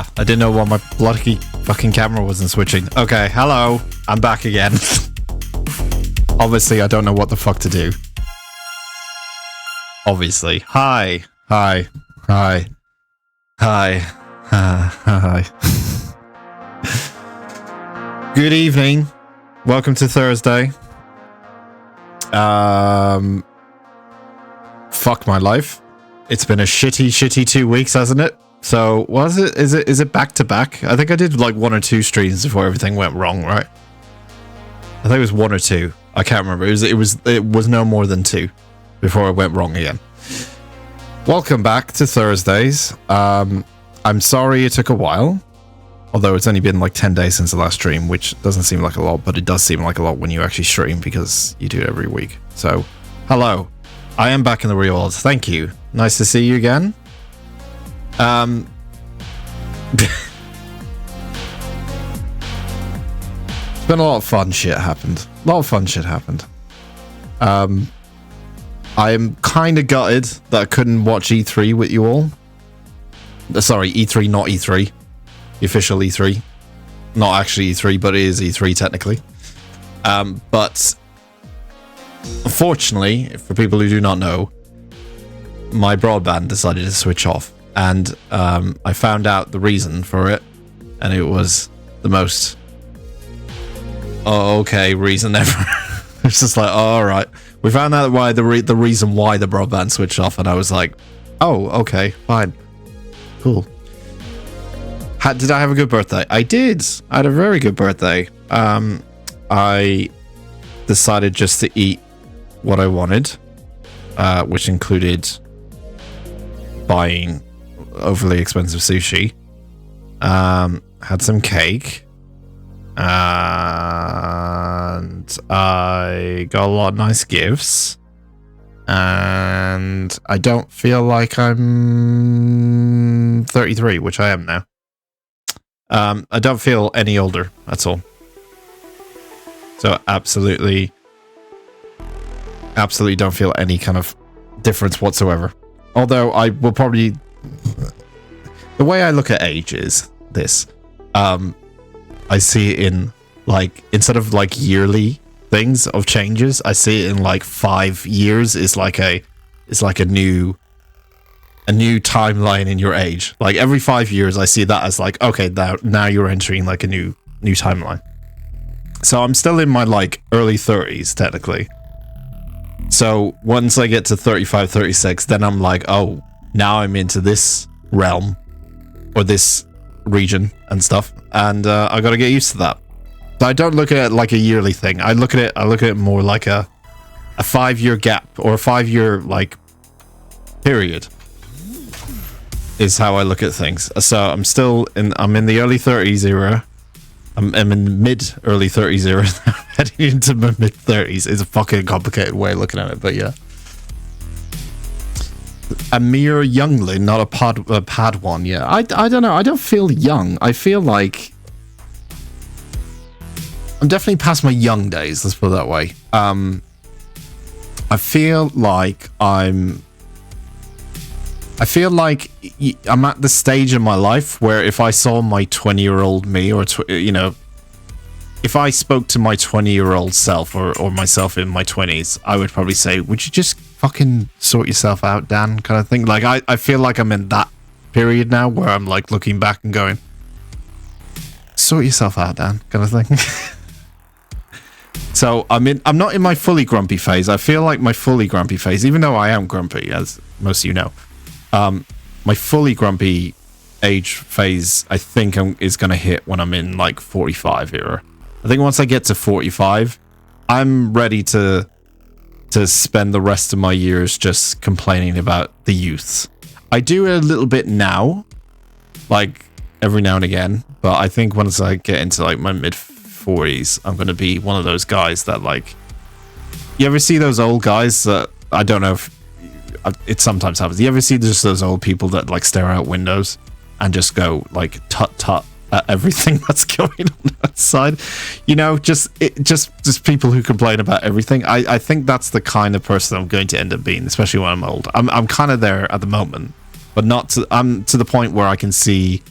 Ah, I didn't know why my bloody fucking camera wasn't switching. Okay, hello. I'm back again. Obviously, I don't know what the fuck to do. Obviously. Hi. Hi. Hi. Hi. Hi. Good evening. Welcome to Thursday. Fuck my life. It's been a shitty 2 weeks, hasn't it? So, was it? Is it back to back? I think I did like 1 or 2 streams before everything went wrong, right? I think it was 1 or 2. I can't remember. It was no more than 2 before it went wrong again. Welcome back to Thursdays. I'm sorry it took a while. Although it's only been like 10 days since the last stream, which doesn't seem like a lot, but it does seem like a lot when you actually stream because you do it every week. So, hello. I am back in the real world. Thank you. Nice to see you again. It's been a lot of fun shit happened. I'm kind of gutted that I couldn't watch E3 with you all. Sorry, E3, not E3. The official E3. Not actually E3, but it is E3 technically. But unfortunately, for people who do not know, my broadband decided to switch off. And I found out the reason for it, and it was the most okay reason ever. It's just like, all right, we found out why the reason why the broadband switched off, and I was like, oh, okay, fine, cool. Did I have a good birthday? I did. I had a very good birthday. I decided just to eat what I wanted, which included buying overly expensive sushi, had some cake, and I got a lot of nice gifts, and I don't feel like I'm 33, which I am now. I don't feel any older, that's all. So absolutely don't feel any kind of difference whatsoever. Although I will probably... The way I look at age is this. I see it in, like, instead of, like, yearly things of changes, I see it in, like, 5 years is like a new timeline in your age. Like, every 5 years, I see that as, like, okay, now you're entering, like, a new timeline. So I'm still in my, like, early 30s, technically. So once I get to 35, 36, then I'm like, oh, now I'm into this realm or this region and stuff, and I got to get used to that. So I don't look at it like a yearly thing. I look at it more like a 5-year gap or a 5-year like period is how I look at things. So I'm in the early 30s era. I'm in mid-early 30s era. Heading into my mid-30s is a fucking complicated way of looking at it, but yeah. A mere youngling, not a Padawan, yeah. I don't know. I don't feel young. I feel like I'm definitely past my young days, let's put it that way. I feel like I'm at the stage in my life where if I saw my 20-year-old me, or if I spoke to my 20-year-old self or myself in my 20s, I would probably say, would you just fucking sort yourself out, Dan, kind of thing. Like I feel like I'm in that period now where I'm like looking back and going, sort yourself out, Dan, kind of thing. So I'm not in my fully grumpy phase. I feel like my fully grumpy phase, even though I am grumpy, as most of you know, my fully grumpy age phase, I think is going to hit when I'm in like 45 era. I think once I get to 45, I'm ready to spend the rest of my years just complaining about the youths. I do it a little bit now, like every now and again, but I think once I get into like my mid 40s, I'm going to be one of those guys that, like, you ever see those old guys that, I don't know if it sometimes happens. You ever see just those old people that like stare out windows and just go like tut tut at everything that's going on outside? You know, just people who complain about everything. I think that's the kind of person I'm going to end up being, especially when I'm old. I'm kind of there at the moment, but I'm to the point where I can see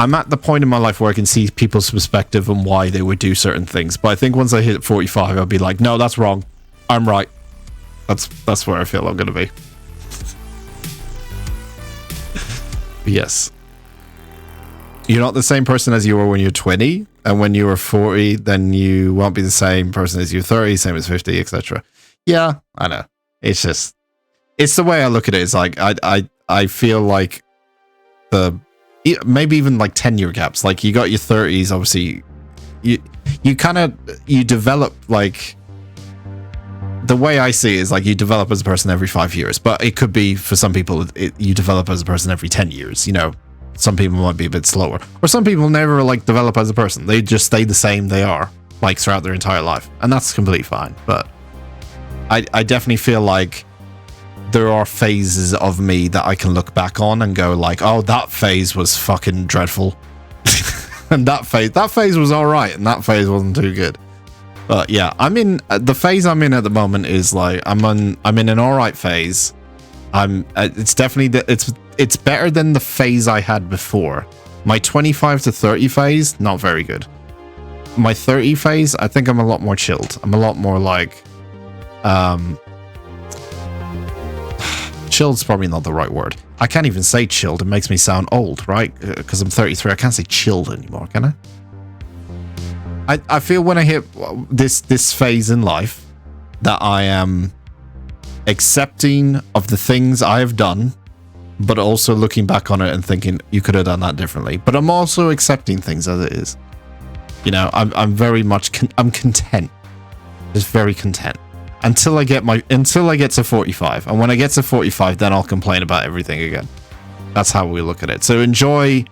I'm at the point in my life where I can see people's perspective and why they would do certain things. But I think once I hit 45, I'll be like, no, that's wrong. I'm right. That's where I feel I'm going to be. Yes. You're not the same person as you were when you're 20, and when you were 40, then you won't be the same person as you're 30, same as 50, etc. Yeah, I know. It's just, it's the way I look at it. It's like, I feel like maybe even like 10-year gaps. Like, you got your 30s, obviously, you develop, like, the way I see it is like you develop as a person every 5 years, but it could be for some people, you develop as a person every 10 years, you know. Some people might be a bit slower, or some people never like develop as a person. They just stay the same they are, like, throughout their entire life, and that's completely fine. But I definitely feel like there are phases of me that I can look back on and go like, oh, that phase was fucking dreadful, and that phase was all right, and that phase wasn't too good. But yeah, I'm in the phase I'm in at the moment is like I'm in an all right phase. It's definitely it's better than the phase I had before. My 25 to 30 phase, not very good. My 30 phase, I think I'm a lot more chilled. I'm a lot more like, chilled's probably not the right word. I can't even say chilled. It makes me sound old, right? Because I'm 33. I can't say chilled anymore, can I? I feel when I hit this phase in life that I am accepting of the things I have done, but also looking back on it and thinking you could have done that differently. But I'm also accepting things as it is. You know, I'm very much I'm content, just very content until I get to 45. And when I get to 45, then I'll complain about everything again. That's how we look at it. So enjoy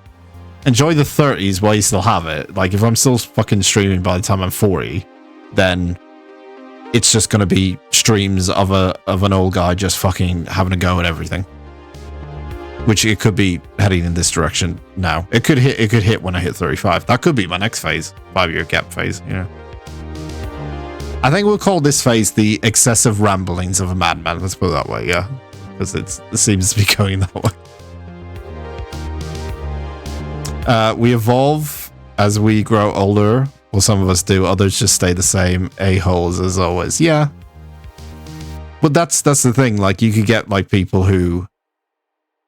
the 30s while you still have it. Like, if I'm still fucking streaming by the time I'm 40, then it's just going to be streams of an old guy just fucking having a go at everything. Which it could be heading in this direction now. It could hit when I hit 35. That could be my next phase, 5-year gap phase, you know. I think we'll call this phase the excessive ramblings of a madman. Let's put it that way, yeah. Because it seems to be going that way. We evolve as we grow older. Well, some of us do. Others just stay the same a-holes as always. Yeah. But that's the thing. Like, you could get like people who,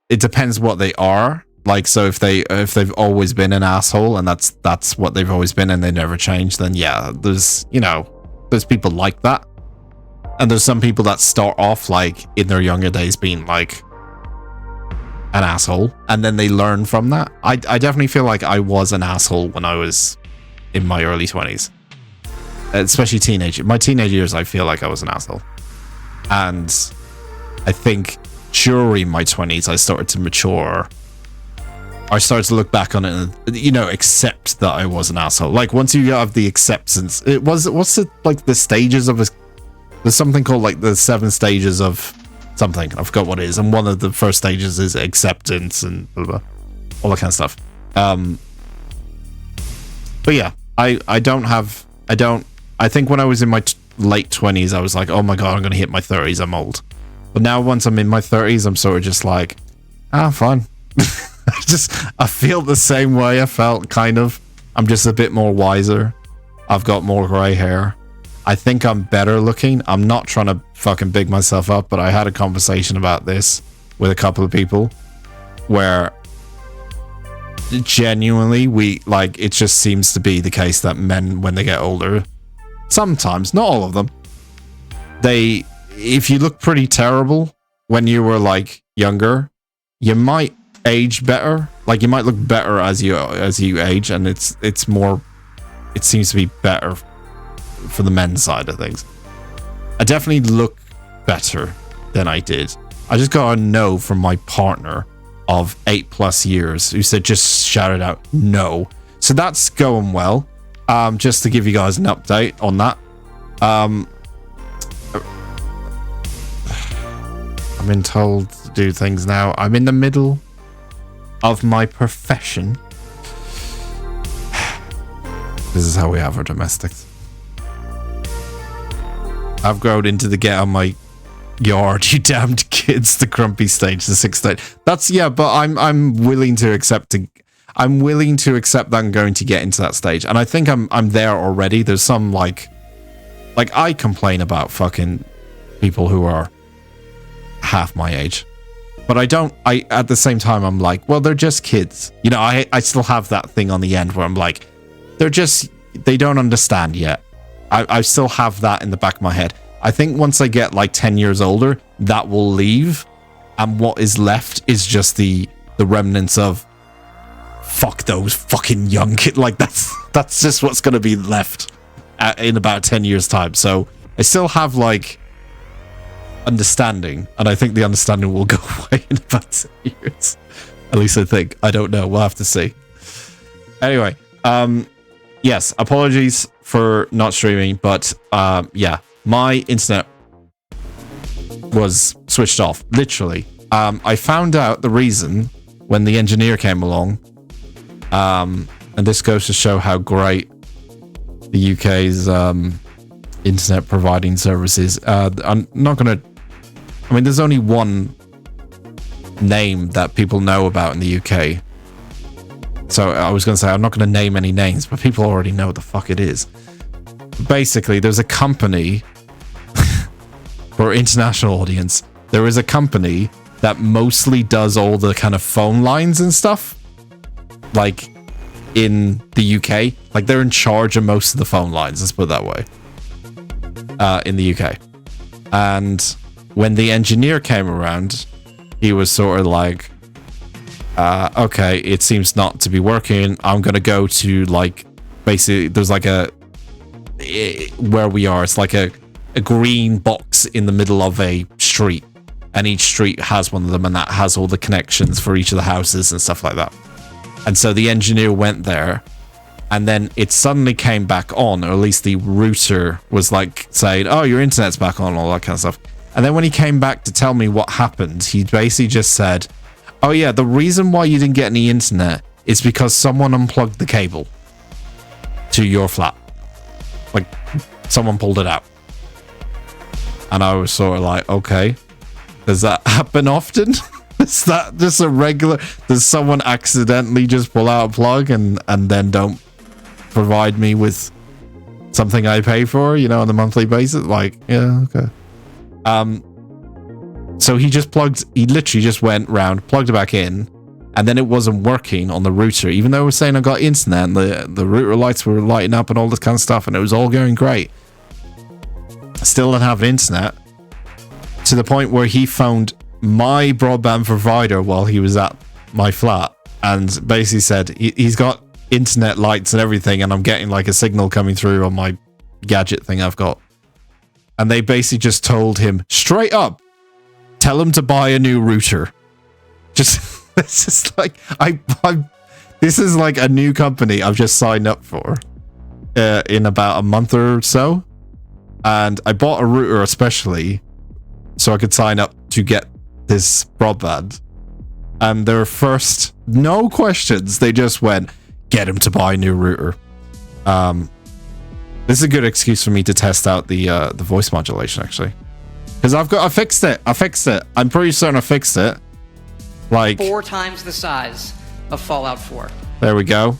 it depends what they are. Like, so if they've always been an asshole and that's what they've always been and they never change, then yeah, there's people like that. And there's some people that start off like in their younger days being like an asshole, and then they learn from that. I definitely feel like I was an asshole when I was in my early 20s, especially my teenage years. I feel like I was an asshole, and I think during my 20s I started to mature. I started to look back on it and, you know, accept that I was an asshole. Like, once you have the acceptance, what's it like, the stages of there's something called like the 7 stages of something. I forgot what it is. And one of the first stages is acceptance and blah, blah, all that kind of stuff. But yeah, I think when I was in my late 20s, I was like, oh my God, I'm going to hit my 30s. I'm old. But now once I'm in my 30s, I'm sort of just like, fine. I feel the same way I felt, kind of. I'm just a bit more wiser. I've got more grey hair. I think I'm better looking. I'm not trying to fucking big myself up, but I had a conversation about this with a couple of people where genuinely it just seems to be the case that men, when they get older, sometimes, not all of them, if you look pretty terrible when you were like younger, you might age better. Like, you might look better as you age, and it's more, it seems to be better for the men's side of things. I definitely look better than I did. I just got a no from my partner of 8+ years who said, just shouted out no. So that's going well. Just to give you guys an update on that. I've been told to do things now. I'm in the middle of my profession. This is how we have our domestics. I've grown into the get on my yard, you damned kids, the grumpy stage, the 6th stage. That's, yeah, but I'm willing to accept I'm willing to accept that I'm going to get into that stage, and I think I'm there already. There's some like I complain about fucking people who are half my age, but I at the same time I'm like, well, they're just kids, you know. I still have that thing on the end where I'm like, they don't understand yet. I still have that in the back of my head. I think once I get like 10 years older, that will leave, and what is left is just the remnants of fuck those fucking young kids. Like that's just what's going to be left in about 10 years time. So I still have like understanding, and I think the understanding will go away in about 10 years. At least I think. I don't know. We'll have to see. Anyway, yes, apologies for not streaming, but yeah, my internet was switched off, literally. I found out the reason when the engineer came along, and this goes to show how great the UK's internet providing services. I'm not going to... I mean, there's only one name that people know about in the UK. So I was going to say, I'm not going to name any names, but people already know what the fuck it is. Basically, there's a company, for international audience, there is a company that mostly does all the kind of phone lines and stuff, like in the UK. Like they're in charge of most of the phone lines, let's put it that way, in the UK. And when the engineer came around, he was sort of like, okay, it seems not to be working. I'm going to go to like, basically, there's like where we are, it's like a green box in the middle of a street. And each street has one of them, and that has all the connections for each of the houses and stuff like that. And so the engineer went there, and then it suddenly came back on, or at least the router was like saying, oh, your internet's back on, all that kind of stuff. And then when he came back to tell me what happened, he basically just said, oh yeah, the reason why you didn't get any internet is because someone unplugged the cable to your flat. Like, someone pulled it out. And I was sort of like, okay, does that happen often? Is that just a regular... Does someone accidentally just pull out a plug and then don't provide me with something I pay for, you know, on a monthly basis? Like, yeah, okay. So he literally just went round, plugged it back in, and then it wasn't working on the router, even though it was saying I got internet, and the router lights were lighting up and all this kind of stuff, and it was all going great. Still didn't have internet, to the point where he phoned my broadband provider while he was at my flat, and basically said he's got internet lights and everything, and I'm getting like a signal coming through on my gadget thing I've got. And they basically just told him straight up, tell him to buy a new router. Just, it's just like, this is like a new company I've just signed up for in about a month or so. And I bought a router especially so I could sign up to get this broadband. And their first, no questions, they just went, get him to buy a new router. This is a good excuse for me to test out the voice modulation, actually. Because I fixed it. I'm pretty certain I fixed it. Like 4 times the size of Fallout 4. There we go.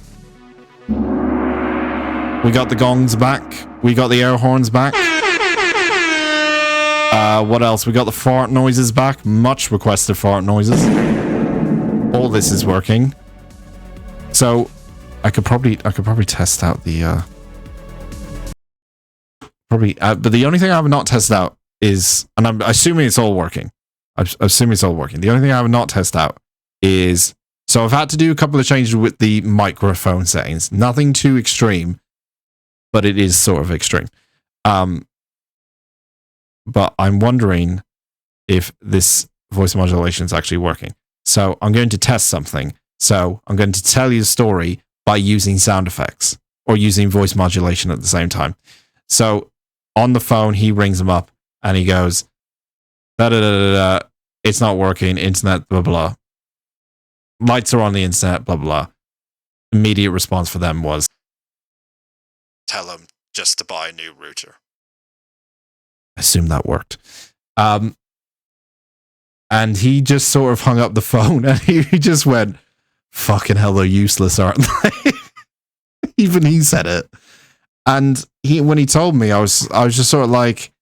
We got the gongs back. We got the air horns back. What else? We got the fart noises back. Much requested fart noises. All this is working. So I could probably test out the but the only thing I have not tested out is, and I'm assuming it's all working. I'm assuming it's all working. The only thing I have not tested out is, so I've had to do a couple of changes with the microphone settings. Nothing too extreme, but it is sort of extreme. But I'm wondering if this voice modulation is actually working. So I'm going to test something. So I'm going to tell you the story by using sound effects or using voice modulation at the same time. So on the phone, he rings him up and he goes, da da da da da, it's not working, internet, blah, blah. Lights are on the internet, blah, blah. Immediate response for them was, tell him just to buy a new router. I assume that worked. And he just sort of hung up the phone and he just went, fucking hell, they're useless, aren't they? Even he said it. And when he told me, I was just sort of like,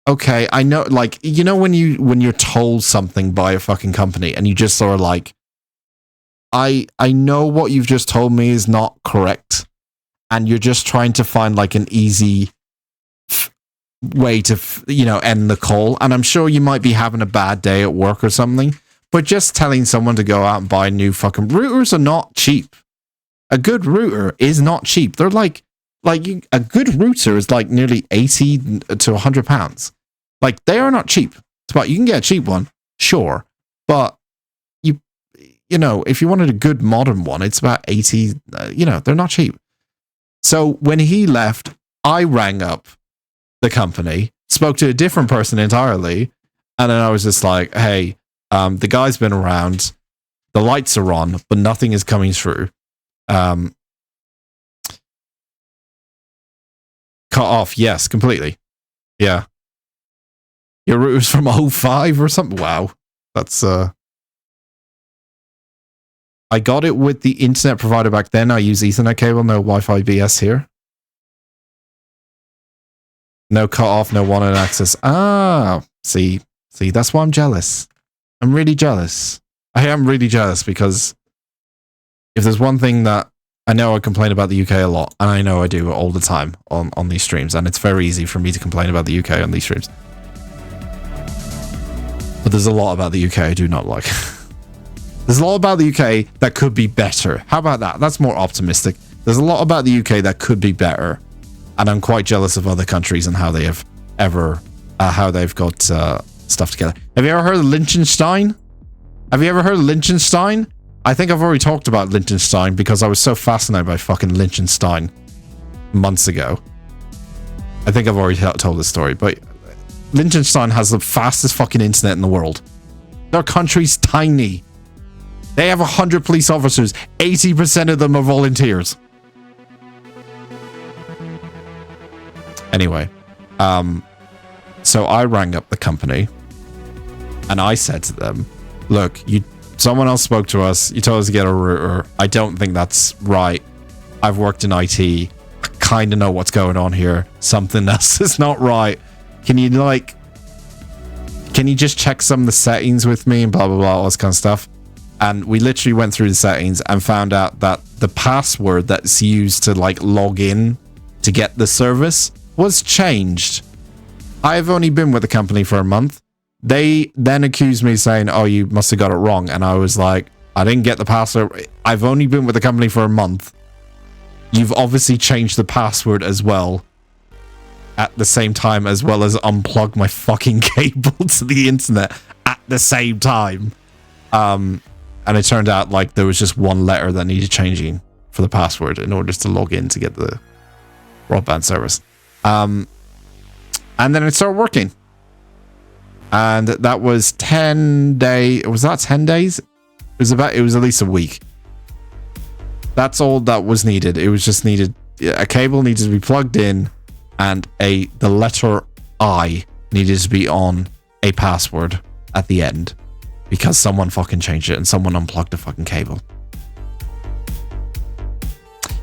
okay, I know, like, you know, when you're told something by a fucking company and you just sort of like, I know what you've just told me is not correct, and you're just trying to find like an easy way to, end the call. And I'm sure you might be having a bad day at work or something, but just telling someone to go out and buy new fucking routers are not cheap. A good router is not cheap. They're a good router is like nearly 80 to 100 pounds. Like, they are not cheap. But you can get a cheap one, sure, but if you wanted a good modern one, it's about 80, they're not cheap. So when he left, I rang up the company, spoke to a different person entirely, and then I was just like, hey, the guy's been around, the lights are on, but nothing is coming through. Cut off, yes, completely. Yeah. Your router's from 05 or something? Wow. That's, I got it with the internet provider back then. I use Ethernet cable, no Wi-Fi BS here. No cut off, no one-on access. Ah, see, that's why I'm jealous. I'm really jealous. I am really jealous because if there's one thing that I know I complain about the UK a lot, and I know I do all the time on these streams, and it's very easy for me to complain about the UK on these streams. But there's a lot about the UK I do not like. There's a lot about the UK that could be better. How about that? That's more optimistic. There's a lot about the UK that could be better. And I'm quite jealous of other countries and how they have how they've got stuff together. Have you ever heard of Liechtenstein? Have you ever heard of Liechtenstein? I think I've already talked about Liechtenstein because I was so fascinated by fucking Liechtenstein months ago. I think I've already told this story, but Liechtenstein has the fastest fucking internet in the world. Their country's tiny. They have 100 police officers. 80% of them are volunteers. Anyway, so I rang up the company and I said to them, look, someone else spoke to us. You told us to get a router. I don't think that's right. I've worked in IT. I kind of know what's going on here. Something else is not right. Can you just check some of the settings with me and blah, blah, blah, all this kind of stuff. And we literally went through the settings and found out that the password that's used to like log in to get the service was changed. I've only been with the company for a month. They then accused me saying, oh, you must have got it wrong. And I was like, I didn't get the password. I've only been with the company for a month. You've obviously changed the password as well at the same time, as well as unplug my fucking cable to the internet at the same time. And it turned out like there was just one letter that needed changing for the password in order to log in to get the broadband service. And then it started working. And that was 10 days. Was that 10 days? It was at least a week. That's all that was needed. It was just needed, a cable needed to be plugged in and the letter I needed to be on a password at the end. Because someone fucking changed it and someone unplugged the fucking cable.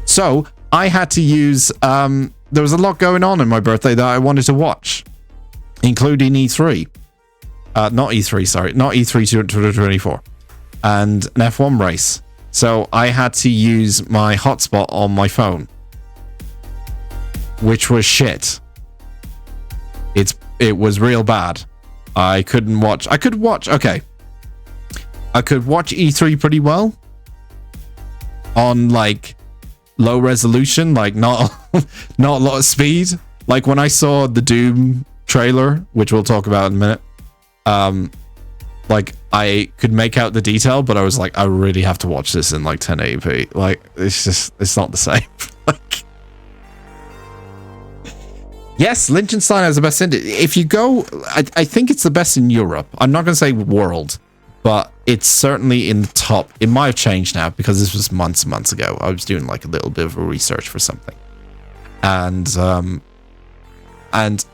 So I had to use, there was a lot going on in my birthday that I wanted to watch, including E3. Not E3, sorry. Not E3 2024. And an F1 race. So I had to use my hotspot on my phone. Which was shit. It was real bad. I could watch E3 pretty well on like low resolution, like not a lot of speed. Like when I saw the Doom trailer, which we'll talk about in a minute, like I could make out the detail, but I was like, I really have to watch this in like 1080p. Like it's not the same. Like, yes, Liechtenstein has the best internet. If you go, I think it's the best in Europe. I'm not going to say world, but it's certainly in the top. It might have changed now because this was months and months ago. I was doing like a little bit of a research for something. And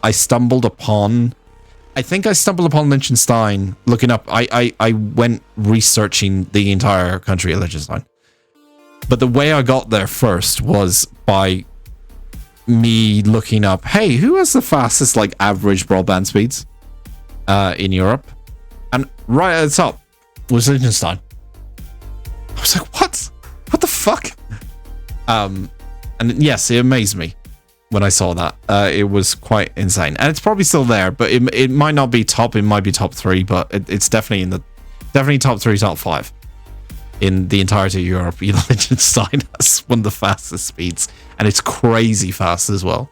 I stumbled upon I think I stumbled upon Liechtenstein looking up. I went researching the entire country of Liechtenstein. But the way I got there first was by me looking up, hey, who has the fastest like average broadband speeds in Europe? And right at the top was Liechtenstein. I was like, what? What the fuck? And yes, it amazed me when I saw that. It was quite insane. And it's probably still there, but it might not be top. It might be top 3, but it's definitely in the top 3, top 5 in the entirety of Europe. Liechtenstein has one of the fastest speeds, and it's crazy fast as well.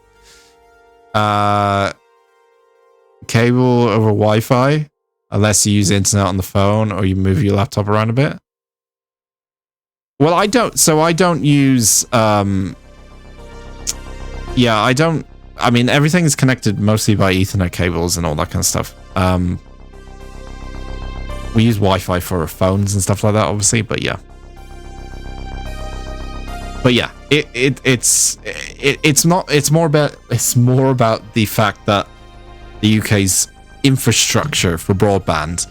Cable over Wi-Fi, unless you use internet on the phone or you move your laptop around a bit. Well, I don't. So I don't use. Yeah, I don't. I mean, everything is connected mostly by Ethernet cables and all that kind of stuff. We use Wi-Fi for phones and stuff like that, obviously. But yeah, it's not. It's more about the fact that the UK's infrastructure for broadband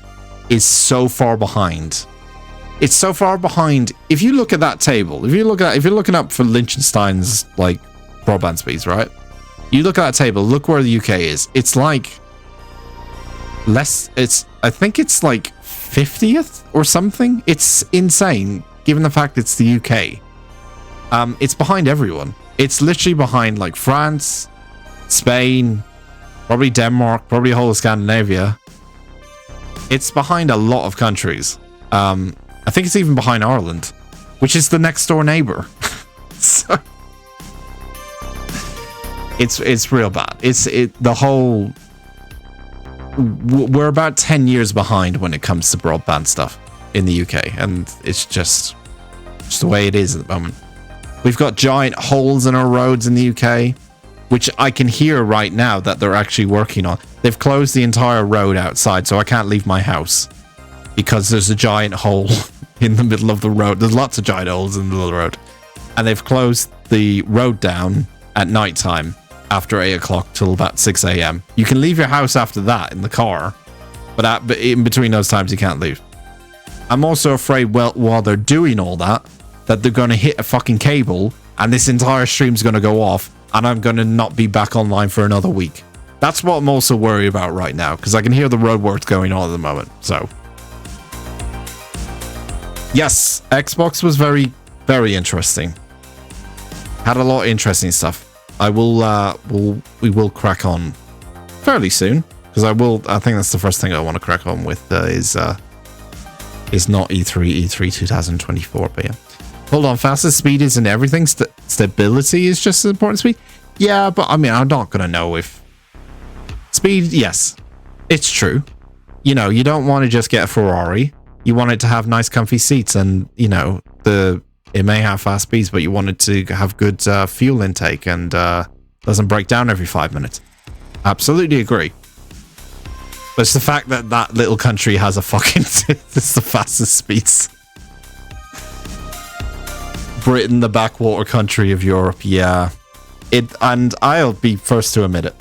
is so far behind. It's so far behind. If you look at that table, if you're looking up for Liechtenstein's like broadband speeds, right? You look at that table, look where the UK is. It's like less. I think it's like 50th or something. It's insane, given the fact it's the UK. It's behind everyone. It's literally behind like France, Spain, probably Denmark, probably the whole of Scandinavia. It's behind a lot of countries. I think it's even behind Ireland, which is the next door neighbor. So it's real bad. We're about 10 years behind when it comes to broadband stuff in the UK, and it's just the way it is at the moment. We've got giant holes in our roads in the UK, which I can hear right now that they're actually working on. They've closed the entire road outside, so I can't leave my house because there's a giant hole in the middle of the road. There's lots of giant holes in the middle of the road, and they've closed the road down at night time after 8 o'clock till about 6 a.m. You can leave your house after that in the car, but in between those times you can't leave. I'm also afraid, well, while they're doing all that they're going to hit a fucking cable and this entire stream's going to go off and I'm going to not be back online for another week. That's what I'm also worried about right now, because I can hear the roadworks going on at the moment. So yes, Xbox was very, very interesting. Had a lot of interesting stuff. We will crack on fairly soon, because I think that's the first thing I want to crack on with is not E3 2024, but yeah. Hold on, fastest speed isn't everything. Stability is just as important as speed. Yeah, but I mean, I'm not gonna know if speed. Yes, it's true. You know, you don't want to just get a Ferrari. You want it to have nice, comfy seats, and you know it may have fast speeds, but you want it to have good fuel intake and doesn't break down every 5 minutes. Absolutely agree. But it's the fact that that little country has a fucking it's the fastest speeds. Britain, the backwater country of Europe, yeah. And I'll be first to admit it.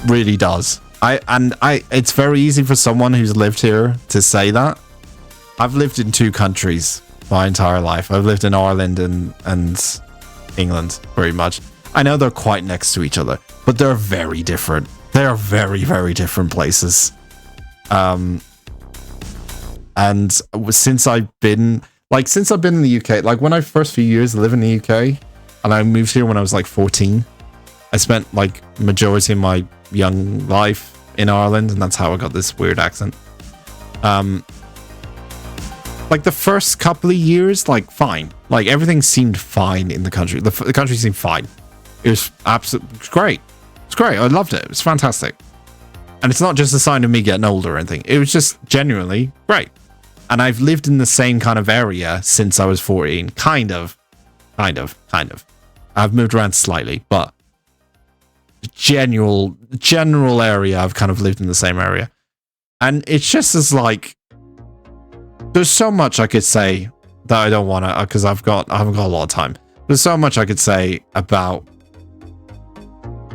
Really does. It's very easy for someone who's lived here to say that. I've lived in 2 countries my entire life. I've lived in Ireland and England, very much. I know they're quite next to each other, but they're very different. They're very, very different places. And since I've been in the UK, like when I first few years living in the UK, and I moved here when I was like 14, I spent like majority of my young life in Ireland, and that's how I got this weird accent. Like the first couple of years, like fine, like everything seemed fine in the country. The country seemed fine. It was absolutely great. It's great. I loved it. It was fantastic. And it's not just a sign of me getting older or anything. It was just genuinely great. And I've lived in the same kind of area since I was 14. Kind of. I've moved around slightly, but general area, I've kind of lived in the same area. And it's just as like, there's so much I could say that I don't want to, because I haven't got a lot of time. There's so much I could say about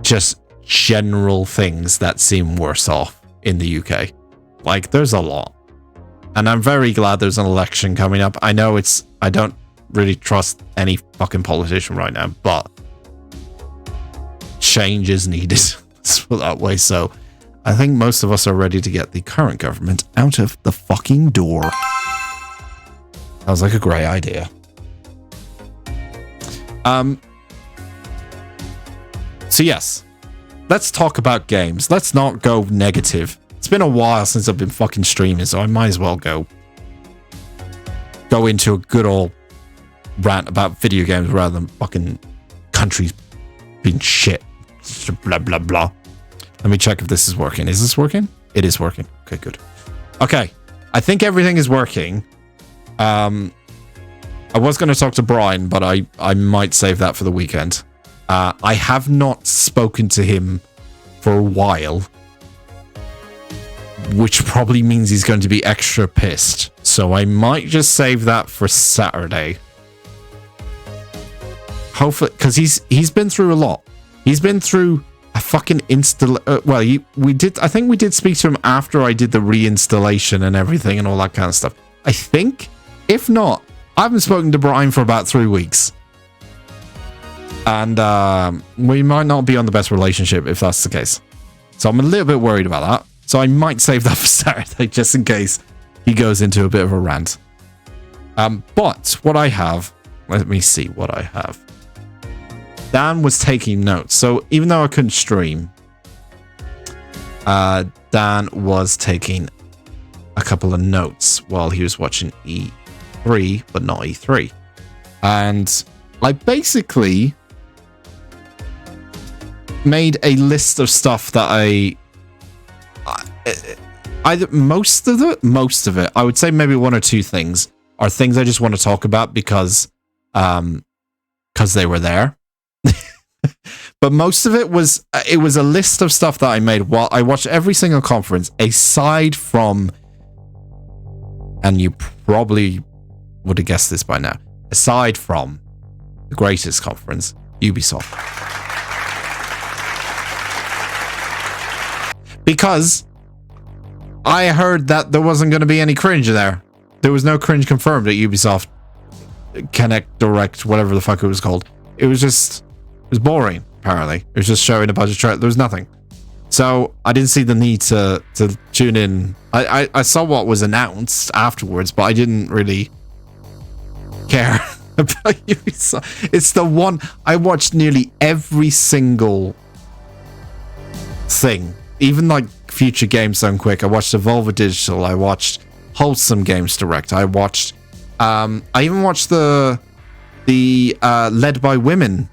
just general things that seem worse off in the UK. Like, there's a lot. And I'm very glad there's an election coming up. I know I don't really trust any fucking politician right now, but change is needed. Let's put it that way. So I think most of us are ready to get the current government out of the fucking door. Sounds like a great idea. So yes, let's talk about games. Let's not go negative. It's been a while since I've been fucking streaming, so I might as well go into a good old rant about video games rather than fucking countries being shit. Blah, blah, blah. Let me check if this is working. Is this working? It is working. Okay, good. Okay, I think everything is working. I was going to talk to Brian, but I might save that for the weekend. I have not spoken to him for a while, which probably means he's going to be extra pissed. So I might just save that for Saturday. Hopefully, because he's been through a lot. He's been through a fucking install. I think we did speak to him after I did the reinstallation and everything and all that kind of stuff. I think. If not, I haven't spoken to Brian for about 3 weeks. And we might not be on the best relationship if that's the case. So I'm a little bit worried about that. So I might save that for Saturday just in case he goes into a bit of a rant. But what I have, let me see what I have. Dan was taking notes. So even though I couldn't stream, Dan was taking a couple of notes while he was watching E3, but not E3. And I basically made a list of stuff that most of it, I would say maybe one or two things are things I just want to talk about because they were there. But most of it was a list of stuff that I made while I watched every single conference aside from, and you probably would have guessed this by now, aside from the greatest conference, Ubisoft. Because I heard that there wasn't going to be any cringe there. There was no cringe confirmed at Ubisoft Connect Direct, whatever the fuck it was called. It was boring, apparently. It was just showing a bunch of trailers. There was nothing. So I didn't see the need to tune in. I saw what was announced afterwards, but I didn't really care about Ubisoft. It's the one I watched nearly every single thing. Even like Future Games Done Quick. I watched Evolver Digital. I watched Wholesome Games Direct. I watched I even watched the Led by Women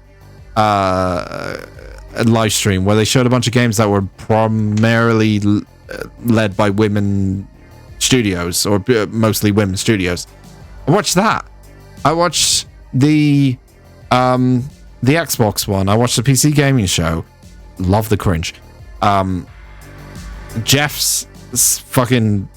live stream where they showed a bunch of games that were primarily led by women studios, or mostly women studios. I watched that. I watched the Xbox one. I watched the PC gaming show. Love the cringe. Jeff's fucking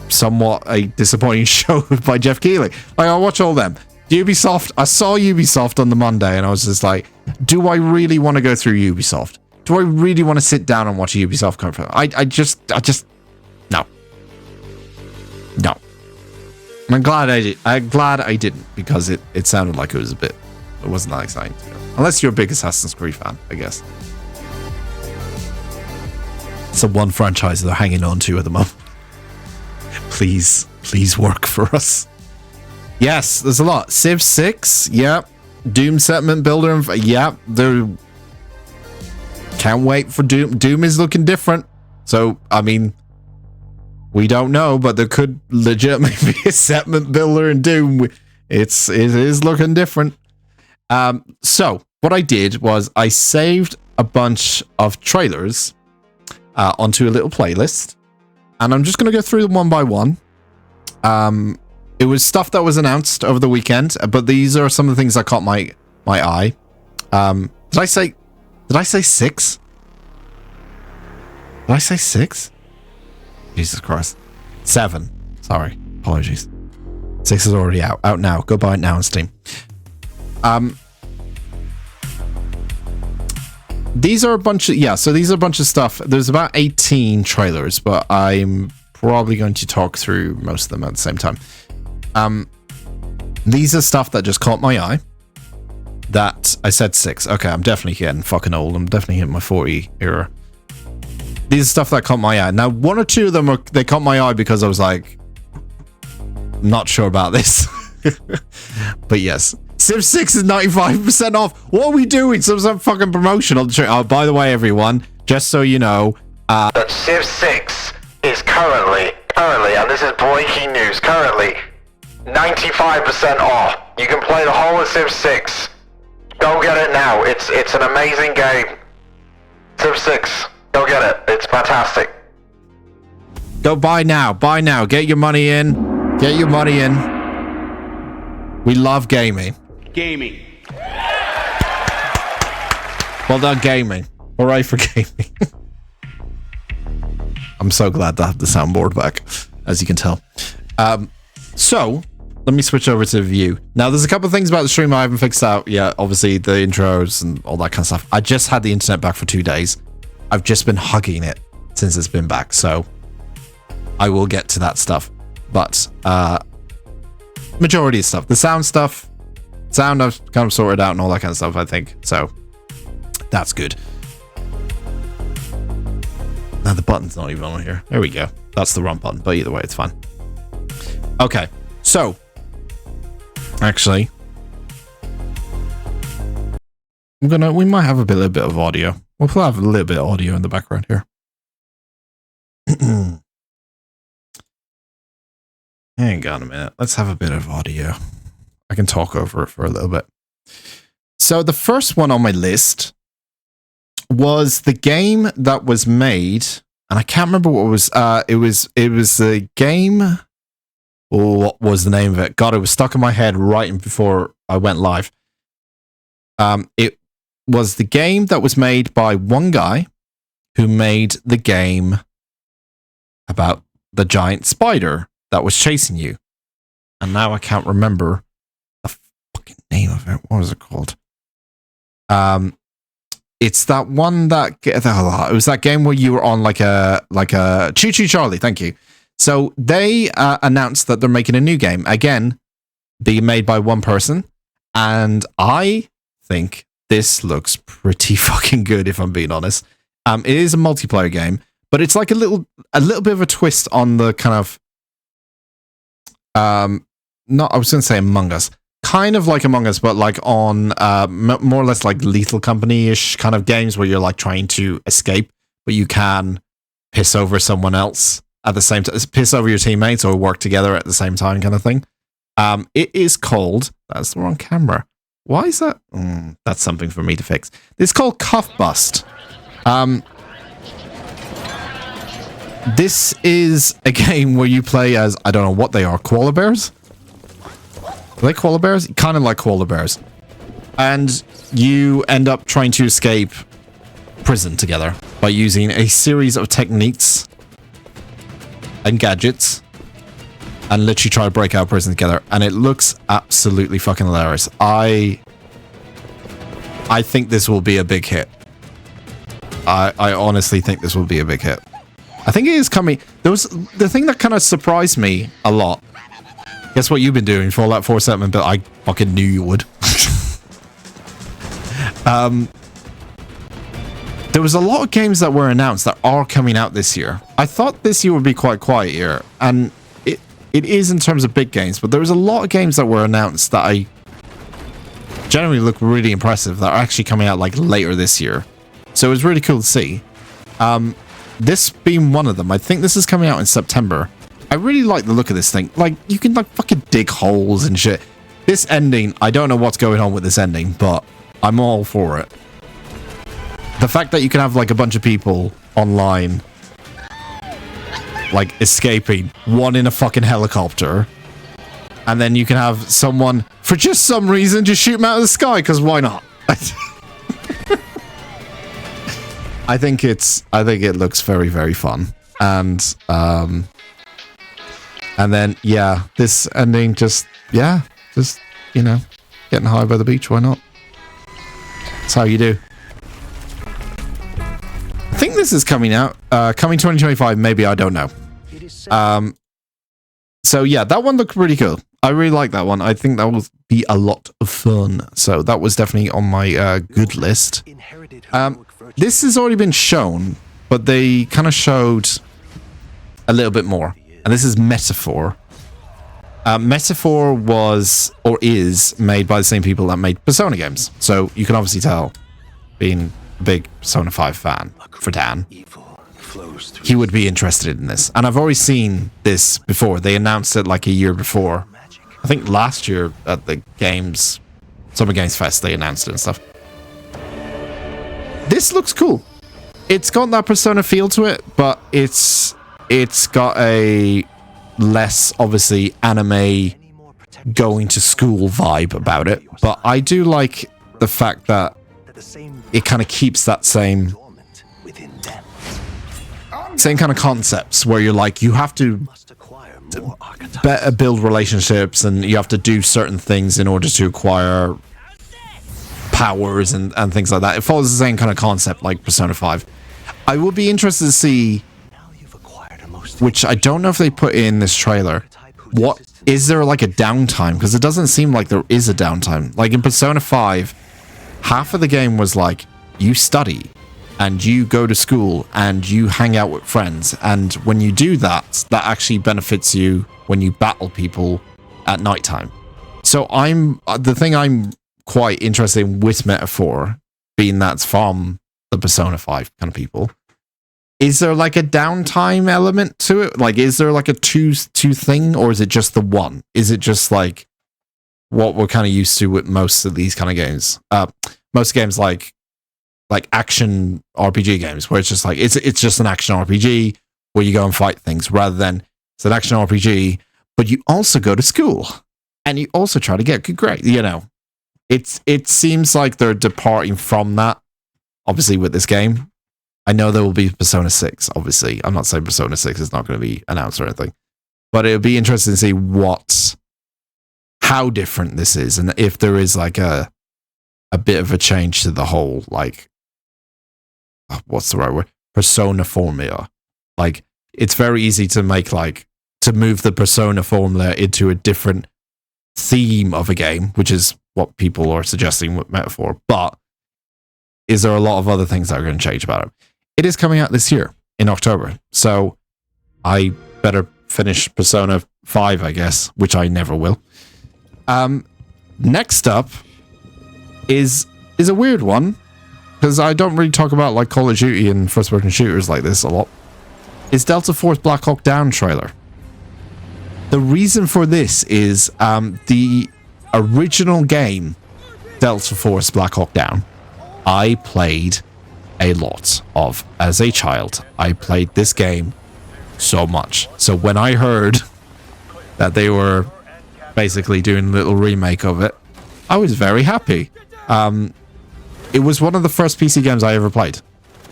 somewhat a disappointing show by Jeff Keighley. Like, I watch all them. Ubisoft, I saw Ubisoft on the Monday and I was just like, do I really want to go through Ubisoft? Do I really want to sit down and watch a Ubisoft conference? I just no. I'm glad I didn't, because it sounded like it wasn't that exciting to me. Unless you're a big Assassin's Creed fan, I guess. It's the one franchise they're hanging on to at the moment. Please work for us. Yes, there's a lot. Civ 6, yep. Doom Settlement Builder, yep. Can't wait for Doom. Doom is looking different. So, I mean, we don't know, but there could legitimately be a settlement builder in Doom. It is looking different. So, what I did was I saved a bunch of trailers onto a little playlist, and I'm just going to go through them one by one. It was stuff that was announced over the weekend, but these are some of the things that caught my eye. Did I say 6? Did I say 6? Jesus Christ. 7. Sorry. Apologies. 6 is already out. Out now. Go buy it now on Steam. these are a bunch of, yeah, so these are a bunch of stuff. There's about 18 trailers, but I'm probably going to talk through most of them at the same time. These are stuff that just caught my eye. That I said 6. Okay, I'm definitely getting fucking old. I'm definitely hitting my 40 era. These are stuff that caught my eye. Now, 1 or 2 of them they caught my eye because I was like, not sure about this. But yes, Civ 6 is 95% off. What are we doing? Some fucking promotion on the trip. Oh, by the way, everyone, just so you know, that Civ 6 is currently, and this is breaking news, currently 95% off. You can play the whole of Civ 6. Go get it now. It's an amazing game. Civ 6. Go get it. It's fantastic. Go buy now. Buy now. Get your money in. Get your money in. We love gaming. Gaming. Well done, gaming. Hooray for gaming. I'm so glad to have the soundboard back, as you can tell. So, let me switch over to view. Now, there's a couple of things about the stream I haven't fixed out yet. Obviously, the intros and all that kind of stuff. I just had the internet back for 2 days. I've just been hugging it since it's been back. So, I will get to that stuff. But, majority of stuff. The sound stuff. Sound I've kind of sorted out and all that kind of stuff, I think. So, that's good. Now, the button's not even on here. There we go. That's the wrong button. But either way, it's fine. Okay. So, actually, we might have a little bit of audio. We'll have a little bit of audio in the background here. Hang on a minute. Let's have a bit of audio. I can talk over it for a little bit. So the first one on my list was the game that was made, and I can't remember what it was. It was the game. What was the name of it? God, it was stuck in my head right before I went live. It was the game that was made by one guy who made the game about the giant spider that was chasing you. And now I can't remember the fucking name of it. What was it called? It's that one that it was that game where you were on like a Choo Choo Charlie. Thank you. So they announced that they're making a new game, again, being made by one person, and I think this looks pretty fucking good, if I'm being honest. It is a multiplayer game, but it's like a little bit of a twist on the kind of, I was going to say Among Us, kind of like Among Us, but like on more or less like Lethal Company-ish kind of games where you're like trying to escape, but you can piss over someone else at the same time, piss over your teammates or work together at the same time kind of thing. It is called, that's the wrong camera. Why is that? That's something for me to fix. It's called Cuff Bust. This is a game where you play as, I don't know what they are, koala bears? Are they koala bears? Kind of like koala bears. And you end up trying to escape prison together by using a series of techniques and gadgets and literally try to break out prison together, and it looks absolutely fucking hilarious. I think this will be a big hit. I honestly think this will be a big hit. I think it is coming. There was the thing that kind of surprised me a lot. Guess what you've been doing? Fallout 4 settlement, but I fucking knew you would. There was a lot of games that were announced that are coming out this year. I thought this year would be quite quiet year, and it is in terms of big games, but there was a lot of games that were announced that I generally look really impressive that are actually coming out like later this year. So it was really cool to see. This being one of them. I think this is coming out in September. I really like the look of this thing. Like, you can like fucking dig holes and shit. This ending, I don't know what's going on with this ending, but I'm all for it. The fact that you can have like a bunch of people online like escaping, one in a fucking helicopter, and then you can have someone for just some reason just shoot them out of the sky, because why not? I think it looks very, very fun. And then yeah, this ending just you know, getting high by the beach, why not? That's how you do. think this is coming out. Coming 2025, maybe, I don't know. So yeah, that one looked pretty cool. I really like that one. I think that will be a lot of fun. So that was definitely on my good list. This has already been shown, but they kind of showed a little bit more. And this is Metaphor. Metaphor was, or is, made by the same people that made Persona games. So you can obviously tell, being a big Persona 5 fan, for Dan, he would be interested in this. And I've already seen this before. They announced it like a year before. I think last year at the games, Summer Games Fest, they announced it and stuff. This looks cool. It's got that Persona feel to it, but it's got a less, obviously, anime going to school vibe about it. But I do like the fact that it kind of keeps that same kind of concepts where you're like, you have to better build relationships and you have to do certain things in order to acquire powers and things like that. It follows the same kind of concept like Persona 5. I would be interested to see, which I don't know if they put in this trailer, what is there like a downtime? Because it doesn't seem like there is a downtime. Like in Persona 5, half of the game was like, you study and you go to school and you hang out with friends, and when you do that, that actually benefits you when you battle people at nighttime. So the thing I'm quite interested in with Metaphor, being that's from the Persona 5 kind of people, is there like a downtime element to it? Like, is there like a two thing, or is it just the one? Is it just like what we're kind of used to with most of these kind of games? Most games like action RPG games, where it's just like it's just an action RPG where you go and fight things, rather than it's an action RPG, but you also go to school and you also try to get good grades. You know, it seems like they're departing from that. Obviously, with this game, I know there will be Persona 6. Obviously, I'm not saying Persona 6 is not going to be announced or anything, but it'll be interesting to see how different this is, and if there is like a bit of a change to the whole, like, what's the right word? Persona formula. Like, it's very easy to make, like, to move the Persona formula into a different theme of a game, which is what people are suggesting with Metaphor. But is there a lot of other things that are going to change about it? It is coming out this year in October, so I better finish Persona 5, I guess, which I never will. Next up is a weird one, because I don't really talk about like Call of Duty and first-person shooters like this a lot. Is Delta Force Black Hawk Down trailer. The reason for this is the original game, Delta Force Black Hawk Down, I played a lot of as a child. I played this game so much. So when I heard that they were basically doing a little remake of it, I was very happy. It was one of the first PC games I ever played,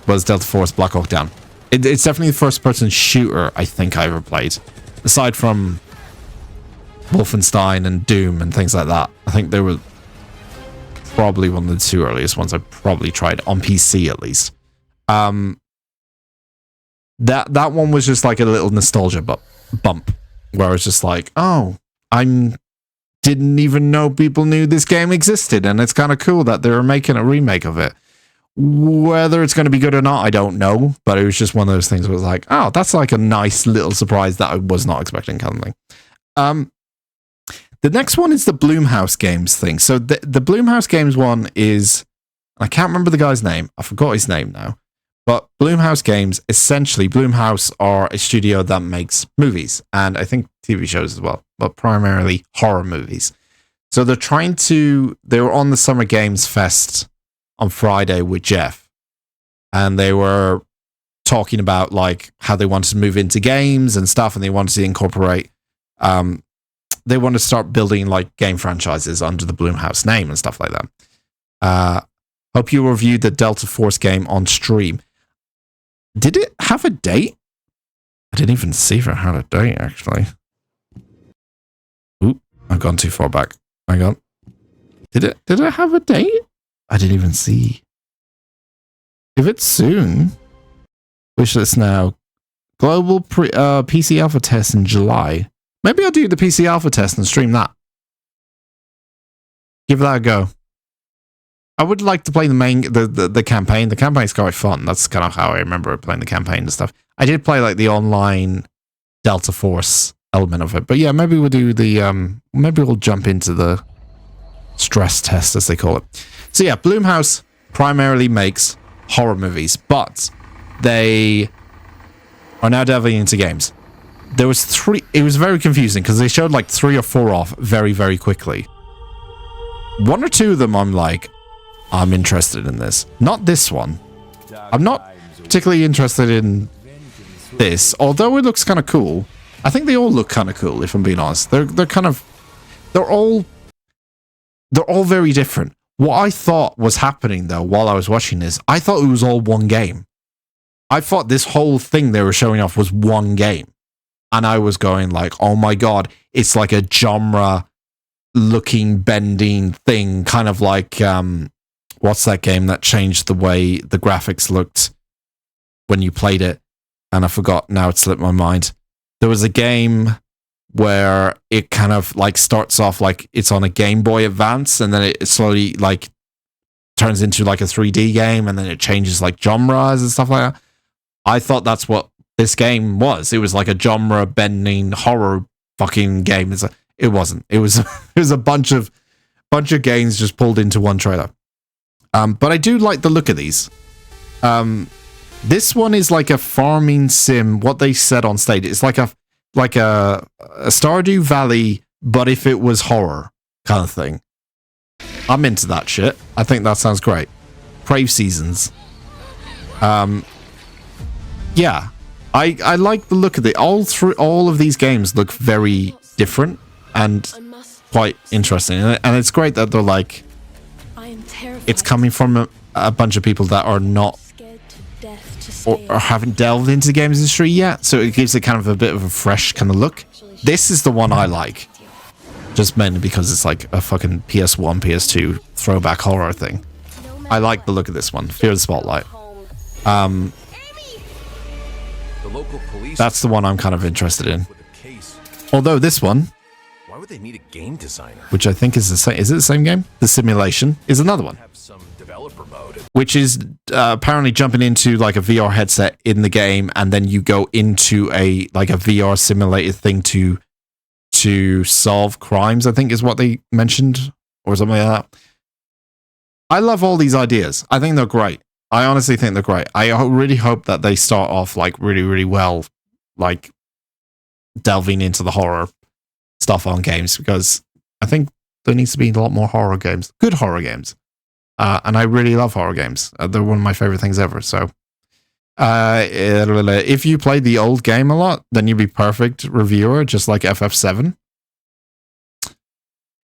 was Delta Force Black Hawk Down. It's definitely the first person shooter I think I ever played, aside from Wolfenstein and Doom and things like that. I think they were probably one of the two earliest ones I probably tried on PC, at least. That one was just like a little nostalgia bump, where I was just like, oh, didn't even know people knew this game existed, and it's kind of cool that they're making a remake of it. Whether it's going to be good or not, I don't know, but it was just one of those things where it was like, oh, that's like a nice little surprise that I was not expecting kind of thing. The next one is the Bloomhouse Games thing. So the Bloomhouse Games one is, I can't remember the guy's name. I forgot his name now. But Bloomhouse Games, essentially, Bloomhouse are a studio that makes movies, and I think TV shows as well, but primarily horror movies. So they were on the Summer Games Fest on Friday with Jeff, and they were talking about like how they wanted to move into games and stuff, and they wanted to incorporate, they want to start building like game franchises under the Bloomhouse name and stuff like that. Hope you reviewed the Delta Force game on stream. Did it have a date? I didn't even see if it had a date, actually. Oop, I've gone too far back. Hang on. Did it have a date? I didn't even see. If it's soon, Wish list now. Global PC alpha test in July. Maybe I'll do the PC alpha test and stream that. Give that a go. I would like to play the campaign. The campaign's quite fun. That's kind of how I remember playing the campaign and stuff. I did play like the online Delta Force element of it, but yeah, maybe we'll do the maybe we'll jump into the stress test, as they call it. So yeah, Blumhouse primarily makes horror movies, but they are now delving into games. There was 3. It was very confusing because they showed like 3 or 4 off very, very quickly. 1 or 2 of them, I'm like, I'm interested in this. Not this one. I'm not particularly interested in this, although it looks kind of cool. I think they all look kind of cool, if I'm being honest. They're all very different. What I thought was happening though while I was watching this, I thought it was all one game. I thought this whole thing they were showing off was one game. And I was going like, oh my god, it's like a genre looking, bending thing, kind of like what's that game that changed the way the graphics looked when you played it? And I forgot, now it slipped my mind. There was a game where it kind of like starts off like it's on a Game Boy Advance, and then it slowly like turns into like a 3D game, and then it changes like genres and stuff like that. I thought that's what this game was. It was like a genre bending horror fucking game. It wasn't. It was a bunch of games just pulled into one trailer. But I do like the look of these. This one is like a farming sim. What they said on stage, it's like a Stardew Valley, but if it was horror kind of thing. I'm into that shit. I think that sounds great. Crave Seasons. Yeah, I like the look of it. All of these games look very different and quite interesting, and it's great that they're like, it's coming from a bunch of people that are not or haven't delved into the games industry yet, so it gives it kind of a bit of a fresh kind of look. This is the one I like, just mainly because it's like a fucking PS1, PS2 throwback horror thing. I like the look of this one. Fear the Spotlight. That's the one I'm kind of interested in. Although this one, why would they need a game designer? Which I think is the same. Is it the same game? The Simulation is another one. Which is apparently jumping into like a VR headset in the game, and then you go into a VR simulated thing to solve crimes, I think is what they mentioned, or something like that. I love all these ideas. I think they're great. I honestly think they're great. I really hope that they start off like really, really well, like delving into the horror stuff on games, because I think there needs to be a lot more horror games, good horror games. And I really love horror games. They're one of my favorite things ever. So if you played the old game a lot, then you'd be perfect reviewer, just like FF7.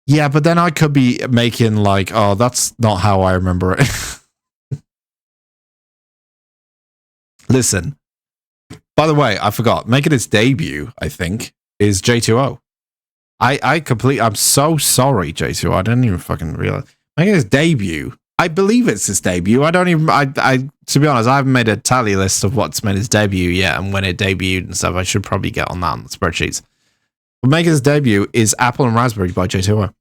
Yeah, but then I could be making like, oh, that's not how I remember it. Listen, by the way, I forgot, making its debut, I think, is J2O. I'm so sorry, J2O. I didn't even fucking realize. Making its debut. I believe it's his debut. I don't even, to be honest, I haven't made a tally list of what's made his debut yet and when it debuted and stuff. I should probably get on that on the spreadsheets. But making his debut is Apple and Raspberry by J2O.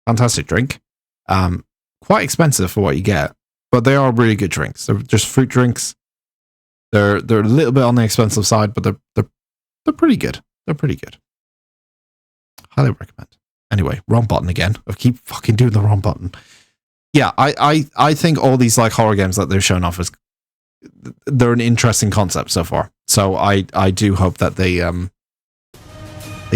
Fantastic drink. Quite expensive for what you get, but they are really good drinks. They're just fruit drinks. They're a little bit on the expensive side, but they're pretty good. They're pretty good. Highly recommend. Anyway, wrong button again. I keep fucking doing the wrong button. Yeah, I think all these like horror games that they're showing off they're an interesting concept so far. So I do hope that they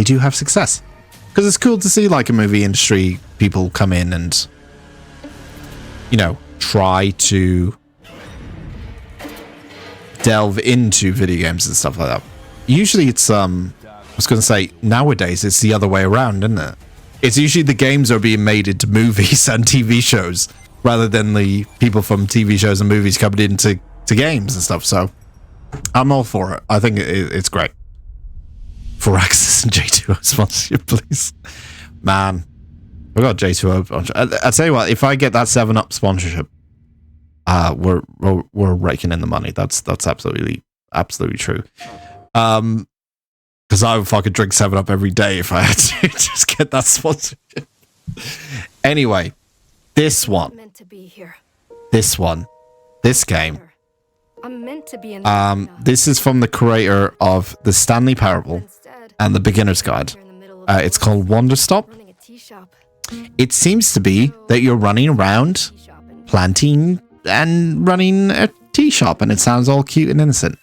do have success, because it's cool to see like a movie industry people come in and, you know, try to delve into video games and stuff like that. Usually it's I was going to say, nowadays it's the other way around, isn't it? It's usually the games are being made into movies and TV shows, rather than the people from TV shows and movies coming into games and stuff. So I'm all for it. I think it's great. For Access and J2O sponsorship, please. Man, we got J2O. I'll tell you what, if I get that 7-Up sponsorship, we're raking in the money. That's absolutely absolutely true. Because I would fucking drink 7-Up every day if I had to just get that sponsorship. Anyway, this one. Meant to be here. This one. This game. I'm meant to be in this is from the creator of the Stanley Parable and the Beginner's Guide. It's called Wonder Stop. running a tea shop. It seems to be that you're running around planting and running a tea shop, and it sounds all cute and innocent.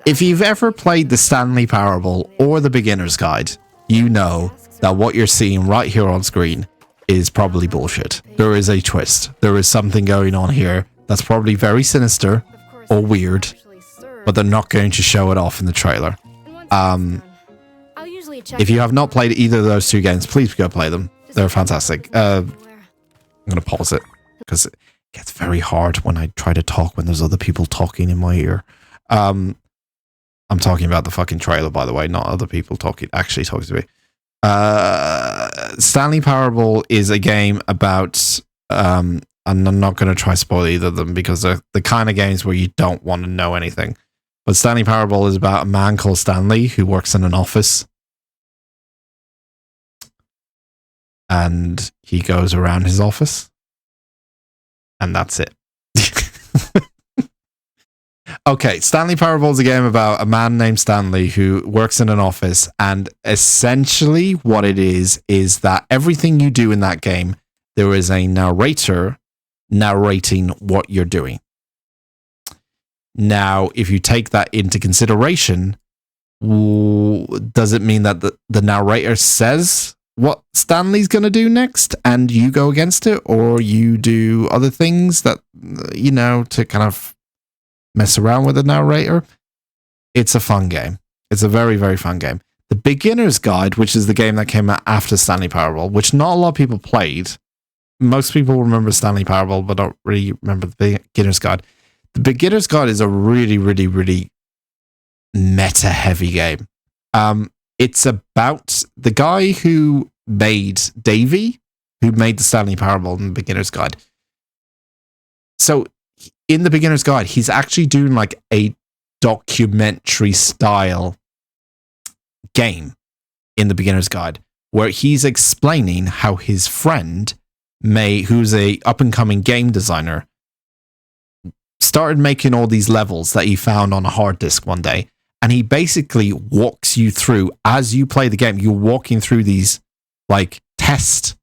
If you've ever played the Stanley Parable or the Beginner's Guide, you know that what you're seeing right here on screen is probably bullshit. There is a twist. There is something going on here that's probably very sinister or weird, but they're not going to show it off in the trailer. If you have not played either of those two games, please go play them. They're fantastic. I'm going to pause it because it gets very hard when I try to talk when there's other people talking in my ear. I'm talking about the fucking trailer, by the way, not other people actually talking to me. Stanley Parable is a game about, and I'm not going to try to spoil either of them because they're the kind of games where you don't want to know anything. But Stanley Parable is about a man called Stanley who works in an office. And he goes around his office. And that's it. Okay, Stanley Parable is a game about a man named Stanley who works in an office, and essentially what it is that everything you do in that game, there is a narrator narrating what you're doing. Now, if you take that into consideration, does it mean that the narrator says what Stanley's going to do next and you go against it, or you do other things that, you know, to kind of mess around with the narrator? It's a fun game. It's a very, very fun game. The Beginner's Guide, which is the game that came out after Stanley Parable, which not a lot of people played. Most people remember Stanley Parable, but don't really remember the Beginner's Guide. The Beginner's Guide is a really, really, really meta-heavy game. It's about the guy who made Davey, who made the Stanley Parable and the Beginner's Guide. So in the Beginner's Guide, he's actually doing like a documentary style game in the Beginner's Guide, where he's explaining how his friend May, who's a up and coming game designer, started making all these levels that he found on a hard disk one day. And he basically walks you through, as you play the game, you're walking through these like test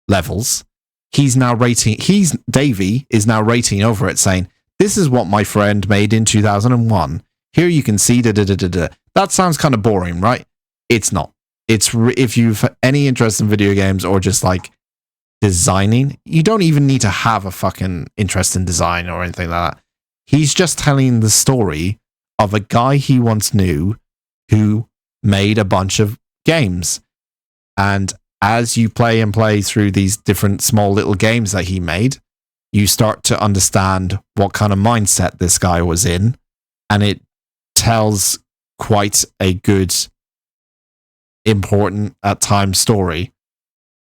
levels. Davey is now rating over it, saying, this is what my friend made in 2001. Here you can see That sounds kind of boring, right? It's not. If you've any interest in video games or just like designing, you don't even need to have a fucking interest in design or anything like that. He's just telling the story of a guy he once knew who made a bunch of games. And as you play through these different small little games that he made, you start to understand what kind of mindset this guy was in. And it tells quite a good, important at times story.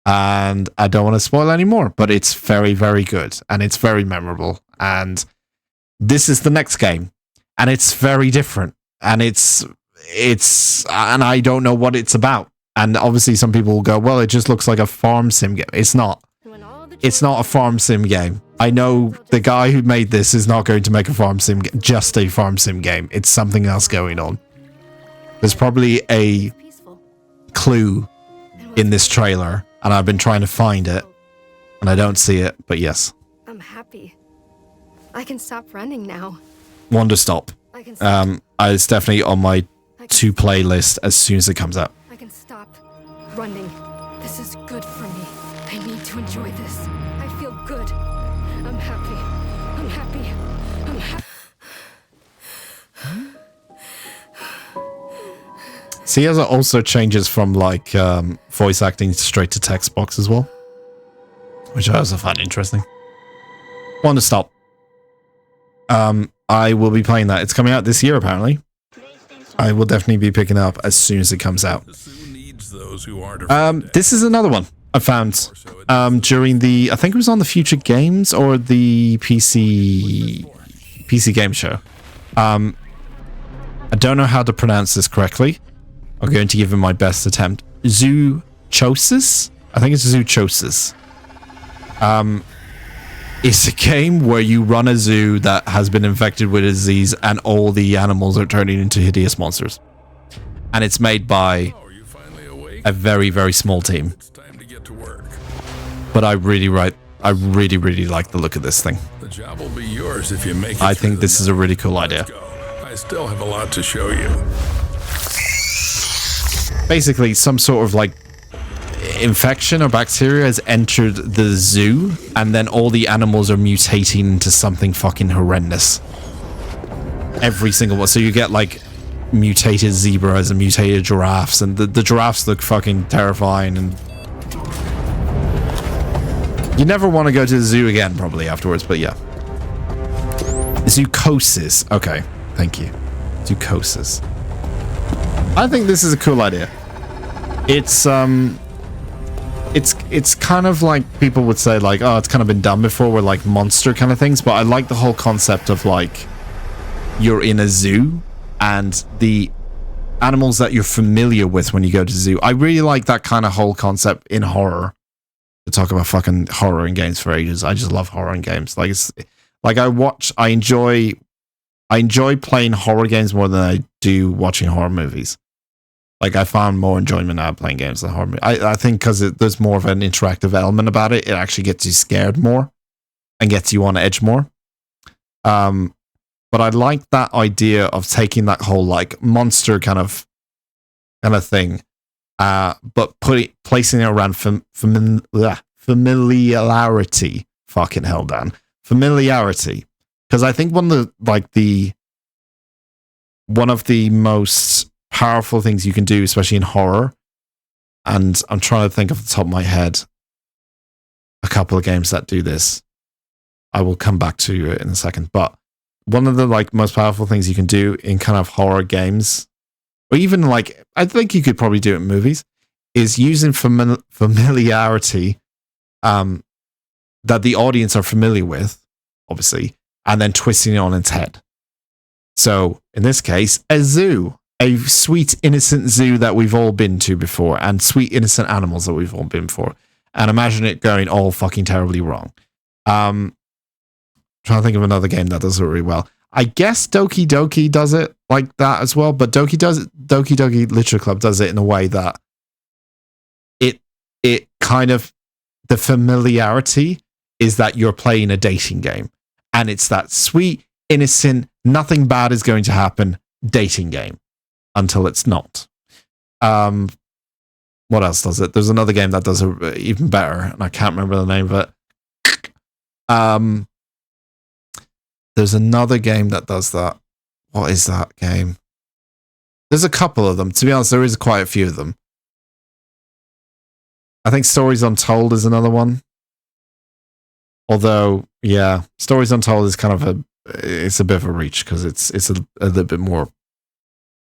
And I don't want to spoil any more, but it's very, very good. And it's very memorable. And this is the next game. And it's very different. And and I don't know what it's about. And obviously some people will go, well, it just looks like a farm sim game. It's not. It's not a farm sim game. I know the guy who made this is not going to make a farm sim just a farm sim game. It's something else going on. There's probably a clue in this trailer, and I've been trying to find it, and I don't see it, but yes. I'm happy. I can stop running now. Wonder Stop. It's definitely on my to play list as soon as it comes out. I can stop running. This is good for me. I need to enjoy this. I feel good. I'm happy. I'm happy. I'm happy. See, as it also changes from like voice acting straight to text box as well, which I also find interesting. Wonder Stop. I will be playing that. It's coming out this year, apparently. I will definitely be picking it up as soon as it comes out. This is another one I found during the, I think it was on the Future Games or the PC Game Show. I don't know how to pronounce this correctly. I'm going to give it my best attempt. Zoochosis? I think it's Zoochosis. It's a game where you run a zoo that has been infected with a disease and all the animals are turning into hideous monsters. And it's made by a very, very small team. But I really like the look of this thing. The job will be yours if you make it. I think this is a really cool idea. I still have a lot to show you. Basically, some sort of like infection or bacteria has entered the zoo, and then all the animals are mutating into something fucking horrendous. Every single one. So you get like mutated zebras and mutated giraffes, and the giraffes look fucking terrifying, and you never want to go to the zoo again probably afterwards, but yeah. Zoochosis. Okay, thank you. Zoochosis. I think this is a cool idea. It's kind of like people would say like, oh, it's kind of been done before with like monster kind of things, but I like the whole concept of like you're in a zoo and the animals that you're familiar with when you go to the zoo. I really like that kind of whole concept in horror. To talk about fucking horror in games for ages. I just love horror in games. Like it's like I enjoy playing horror games more than I do watching horror movies. Like I found more enjoyment out of playing games than horror movies. I think because there's more of an interactive element about it. It actually gets you scared more and gets you on edge more. But I like that idea of taking that whole like monster kind of thing. But placing it around familiarity. Fucking hell, Dan. Familiarity. Because I think one of the most powerful things you can do, especially in horror, and I'm trying to think off the top of my head a couple of games that do this. I will come back to it in a second. But one of the like most powerful things you can do in kind of horror games, or even like, I think you could probably do it in movies, is using familiarity that the audience are familiar with, obviously, and then twisting it on its head. So, in this case, a zoo. A sweet, innocent zoo that we've all been to before, and sweet, innocent animals that we've all been for. And imagine it going all fucking terribly wrong. Trying to think of another game that does it really well. I guess Doki Doki does it like that as well, but Doki Doki Literature Club does it in a way that it kind of, the familiarity is that you're playing a dating game, and it's that sweet, innocent, nothing bad is going to happen dating game until it's not. What else does it? There's another game that does it even better, and I can't remember the name of it. There's another game that does that. What is that game? There's a couple of them. To be honest, there is quite a few of them. I think Stories Untold is another one. Although, yeah, Stories Untold is kind of it's a bit of a reach because it's a little bit more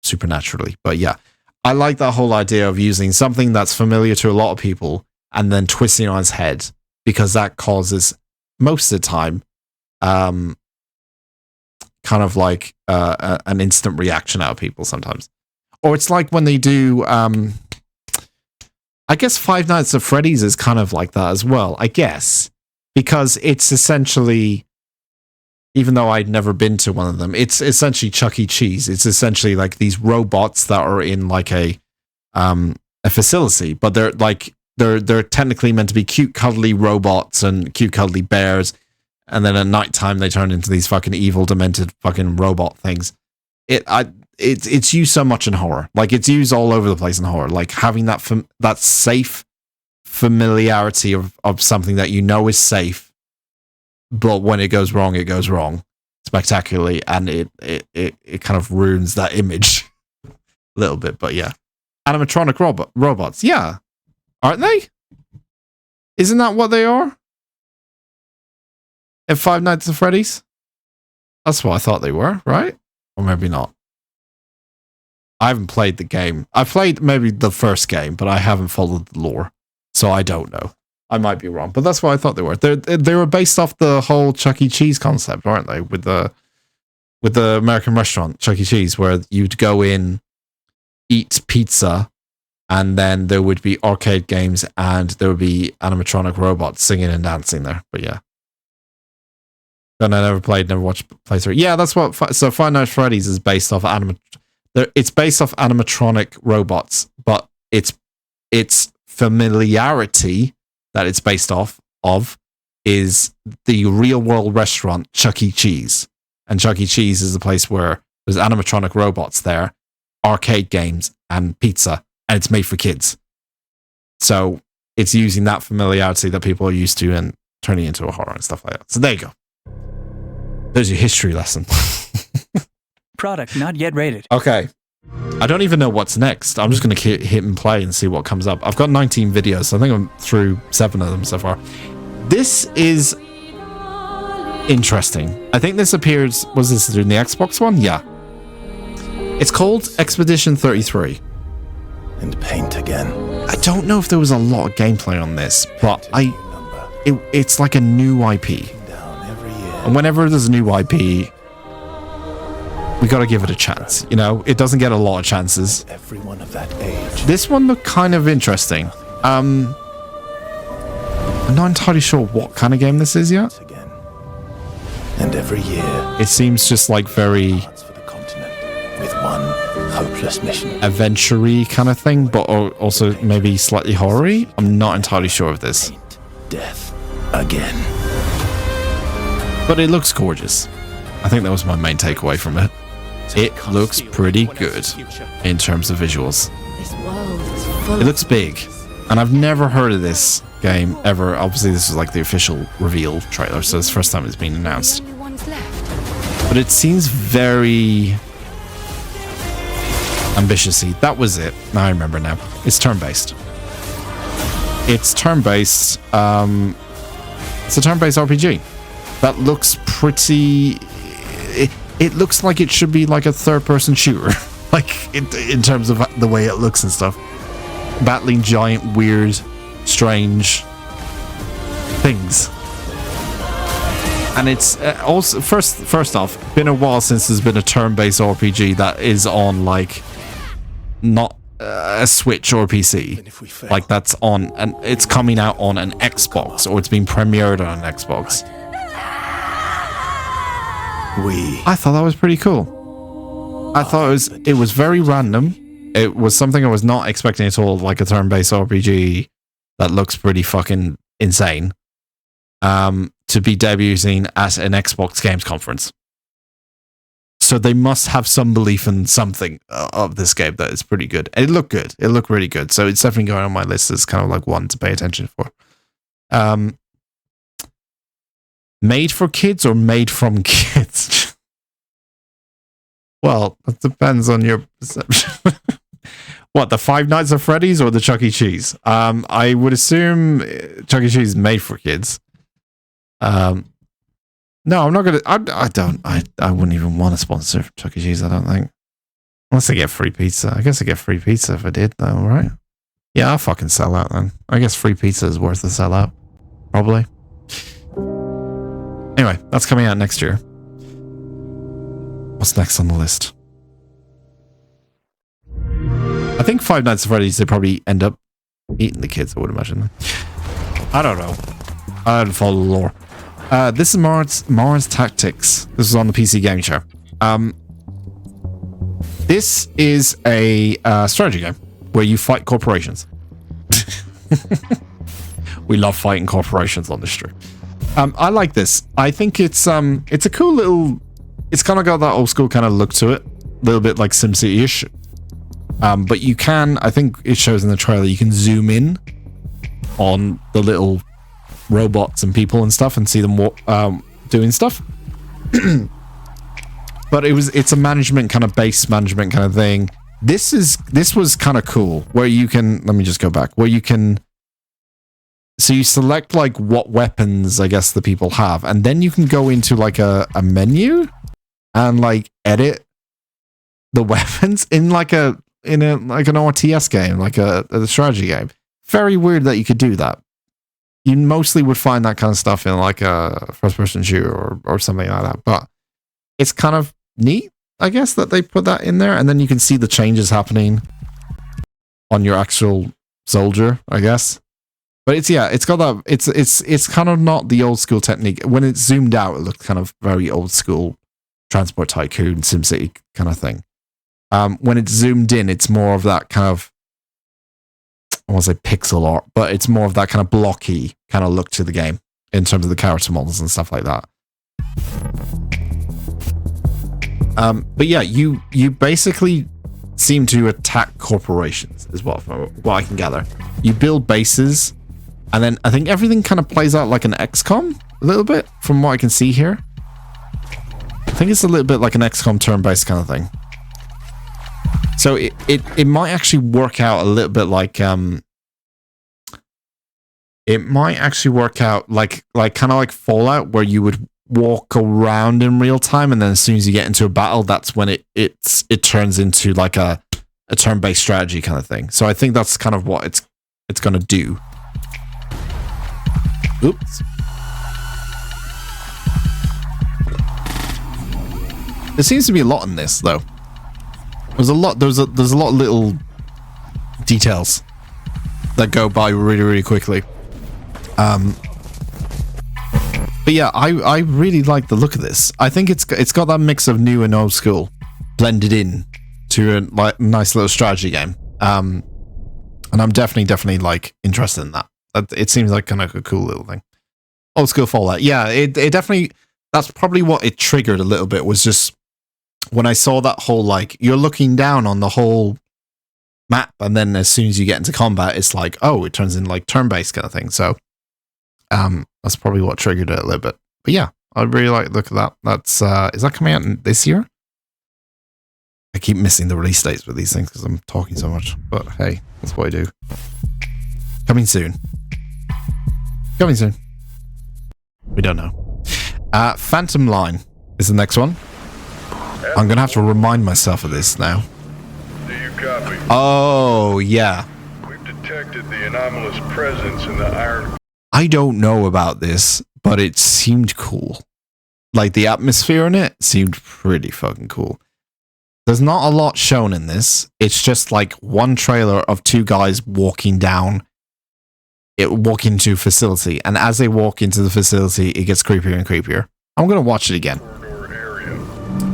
supernaturally. But yeah, I like that whole idea of using something that's familiar to a lot of people and then twisting on its head, because that causes, most of the time, kind of like an instant reaction out of people sometimes. Or it's like when they do, I guess Five Nights at Freddy's is kind of like that as well, I guess. Because it's essentially, even though I'd never been to one of them, it's essentially Chuck E. Cheese. It's essentially like these robots that are in like a facility, but they're technically meant to be cute, cuddly robots and cute, cuddly bears. And then at nighttime, they turn into these fucking evil, demented fucking robot things. It's used so much in horror. Like, it's used all over the place in horror. Like, having that safe familiarity of something that you know is safe, but when it goes wrong spectacularly, and it kind of ruins that image a little bit. But yeah, animatronic robots, yeah, aren't they? Isn't that what they are in Five Nights at Freddy's? That's what I thought they were, right? Or maybe not. I haven't played the game. I played maybe the first game, but I haven't followed the lore, so I don't know. I might be wrong, but that's what I thought they were. They were based off the whole Chuck E. Cheese concept, aren't they? With the with the American restaurant, Chuck E. Cheese, where you'd go in, eat pizza, and then there would be arcade games and there would be animatronic robots singing and dancing there. But yeah. And I never played, never watched playthrough. Yeah, that's what. So Five Nights at Freddy's is based off it's based off animatronic robots, but its familiarity that it's based off of is the real world restaurant Chuck E. Cheese. And Chuck E. Cheese is a place where there's animatronic robots there, arcade games, and pizza, and it's made for kids. So it's using that familiarity that people are used to and turning it into a horror and stuff like that. So there you go. There's your history lesson. Product not yet rated. Okay. I don't even know what's next. I'm just going to hit and play and see what comes up. I've got 19 videos, so I think I'm through 7 of them so far. This is interesting. I think this appears... Was this in the Xbox one? Yeah. It's called Expedition 33. And paint again. I don't know if there was a lot of gameplay on this, but it's like a new IP. And whenever there's a new IP, we got to give it a chance. You know, it doesn't get a lot of chances. Everyone of that age. This one looked kind of interesting. I'm not entirely sure what kind of game this is yet. Again. And every year, it seems just like very for the continent with one hopeless mission. Adventure-y kind of thing, but also maybe slightly horror-y. I'm not entirely sure of this. Death again. But it looks gorgeous. I think that was my main takeaway from it. It looks pretty good in terms of visuals. This world is full. It looks big. And I've never heard of this game ever. Obviously, this is like the official reveal trailer, so it's the first time it's been announced. Only one's left. But it seems very ambitious-y. That was it. I remember now. It's turn-based. It's turn-based. It's a turn-based RPG. That looks pretty... It looks like it should be like a third-person shooter. Like, in terms of the way it looks and stuff. Battling giant, weird, strange things. And it's also... First off, been a while since there's been a turn-based RPG that is on, like... Not a Switch or PC. Like, that's on... And it's coming out on an Xbox, or it's been premiered on an Xbox. I thought that was pretty cool. I thought it was very random. It was something I was not expecting at all, like a turn-based RPG that looks pretty fucking insane. To be debuting at an Xbox Games Conference. So they must have some belief in something of this game that is pretty good. And it looked good. It looked really good. So it's definitely going on my list as kind of like one to pay attention for. Made for kids or made from kids? Well, it depends on your perception. What, the Five Nights at Freddy's or the Chuck E. Cheese? I would assume Chuck E. Cheese is made for kids. No, I'm not gonna. I wouldn't even want to sponsor Chuck E. Cheese. I don't think, unless I get free pizza. I guess I get free pizza if I did, though, right? Yeah, I'll fucking sell out then. I guess free pizza is worth the sellout, probably. Anyway, that's coming out next year. What's next on the list? I think Five Nights at Freddy's, they probably end up eating the kids, I would imagine. I don't know. I don't follow the lore. This is Mars Tactics. This is on the PC Gaming Show. This is a strategy game where you fight corporations. We love fighting corporations on this stream. I like this. I think it's a cool little... It's kind of got that old school kind of look to it. A little bit like SimCity-ish. But you can... I think it shows in the trailer, you can zoom in on the little robots and people and stuff and see them doing stuff. But it's a management kind of base management kind of thing. This was kind of cool where you can... Let me just go back. Where you can... So you select like what weapons I guess the people have, and then you can go into like a menu and like edit the weapons in like an RTS game, like a strategy game. Very weird that you could do that. You mostly would find that kind of stuff in like a first person shooter or something like that, but it's kind of neat, I guess, that they put that in there, and then you can see the changes happening on your actual soldier, I guess. But it's got that. It's kind of not the old school technique. When it's zoomed out, it looks kind of very old school Transport Tycoon, SimCity kind of thing. When it's zoomed in, it's more of that kind of, I want to say pixel art, but it's more of that kind of blocky kind of look to the game in terms of the character models and stuff like that. But yeah, you basically seem to attack corporations as well, from what I can gather. You build bases, and then I think everything kind of plays out like an XCOM a little bit, from what I can see here. I think it's a little bit like an XCOM turn-based kind of thing. So it might actually work out a little bit like it might actually work out like kind of like Fallout, where you would walk around in real time, and then as soon as you get into a battle, that's when it turns into like a turn-based strategy kind of thing. So I think that's kind of what it's going to do. Oops. There seems to be a lot in this, though. There's a lot of little details that go by really, really quickly. But yeah, I really like the look of this. I think it's got that mix of new and old school blended in to a nice little strategy game. And I'm definitely like interested in that. It seems like kind of a cool little thing. Old school Fallout. Yeah, it definitely, that's probably what it triggered a little bit, was just when I saw that whole, like, you're looking down on the whole map, and then as soon as you get into combat, it's like, oh, it turns into like turn-based kind of thing. So that's probably what triggered it a little bit. But yeah, I really like the look of that. That's is that coming out this year? I keep missing the release dates with these things because I'm talking so much. But hey, that's what I do. Coming soon. Coming soon. We don't know. Phantom Line is the next one. I'm gonna have to remind myself of this now. Do you copy? Oh yeah. We've detected the anomalous presence in the iron. I don't know about this, but it seemed cool. Like, the atmosphere in it seemed pretty fucking cool. There's not a lot shown in this. It's just like one trailer of two guys walking into a facility, and as they walk into the facility, it gets creepier and creepier. I'm gonna watch it again.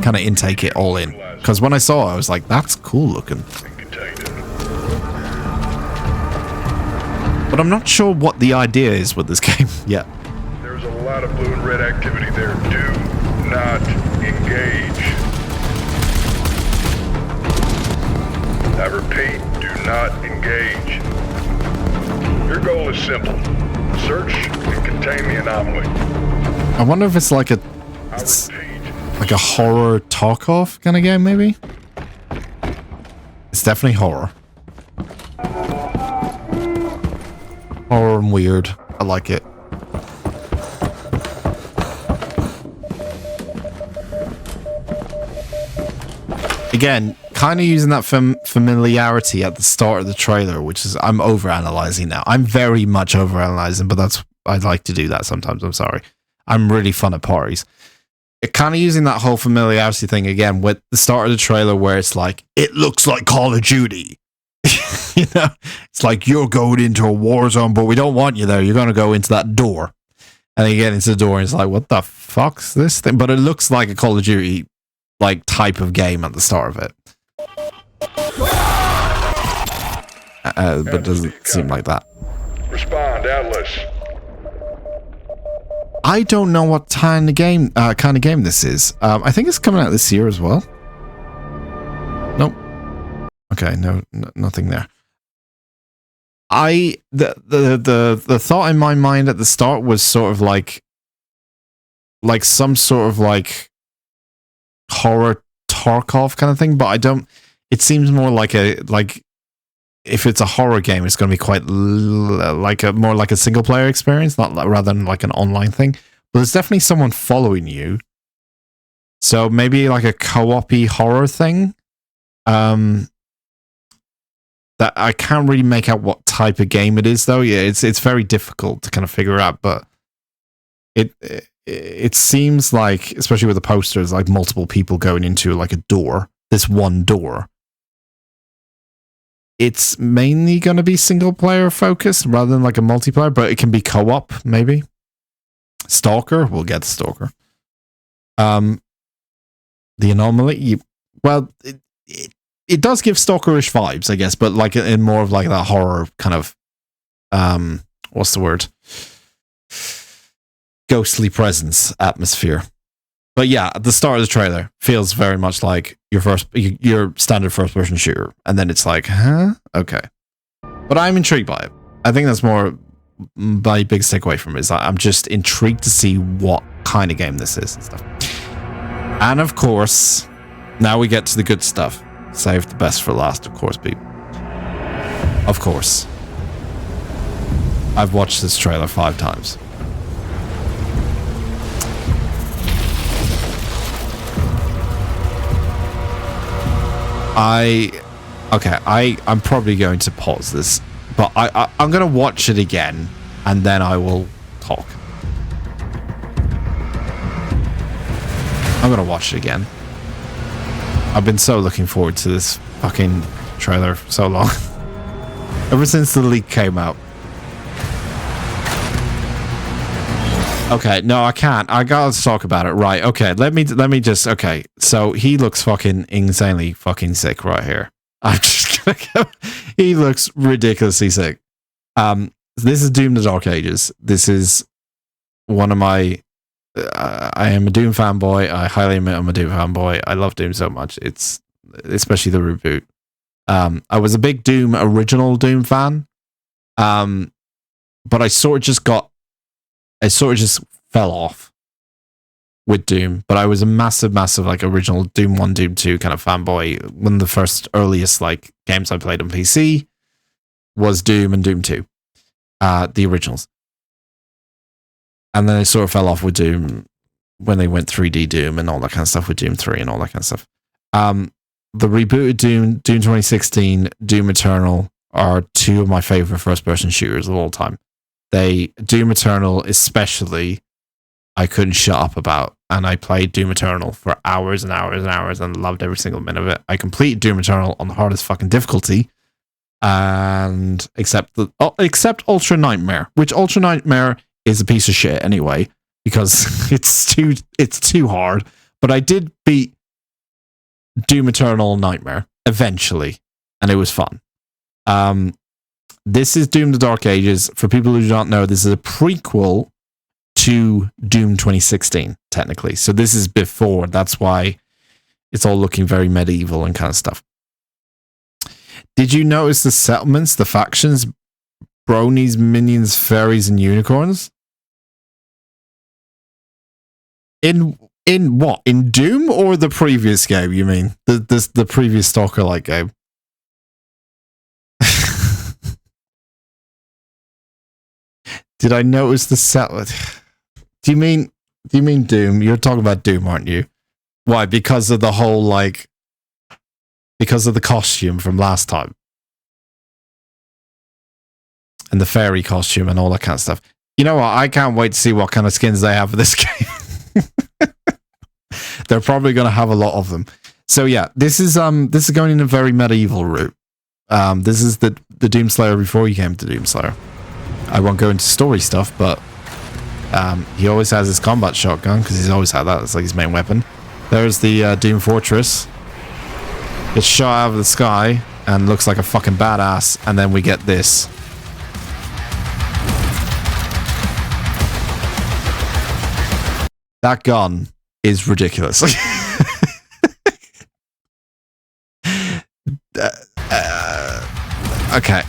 Kind of intake it all in, because when I saw it, I was like, that's cool looking. But I'm not sure what the idea is with this game yet. There's a lot of blue and red activity there. Do not engage. I repeat, do not engage. Your goal is simple. Search and contain the anomaly. I wonder if it's like a horror Tarkov kind of game, maybe? It's definitely horror. Horror and weird. I like it. Again, kind of using that familiarity at the start of the trailer, which is, I'm overanalyzing now. I'm very much overanalyzing, but I like to do that sometimes. I'm sorry. I'm really fun at parties. Kind of using that whole familiarity thing again with the start of the trailer, where it's like, it looks like Call of Duty. You know, it's like, you're going into a war zone, but we don't want you there. You're going to go into that door. And then you get into the door, and it's like, what the fuck's this thing? But it looks like a Call of Duty like type of game at the start of it. But it doesn't seem like that. Respond, Atlas. I don't know what kind of game this is. I think it's coming out this year as well. Nope. Okay, no, nothing there. The thought in my mind at the start was sort of like some sort of like horror Tarkov kind of thing, but I don't. It seems more like if it's a horror game, it's going to be quite more like a single player experience, rather than like an online thing. But there's definitely someone following you, so maybe like a co-op-y horror thing. That I can't really make out what type of game it is, though. Yeah, it's very difficult to kind of figure out, but it seems like, especially with the posters, like multiple people going into like a door, this one door. It's mainly going to be single player focused rather than like a multiplayer, but it can be co-op maybe. Stalker, we'll get Stalker. The Anomaly, it does give Stalkerish vibes, I guess, but like in more of like that horror kind of, what's the word? Ghostly presence atmosphere. But yeah, at the start of the trailer feels very much like your standard first person shooter, and then it's like, huh? Okay. But I'm intrigued by it. I think that's more my biggest takeaway from it, is I'm just intrigued to see what kind of game this is and stuff. And of course, now we get to the good stuff. Save the best for last, of course, people. Of course. I've watched this trailer 5 times. I'm probably going to pause this, but I'm going to watch it again, and then I will talk. I'm going to watch it again. I've been so looking forward to this fucking trailer for so long. Ever since the leak came out. Okay, no, I can't. I gotta talk about it. Right, okay, let me just, okay. So he looks fucking insanely fucking sick right here. I'm just gonna go. He looks ridiculously sick. This is Doom: The Dark Ages. This is one of my, I am a Doom fanboy. I highly admit I'm a Doom fanboy. I love Doom so much. It's, especially the reboot. I was a big original Doom fan. But I sort of just fell off with Doom, but I was a massive like original Doom 1, Doom 2 kind of fanboy. One of the first earliest like games I played on PC was Doom and Doom 2, the originals. And then I sort of fell off with Doom when they went 3D Doom and all that kind of stuff with Doom 3 and all that kind of stuff. The rebooted Doom 2016, Doom Eternal are 2 of my favorite first-person shooters of all time. Doom Eternal especially, I couldn't shut up about, and I played Doom Eternal for hours and hours and hours and loved every single minute of it. I completed Doom Eternal on the hardest fucking difficulty, and except Ultra Nightmare, which Ultra Nightmare is a piece of shit anyway, because it's too hard. But I did beat Doom Eternal Nightmare eventually, and it was fun. This is Doom: The Dark Ages. For people who do not know, this is a prequel to Doom 2016, technically. So this is before. That's why it's all looking very medieval and kind of stuff. Did you notice the settlements, the factions, bronies, minions, fairies, and unicorns? In what? In Doom or the previous game, you mean? The previous Stalker-like game? Did I notice the settlement? Do you mean Doom? You're talking about Doom, aren't you? Why? Because of the whole, because of the costume from last time. And the fairy costume and all that kind of stuff. You know what? I can't wait to see what kind of skins they have for this game. They're probably going to have a lot of them. So yeah, this is going in a very medieval route. This is the Doomslayer before he came to Doomslayer. I won't go into story stuff, but he always has his combat shotgun, because he's always had that. It's like his main weapon. There's the Doom Fortress. It's shot out of the sky and looks like a fucking badass. And then we get this. That gun is ridiculous. Okay,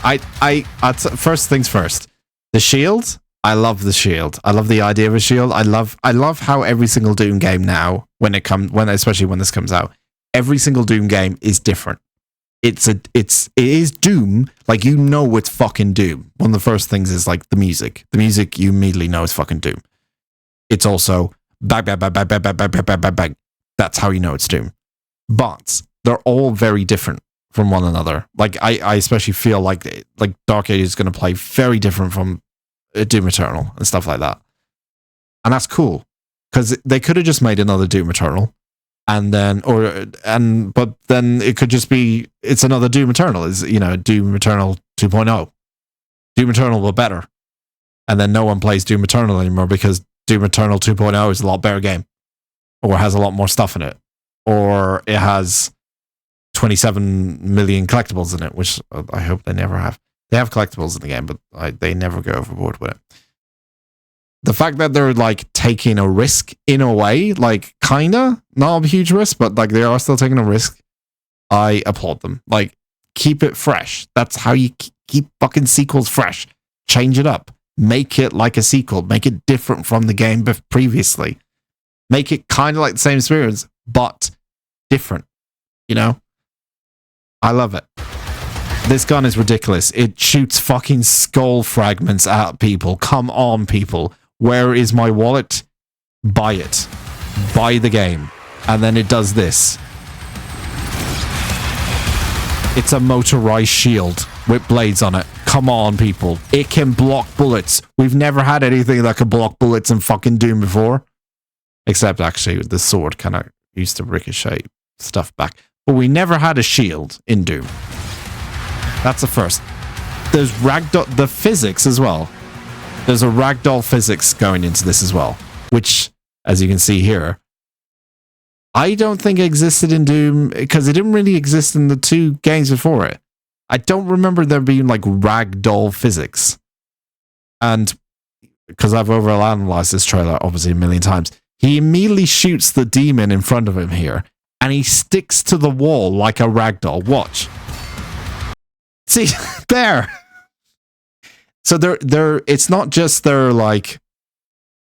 first things first. The shield, I love the shield. I love the idea of a shield. I love how every single Doom game now, especially when this comes out, every single Doom game is different. It is Doom, like, you know it's fucking Doom. One of the first things is like the music. The music you immediately know is fucking Doom. It's also bang bang bang bang bang bang bang bang bang bang. That's how you know it's Doom. But they're all very different from one another. Like I especially feel like Dark Ages is going to play very different from Doom Eternal and stuff like that. And that's cool. because they could have just made another Doom Eternal, but then it could just be it's another Doom Eternal, is Doom Eternal 2.0, Doom Eternal but better, and then no one plays Doom Eternal anymore because Doom Eternal 2.0 is a lot better game, or has a lot more stuff in it, or it has 27 million collectibles in it, which I hope they never have. They have collectibles in the game, but they never go overboard with it. The fact that they're like taking a risk in a way, like kinda, not a huge risk, but like they are still taking a risk, I applaud them. Like, keep it fresh. That's how you keep fucking sequels fresh. Change it up. Make it like a sequel. Make it different from the game previously. Make it kind of like the same experience, but different. I love it. This gun is ridiculous. It shoots fucking skull fragments at people. Come on, people. Where is my wallet? Buy it. Buy the game. And then it does this. It's a motorized shield with blades on it. Come on, people. It can block bullets. We've never had anything that could block bullets in fucking Doom before. Except, actually, the sword kind of used to ricochet stuff back. But we never had a shield in Doom. That's a first. There's ragdoll... The physics as well. There's a ragdoll physics going into this as well. Which, as you can see here, I don't think existed in Doom, because it didn't really exist in the 2 games before it. I don't remember there being like ragdoll physics. And because I've overanalyzed this trailer obviously a million times, he immediately shoots the demon in front of him here, and he sticks to the wall like a ragdoll. Watch. See, there. So they're it's not just they're like,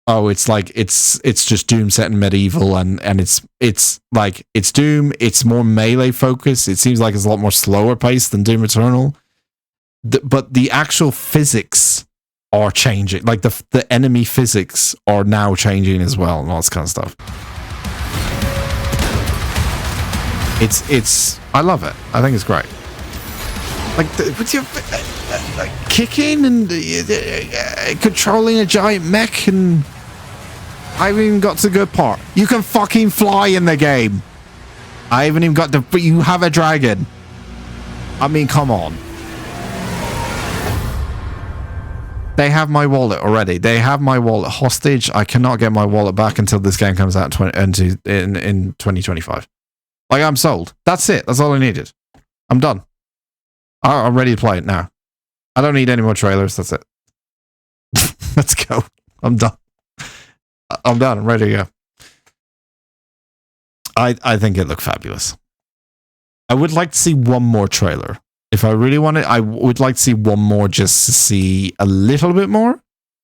oh, it's like it's just Doom set in medieval, and it's like it's Doom, it's more melee focused. It seems like it's a lot more slower paced than Doom Eternal. But the actual physics are changing. Like the enemy physics are now changing as well, and all this kind of stuff. It's I love it. I think it's great. Like with your kicking and controlling a giant mech, and I haven't even got to the good part. You can fucking fly in the game. I haven't even got to. But you have a dragon. I mean, come on. They have my wallet already. They have my wallet hostage. I cannot get my wallet back until this game comes out in 2025. Like, I'm sold. That's it. That's all I needed. I'm done. I'm ready to play it now. I don't need any more trailers. That's it. Let's go. I'm done. I'm done. I'm ready to go. I think it looked fabulous. I would like to see one more trailer. If I really want it, I would like to see one more just to see a little bit more.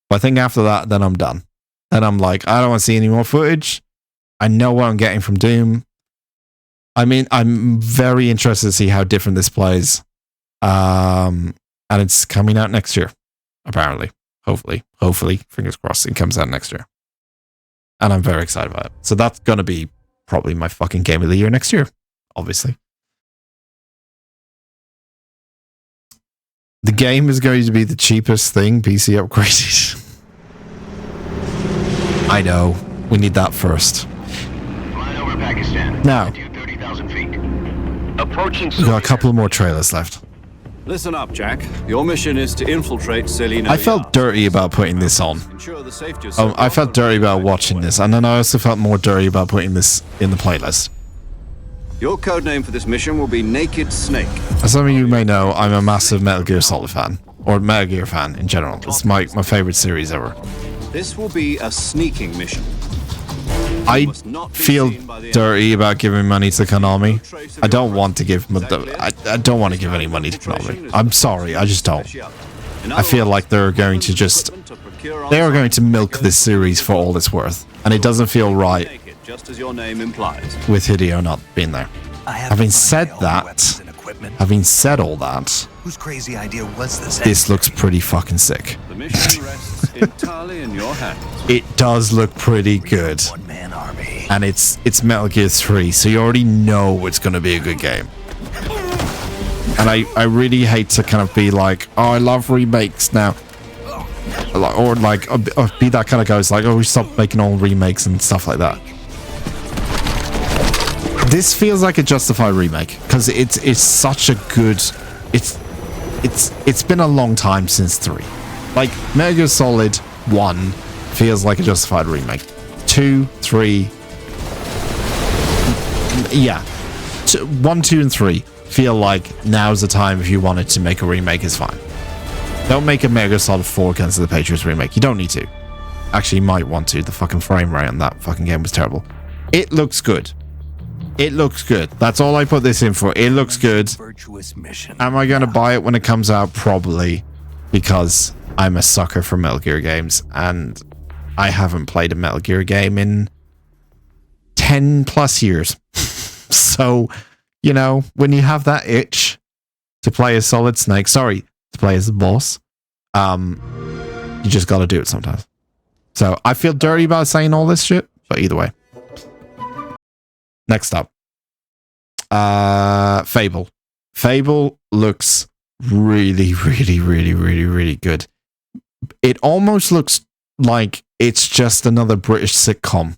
But I think after that, then I'm done. Then I'm like, I don't want to see any more footage. I know what I'm getting from Doom. I mean, I'm very interested to see how different this plays. And it's coming out next year, apparently. Hopefully, fingers crossed, it comes out next year. And I'm very excited about it. So that's going to be probably my fucking game of the year next year, obviously. The game is going to be the cheapest thing PC upgraded. I know. We need that first. Flying over Pakistan. Now, 30,000 feet. Approaching. we've got a couple more trailers left. Listen up, Jack. Your mission is to infiltrate Selena. I felt dirty about putting this on. I felt dirty about watching this, and then I also felt more dirty about putting this in the playlist. Your codename for this mission will be Naked Snake. As some of you may know, I'm a massive Metal Gear Solid fan, or Metal Gear fan in general. It's my favorite series ever. This will be a sneaking mission. I feel dirty about giving money to Konami. I don't want to give. I don't want to give any money to Konami. I'm sorry, I just don't. I feel like they're going to just. They are going to milk this series for all it's worth, and it doesn't feel right. Just as your name implies. With Hideo not being there. Having said that, having said all that, whose crazy idea was this? This looks pretty fucking sick. The mission rests entirely in your hands. It does look pretty good. One-man army. And it's Metal Gear 3, so you already know it's going to be a good game. And I really hate to kind of be like, oh, I love remakes now. or be that kind of guy who's like, oh, we stop making all remakes and stuff like that. This feels like a justified remake because it's such a good. It's been a long time since 3. Like Metal Gear Solid 1 feels like a justified remake. 2, 3, yeah, 1, 2, and 3 feel like now's the time if you wanted to make a remake is fine. Don't make a Metal Gear Solid 4 Guns of the Patriots remake. You don't need to. Actually, you might want to. The fucking frame rate on that fucking game was terrible. It looks good. It looks good. That's all I put this in for. It looks good. Virtuous mission. Am I going to buy it when it comes out? Probably. Because I'm a sucker for Metal Gear games. And I haven't played a Metal Gear game in 10 plus years. So, you know, when you have that itch to play as Solid Snake, to play as the boss, you just got to do it sometimes. So I feel dirty about saying all this shit, but either way. Next up, Fable. Fable looks really, really, really, really, really good. It almost looks like it's just another British sitcom.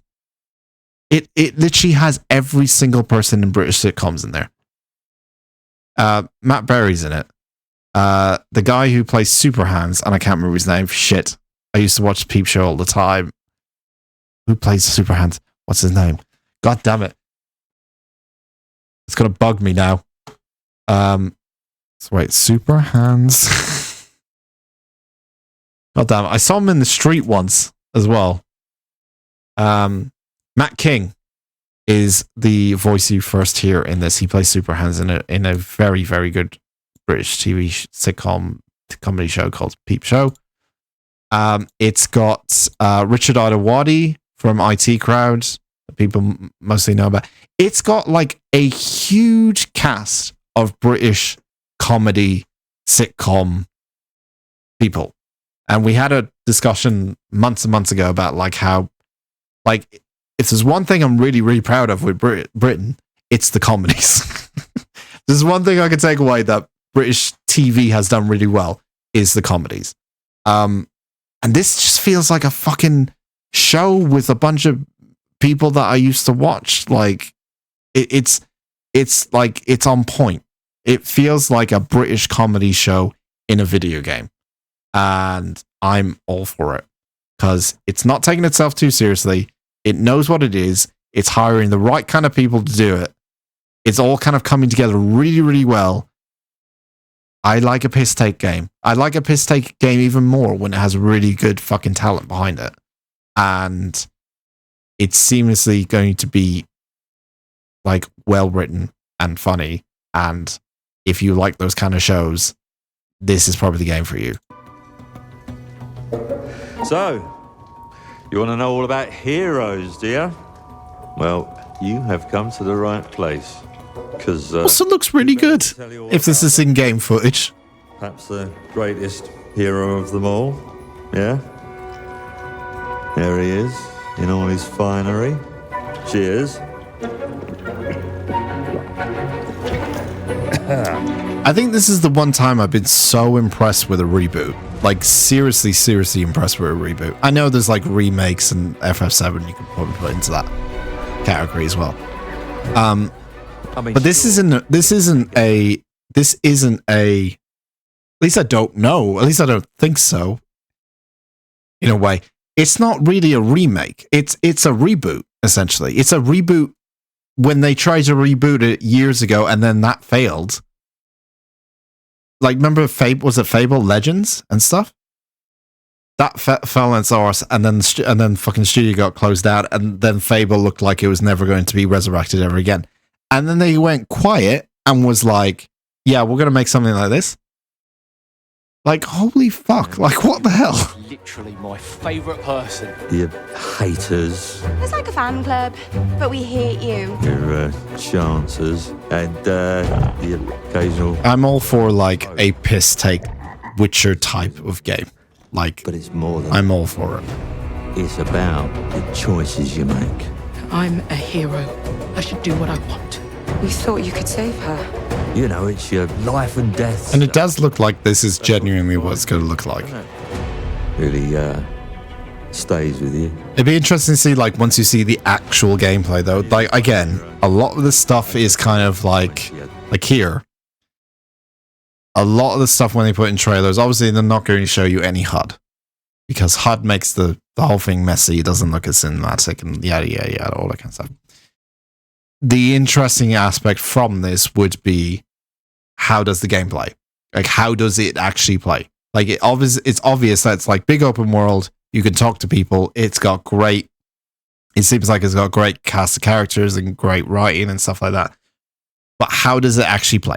It literally has every single person in British sitcoms in there. Matt Berry's in it. The guy who plays Super Hands, and I can't remember his name. Shit. I used to watch Peep Show all the time. Who plays Super Hands? What's his name? God damn it. It's gonna bug me now. So wait, Super Hands. God damn it. I saw him in the street once as well. Matt King is the voice you first hear in this. He plays Super Hands in a very, very good British TV sitcom comedy show called Peep Show. It's got Richard Ayoade from IT Crowd, that people mostly know about. It's got like a huge cast of British comedy sitcom people. And we had a discussion months and months ago about like how, like, if there's one thing I'm really, really proud of with Britain, it's the comedies. There's one thing I can take away that British TV has done really well is the comedies. And this just feels like a fucking show with a bunch of people that I used to watch. Like it's like it's on point. It feels like a British comedy show in a video game. And I'm all for it because it's not taking itself too seriously. It knows what it is. It's hiring the right kind of people to do it. It's all kind of coming together really, really well. I like a piss take game. I like a piss take game even more when it has really good fucking talent behind it. And it's seamlessly going to be like well written and funny. And if you like those kind of shows, this is probably the game for you. So, you want to know all about heroes, do you? Well, you have come to the right place. Because also looks really good. If this is in-game footage. Perhaps the greatest hero of them all. Yeah? There he is, in all his finery. Cheers. I think this is the one time I've been so impressed with a reboot. Like, seriously, seriously impressed with a reboot. I know there's like remakes and FF7 you can probably put into that category as well. But this isn't a, at least I don't know. At least I don't think so. In a way, it's not really a remake. It's a reboot, essentially. It's a reboot when they tried to reboot it years ago and then that failed. Like, remember was it Fable Legends and stuff? That fell on its arse, and then fucking studio got closed out, and then Fable looked like it was never going to be resurrected ever again. And then they went quiet and was like, yeah, we're going to make something like this. Like, holy fuck. Like, what the hell? Literally my favourite person. You haters. It's like a fan club, but we hate you. Your chances. And the occasional... I'm all for, like, a piss-take Witcher type of game. Like, but it's more than I'm all for it. It's about the choices you make. I'm a hero. I should do what I want. We thought you could save her. You know, it's your life and death. And it does look like this is genuinely what it's going to look like. really stays with you. It'd be interesting to see, like, once you see the actual gameplay, though. Like, again, a lot of the stuff is kind of like here. A lot of the stuff when they put in trailers, obviously they're not going to show you any HUD. Because HUD makes the whole thing messy. It doesn't look as cinematic and yada, yada, yada, all that kind of stuff. The interesting aspect from this would be, how does the game play? Like, how does it actually play? Like, it's obvious that it's like big open world. You can talk to people. It seems like it's got great cast of characters and great writing and stuff like that. But how does it actually play?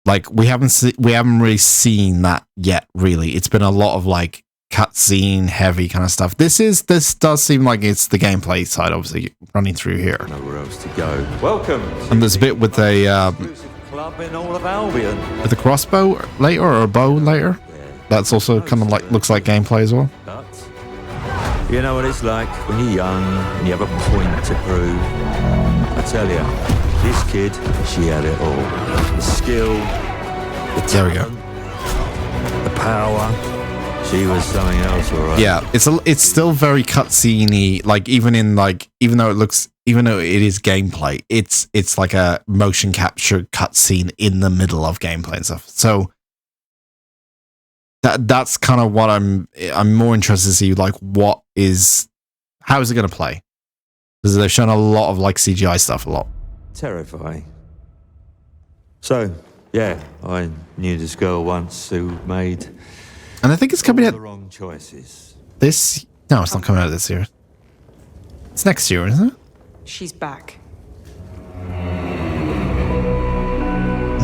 Like, we haven't really seen that yet, really. It's been a lot of like cutscene heavy kind of stuff. This does seem like it's the gameplay side, obviously, running through here. Nowhere else to go. Welcome. And there's a bit with a club in all of Albion. With a crossbow later, or a bow later. That's also kind of like, looks like gameplay as well. But you know what it's like when you're young and you have a point to prove. I tell you, this kid, she had it all. The skill, the talent, there we go. The power. She was something else, all right. Yeah, it's still very cutscene-y. Like, even though it is gameplay, it's like a motion capture cutscene in the middle of gameplay and stuff. So that's kind of what I'm more interested to see. Like, how is it going to play? Because they've shown a lot of like CGI stuff a lot. Terrifying. So, yeah, I knew this girl once who made. And I think it's coming out. The wrong choices. No, it's not coming out this year. It's next year, isn't it? She's back.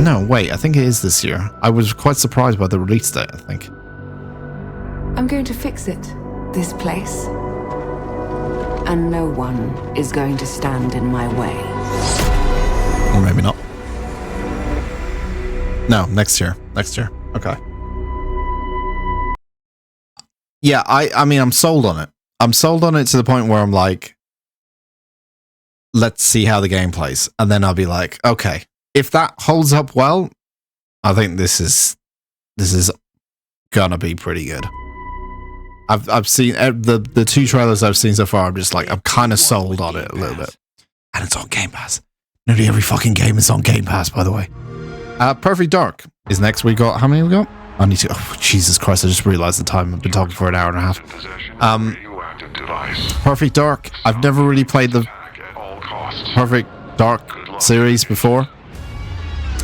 No, wait, I think it is this year. I was quite surprised by the release date, I think. I'm going to fix it, this place. And no one is going to stand in my way. Or maybe not. No, next year. Next year. Okay. Yeah, I mean, I'm sold on it. I'm sold on it to the point where I'm like, let's see how the game plays. And then I'll be like, okay, if that holds up well, I think this is gonna be pretty good. I've seen the two trailers I've seen so far. I'm just like, I'm kind of sold on it a little bit. And it's on Game Pass. Nearly every fucking game is on Game Pass, by the way. Perfect Dark is next. We got, how many we got? I need to, oh, Jesus Christ, I just realized the time. I've been talking for an hour and a half. Perfect Dark. I've never really played the Perfect Dark series before.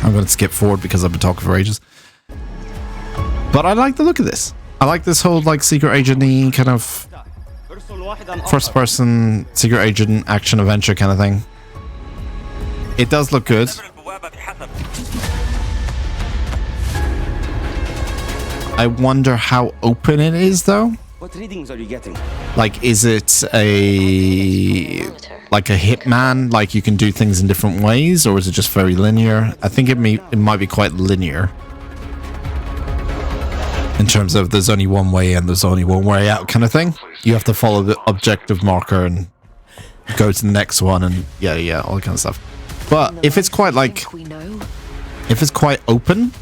I'm going to skip forward because I've been talking for ages. But I like the look of this. I like this whole like secret agent-y kind of first-person secret agent action adventure kind of thing. It does look good. I wonder how open it is, though. What readings are you getting? Like, is it a Hitman? Like, you can do things in different ways, or is it just very linear? I think it might be quite linear in terms of there's only one way in, there's only one way out kind of thing. You have to follow the objective marker and go to the next one, and yeah, all that kind of stuff. But if it's quite like, if it's quite open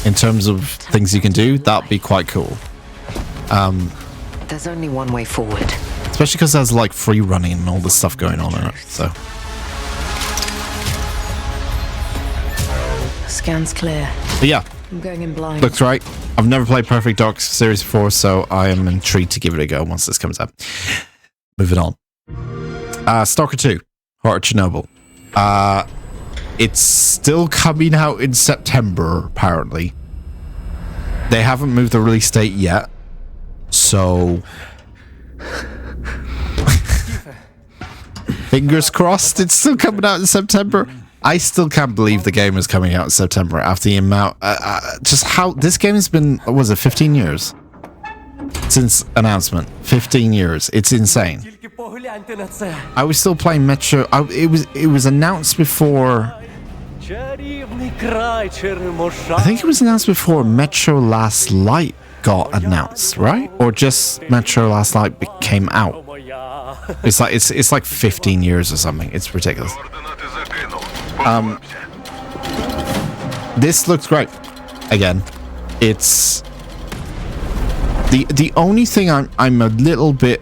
in terms of things you can do, that'd be quite cool. There's only one way forward. Especially because there's like free running and all this stuff going on in it. So Scan's clear. but yeah, I'm going in blind. looks right. I've never played Perfect Dark series before, so I am intrigued to give it a go once this comes out. Moving on. Stalker 2, Heart of Chernobyl. It's still coming out in September, apparently. They haven't moved the release date yet, so fingers crossed it's still coming out in September. I still can't believe the game is coming out in September after the amount, just how this game has been, what was it, 15 years since announcement. 15 years. It's insane. I was still playing Metro. It was announced before. I think it was announced before Metro Last Light got announced, right? Or just Metro Last Light came out. It's like 15 years or something. It's ridiculous. This looks great. Again, it's The only thing I'm a little bit...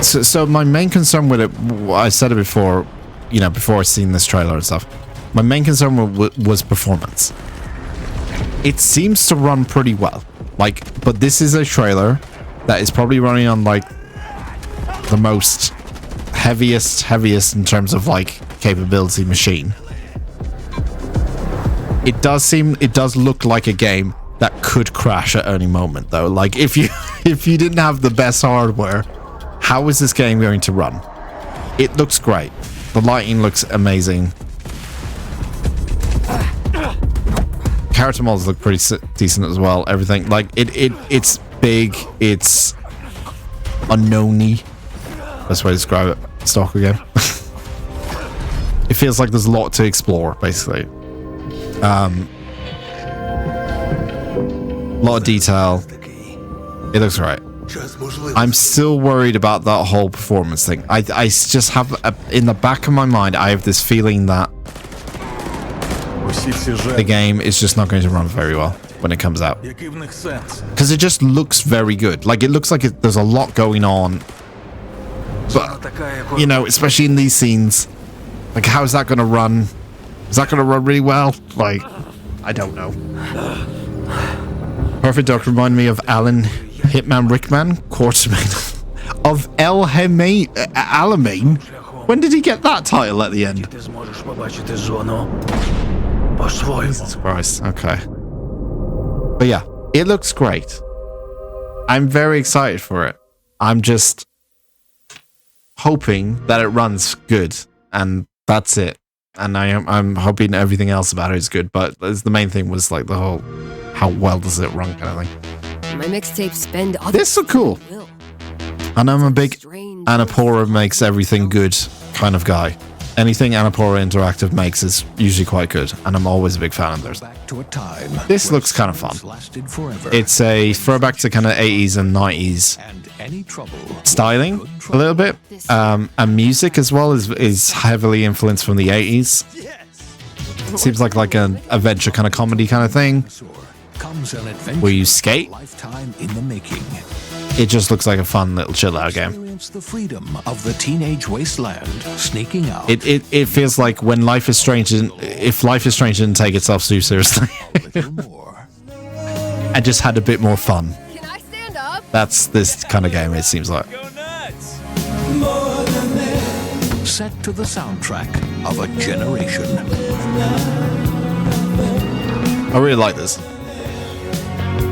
So my main concern with it, I said it before, you know, before I seen this trailer and stuff. My main concern was performance. It seems to run pretty well. Like, but this is a trailer that is probably running on like the most heaviest in terms of like capability machine. It does look like a game that could crash at any moment though. Like if you didn't have the best hardware, how is this game going to run? It looks great. The lighting looks amazing. Character models look pretty decent as well. Everything like it's big. It's unknowny. Best way to describe it. Stalker game. It feels like there's a lot to explore, basically. A lot of detail. It looks right. I'm still worried about that whole performance thing. I just have in the back of my mind, I have this feeling that the game is just not going to run very well when it comes out, because it just looks very good. Like it looks like there's a lot going on, but you know, especially in these scenes, like how is that going to run? Is that going to run really well? Like, I don't know. Perfect Dark reminded me of Alan Hitman Rickman, Quartermain of El Heme Alamein. When did he get that title at the end? Jesus Christ. Okay. But yeah, it looks great. I'm very excited for it. I'm just hoping that it runs good, and that's it. And I'm hoping everything else about it is good, but the main thing was like the whole how well does it run kind of thing. My mixtapes spend all this is cool. And I'm a big Annapurna makes everything good kind of guy. Anything Annapurna Interactive makes is usually quite good, and I'm always a big fan of theirs. This looks kind of fun. It's a throwback to kind of 80s and 90s styling a little bit, and music as well is heavily influenced from the 80s. It seems like an adventure kind of comedy kind of thing where you skate. It just looks like a fun little chill out game. The freedom of the teenage wasteland, sneaking out. It feels like when Life is Strange, if Life is Strange didn't take itself too seriously, and just had a bit more fun. Can I stand up? That's this kind of game. It seems like. Set to the soundtrack of a generation. I really like this.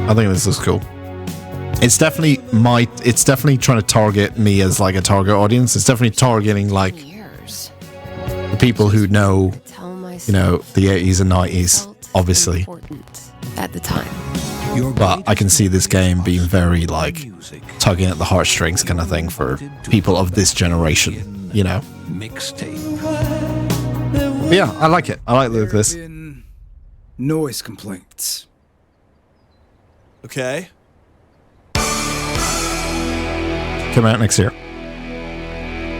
I think this is cool. It's definitely trying to target me as like a target audience. It's definitely targeting like the people who know, you know, the 80s and 90s, obviously. At the time. But I can see this game being very like tugging at the heartstrings kind of thing for people of this generation, you know. Mixtape. Yeah, I like it. I like the look of this. Noise complaints. Okay. Come out next year.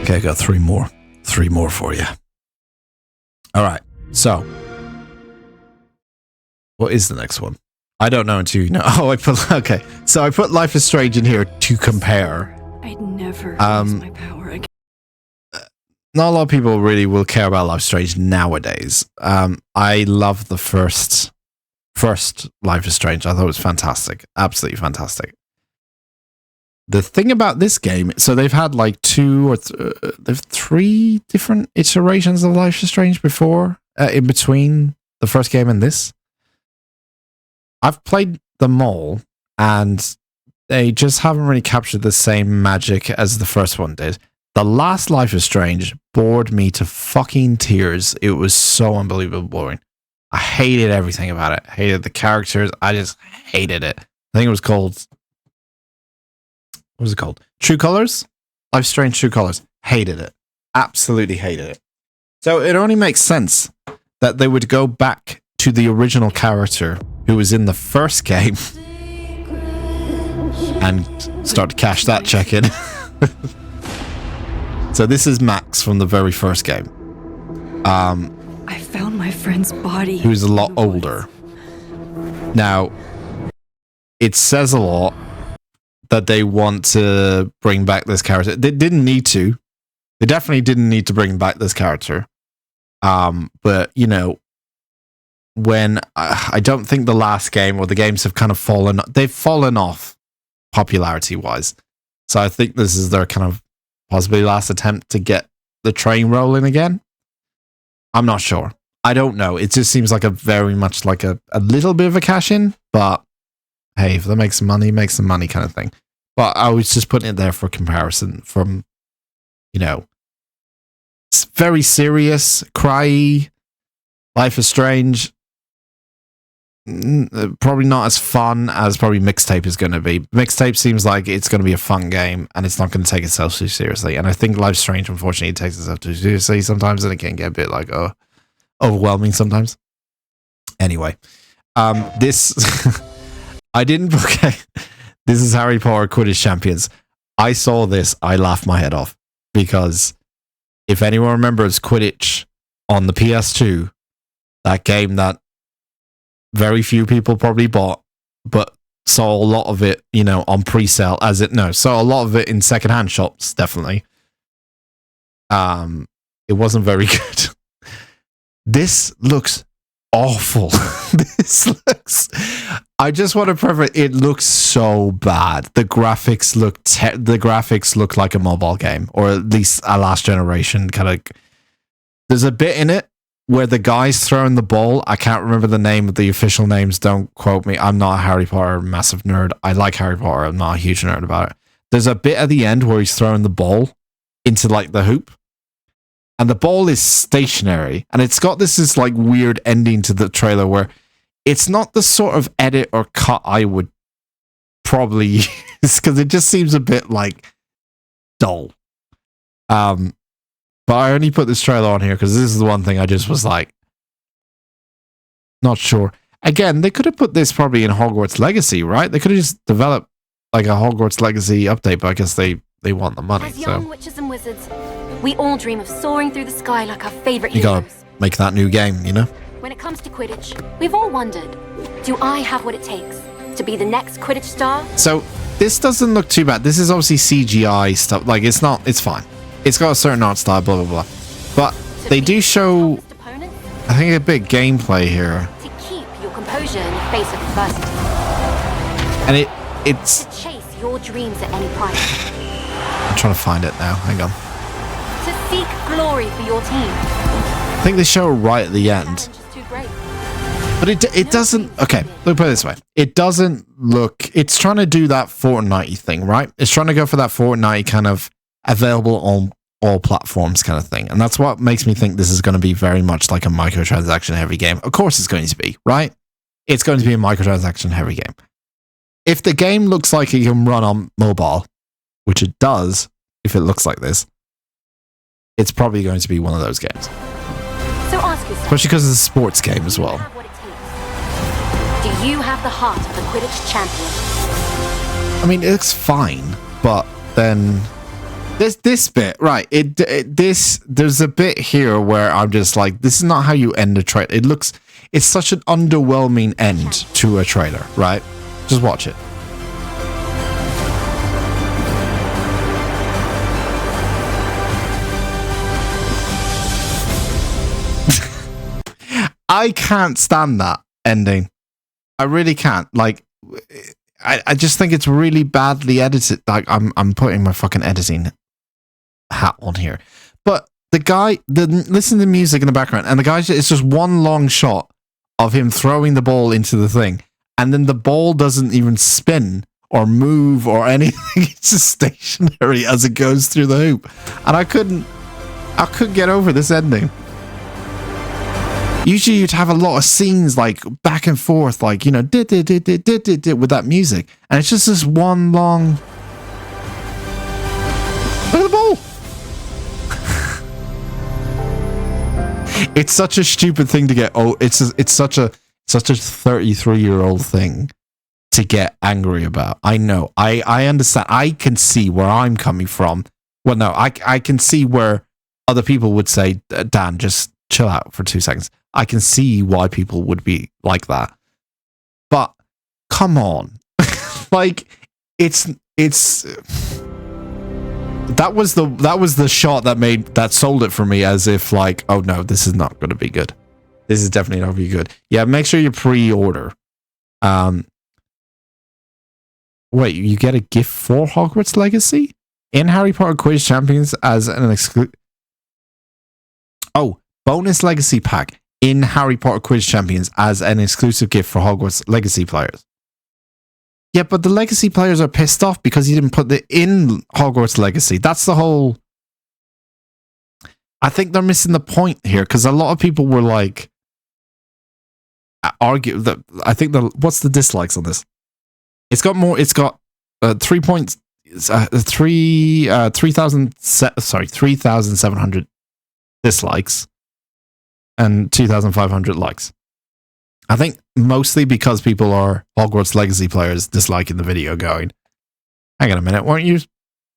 Okay, I got three more for you. All right, so what is the next one? I don't know until you know. Oh, I put Life is Strange in here to compare. I'd never use my power again. Not a lot of people really will care about Life is Strange nowadays. I love the first Life is Strange. I thought it was fantastic, absolutely fantastic. The thing about this game, so they've had like they've 3 different iterations of Life is Strange before, in between the first game and this. I've played them all, and they just haven't really captured the same magic as the first one did. The last Life is Strange bored me to fucking tears. It was so unbelievably boring. I hated everything about it. Hated the characters. I just hated it. I think it was called... What was it called? True Colors? Life is Strange True Colors. Hated it. Absolutely hated it. So it only makes sense that they would go back to the original character who was in the first game and start to cash that check in. So this is Max from the very first game. I found my friend's body. Who's a lot older. Now, it says a lot that they want to bring back this character. They didn't need to. They definitely didn't need to bring back this character. But, you know, when I don't think the last game or the games have kind of they've fallen off popularity-wise. So I think this is their kind of possibly last attempt to get the train rolling again. I'm not sure. I don't know. It just seems like very much like a little bit of a cash in, but hey, if they make some money kind of thing. But I was just putting it there for comparison from, you know, it's very serious, cryy, Life is Strange. Probably not as fun as probably Mixtape is going to be. Mixtape seems like it's going to be a fun game and it's not going to take itself too seriously. And I think Life is Strange, unfortunately, it takes itself too seriously sometimes and it can get a bit like, overwhelming sometimes. Anyway, this I didn't okay. This is Harry Potter Quidditch Champions. I saw this, I laughed my head off because if anyone remembers Quidditch on the PS2, that game that very few people probably bought, but saw a lot of it, you know, on pre-sale saw a lot of it in secondhand shops, definitely. It wasn't very good. This looks awful. I just want to preface, it looks so bad. The graphics look like a mobile game, or at least a last generation kind of. There's a bit in it where the guy's throwing the ball. I can't remember the name of the official names. Don't quote me. I'm not a Harry Potter massive nerd. I like Harry Potter. I'm not a huge nerd about it. There's a bit at the end where he's throwing the ball into like the hoop. And the ball is stationary, and it's got this like weird ending to the trailer where it's not the sort of edit or cut I would probably use because it just seems a bit like dull. But I only put this trailer on here because this is the one thing I just was like, not sure. Again, they could have put this probably in Hogwarts Legacy, right? They could have just developed like a Hogwarts Legacy update, but I guess they want the money. As young witches and wizards, we all dream of soaring through the sky like our favorite you heroes. gotta make that new game, you know? When it comes to Quidditch, we've all wondered, do I have what it takes to be the next Quidditch star? So this doesn't look too bad. This is obviously CGI stuff. Like it's fine. It's got a certain art style, blah, blah, blah. But they do show, I think, a bit of gameplay here. To keep your composure in the face of adversity. And it's... To chase your dreams at any price. I'm trying to find it now. Hang on. To seek glory for your team. I think they show it right at the end. But it doesn't... Okay, let me put it this way. It doesn't look... It's trying to do that Fortnite thing, right? It's trying to go for that Fortnite kind of available on all platforms kind of thing. And that's what makes me think this is going to be very much like a microtransaction heavy game. Of course it's going to be, right? It's going to be a microtransaction heavy game. If the game looks like it can run on mobile, which it does, if it looks like this, it's probably going to be one of those games. So ask yourself, especially because it's a sports game as well. Do you have the heart of a Quidditch champion? I mean, it's fine, but then there's this bit, right? There's a bit here where I'm just like, this is not how you end a trailer. It's such an underwhelming end to a trailer, right? Just watch it. I can't stand that ending. I really can't. Like, I just think it's really badly edited. Like, I'm putting my fucking editing hat on here. But the guy, listen to the music in the background, and the guy, it's just one long shot of him throwing the ball into the thing, and then the ball doesn't even spin or move or anything. It's just stationary as it goes through the hoop. And I couldn't get over this ending. Usually you'd have a lot of scenes like back and forth, like, you know, with that music. And it's just this one long... Look at the ball! It's such a stupid thing to get... Oh, it's such a 33-year-old thing to get angry about. I know. I understand. I can see where I'm coming from. Well, no, I can see where other people would say, Dan, just chill out for 2 seconds. I can see why people would be like that. But come on. like it's that was the shot that sold it for me, as if like, oh no, this is not going to be good. This is definitely not going to be good. Yeah, make sure you pre-order. Wait, you get a gift for Hogwarts Legacy in Harry Potter Quiz Champions as an exclusive. Oh, bonus Legacy pack in Harry Potter Quiz Champions as an exclusive gift for Hogwarts Legacy players. Yeah, but the Legacy players are pissed off because you didn't put it in Hogwarts Legacy. That's the whole... I think they're missing the point here, because a lot of people were like... argue that... I think the... What's the dislikes on this? It's got more... It's got 3,700 dislikes and 2,500 likes. I think mostly because people are Hogwarts Legacy players disliking the video going, hang on a minute, weren't you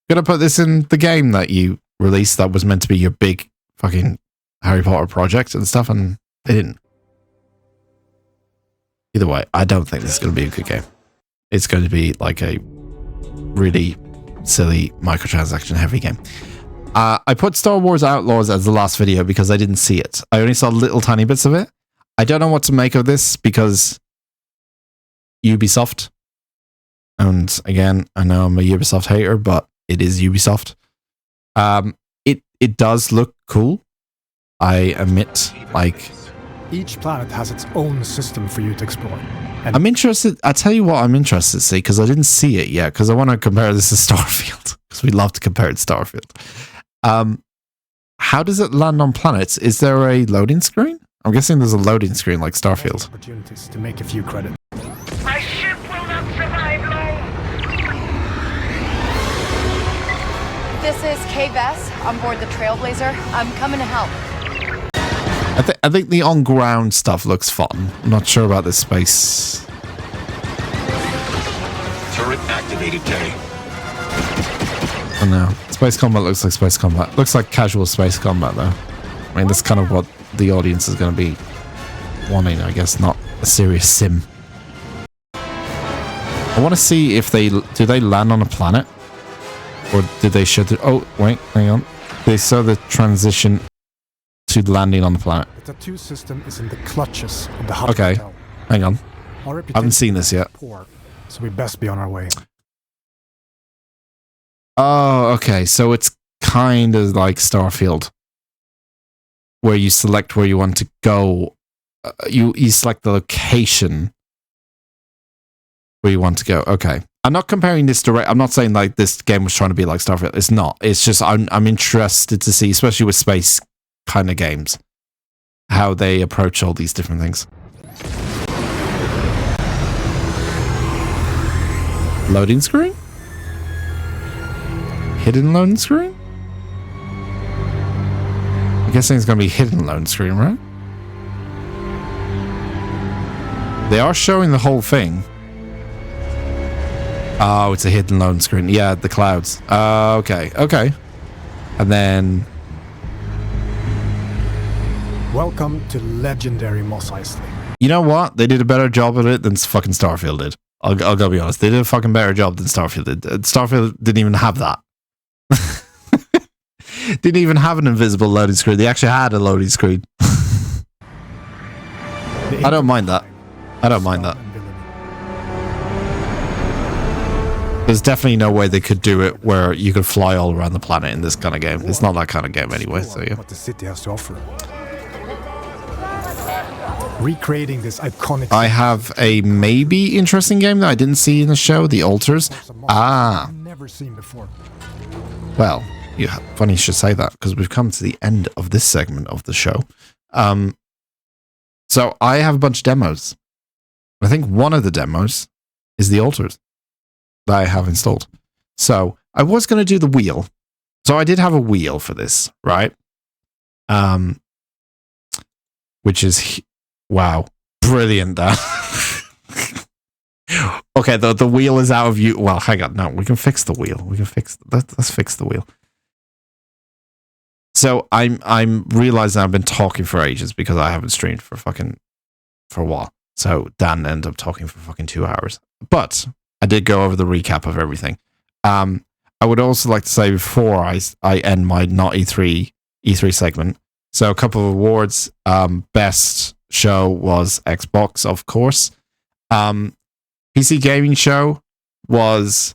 going to put this in the game that you released that was meant to be your big fucking Harry Potter project and stuff, and they didn't. Either way, I don't think this is going to be a good game. It's going to be like a really silly microtransaction heavy game. I put Star Wars Outlaws as the last video because I didn't see it. I only saw little tiny bits of it. I don't know what to make of this because Ubisoft, and again, I know I'm a Ubisoft hater, but it is Ubisoft. It does look cool. I admit, like, each planet has its own system for you to explore. And I'm interested. I tell you what, I'm interested to see because I didn't see it yet. Because I want to compare this to Starfield because we love to compare it to Starfield. How does it land on planets? Is there a loading screen? I'm guessing there's a loading screen like Starfield. Opportunities to make a few credits. My ship will not survive long. This is Kay Vess on board the Trailblazer. I'm coming to help. I think the on-ground stuff looks fun. I'm not sure about this space. Turret activated, Kay. Oh no. Space combat looks like space combat. Looks like casual space combat though. I mean, that's kind of what the audience is going to be wanting, I guess, not a serious sim. I want to see if do they land on a planet? Or did they show oh, wait, hang on. They saw the transition to landing on the planet. The tattoo system is in the clutches of the Hut Okay, Hotel. hang on. I haven't seen this yet. Poor, so we best be on our way. Oh, okay. So it's kind of like Starfield, where you select where you want to go. You select the location where you want to go. Okay. I'm not comparing this direct. I'm not saying like this game was trying to be like Starfield. It's not. It's just I'm interested to see, especially with space kind of games, how they approach all these different things. Loading screen? Hidden loading screen? I'm guessing it's going to be hidden loading screen, right? They are showing the whole thing. Oh, it's a hidden loading screen. Yeah, the clouds. Okay, okay. And then... Welcome to legendary Mos Eisley. You know what? They did a better job of it than fucking Starfield did. I'll go be honest. They did a fucking better job than Starfield did. Starfield didn't even have that. Didn't even have an invisible loading screen. They actually had a loading screen. I don't mind that. I don't mind that. There's definitely no way they could do it where you could fly all around the planet in this kind of game. It's not that kind of game anyway, so yeah. What the city has to offer. Recreating this iconic... I have a maybe interesting game that I didn't see in the show, The Altars. Ah. Never seen before. Well, yeah, funny you should say that, because we've come to the end of this segment of the show. So I have a bunch of demos. I think one of the demos is The Altars that I have installed. So I was going to do the wheel. So I did have a wheel for this, right? Which is... Wow. Brilliant, that. Okay, the wheel is out of view. Well, hang on. No, we can fix the wheel. We can fix... Let's fix the wheel. So I'm realizing I've been talking for ages because I haven't streamed for a while. So Dan ended up talking for fucking 2 hours. But I did go over the recap of everything. I would also like to say before I end my not E3 segment. So a couple of awards. Best show was Xbox, of course. PC gaming show was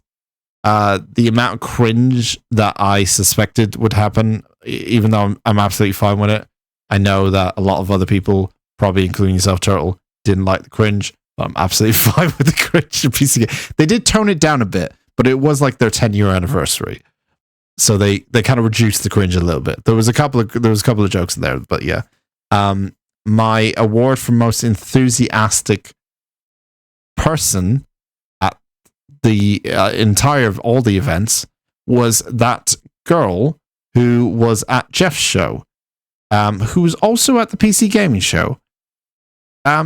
the amount of cringe that I suspected would happen, even though I'm absolutely fine with it. I know that a lot of other people, probably including yourself, Turtle, didn't like the cringe, but I'm absolutely fine with the cringe. PC game. They did tone it down a bit, but it was like their 10-year anniversary, so they kind of reduced the cringe a little bit. There was a couple of jokes in there, but yeah. My award for most enthusiastic person at the entire of all the events was that girl who was at Jeff's show, who was also at the PC gaming show. Let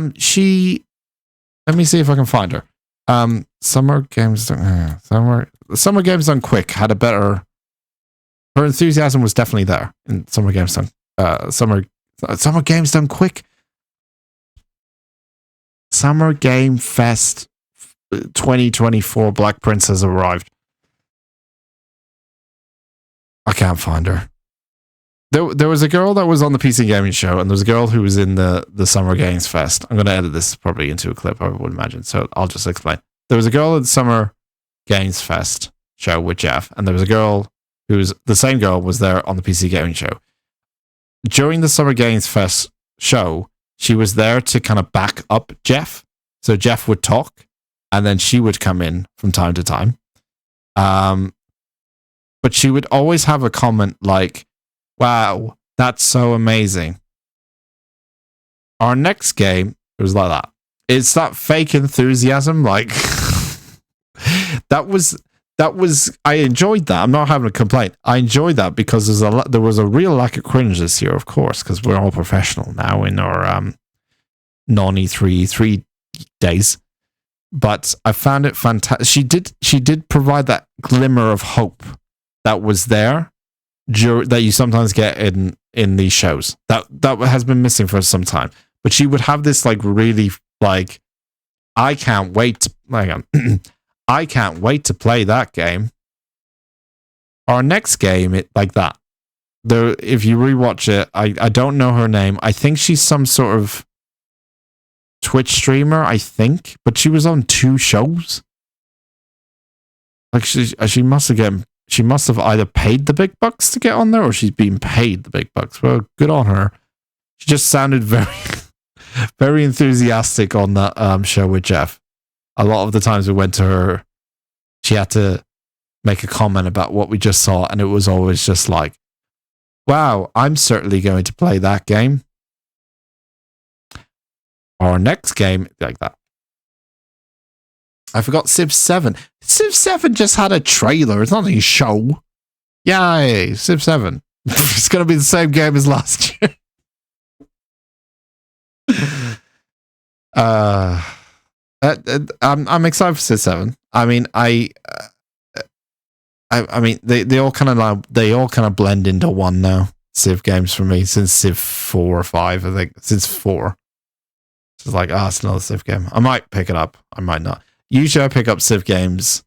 me see if I can find her. Summer Games Done Quick had a better. Her enthusiasm was definitely there in Summer Games Done. Summer Games Done Quick. Summer Game Fest 2024 Black Prince has arrived. I can't find her. There was a girl that was on the PC gaming show, and there was a girl who was in the Summer Games Fest. I'm going to edit this probably into a clip, I would imagine, so I'll just explain. There was a girl at the Summer Games Fest show with Jeff, and there was a girl the same girl was there on the PC gaming show. During the Summer Games Fest show, she was there to kind of back up Jeff. So Jeff would talk, and then she would come in from time to time. But she would always have a comment like, "Wow, that's so amazing. Our next game," it was like that. It's that fake enthusiasm, like that was I enjoyed that. I'm not having a complaint. I enjoyed that because there was a real lack of cringe this year, of course, because we're all professional now in our non-E3 3 days. But I found it fantastic. She did provide that glimmer of hope that was there, that you sometimes get in these shows. That has been missing for some time. But she would have this like really like, I can't wait to I can't wait to play that game. Our next game, it like that. If you rewatch it, I don't know her name. I think she's some sort of Twitch streamer, I think, but she was on 2 shows. Like she must have either paid the big bucks to get on there, or she's been paid the big bucks. Well, good on her. She just sounded very, very enthusiastic on that show with Jeff. A lot of the times we went to her, she had to make a comment about what we just saw, and it was always just like, "Wow, I'm certainly going to play that game. Our next game," like that. I forgot Civ 7. Civ 7 just had a trailer. It's not a show. Yay, Civ 7. It's going to be the same game as last year. I'm excited for Civ 7. I mean, I mean, they all kind of blend into one now. Civ games for me since Civ 4 or 5. I think since 4. It's like, it's another Civ game. I might pick it up. I might not. Usually, I pick up Civ games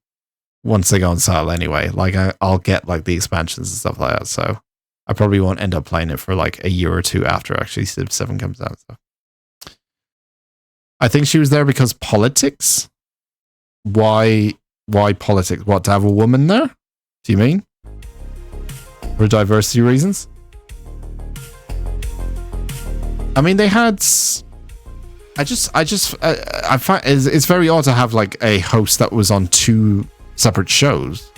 once they go on sale anyway. Like I'll get like the expansions and stuff like that. So I probably won't end up playing it for like a year or two after actually Civ 7 comes out. So I think she was there because politics. Why politics? What, to have a woman there? Do you mean? For diversity reasons? I mean, they had. I find it's very odd to have like a host that was on 2 separate shows.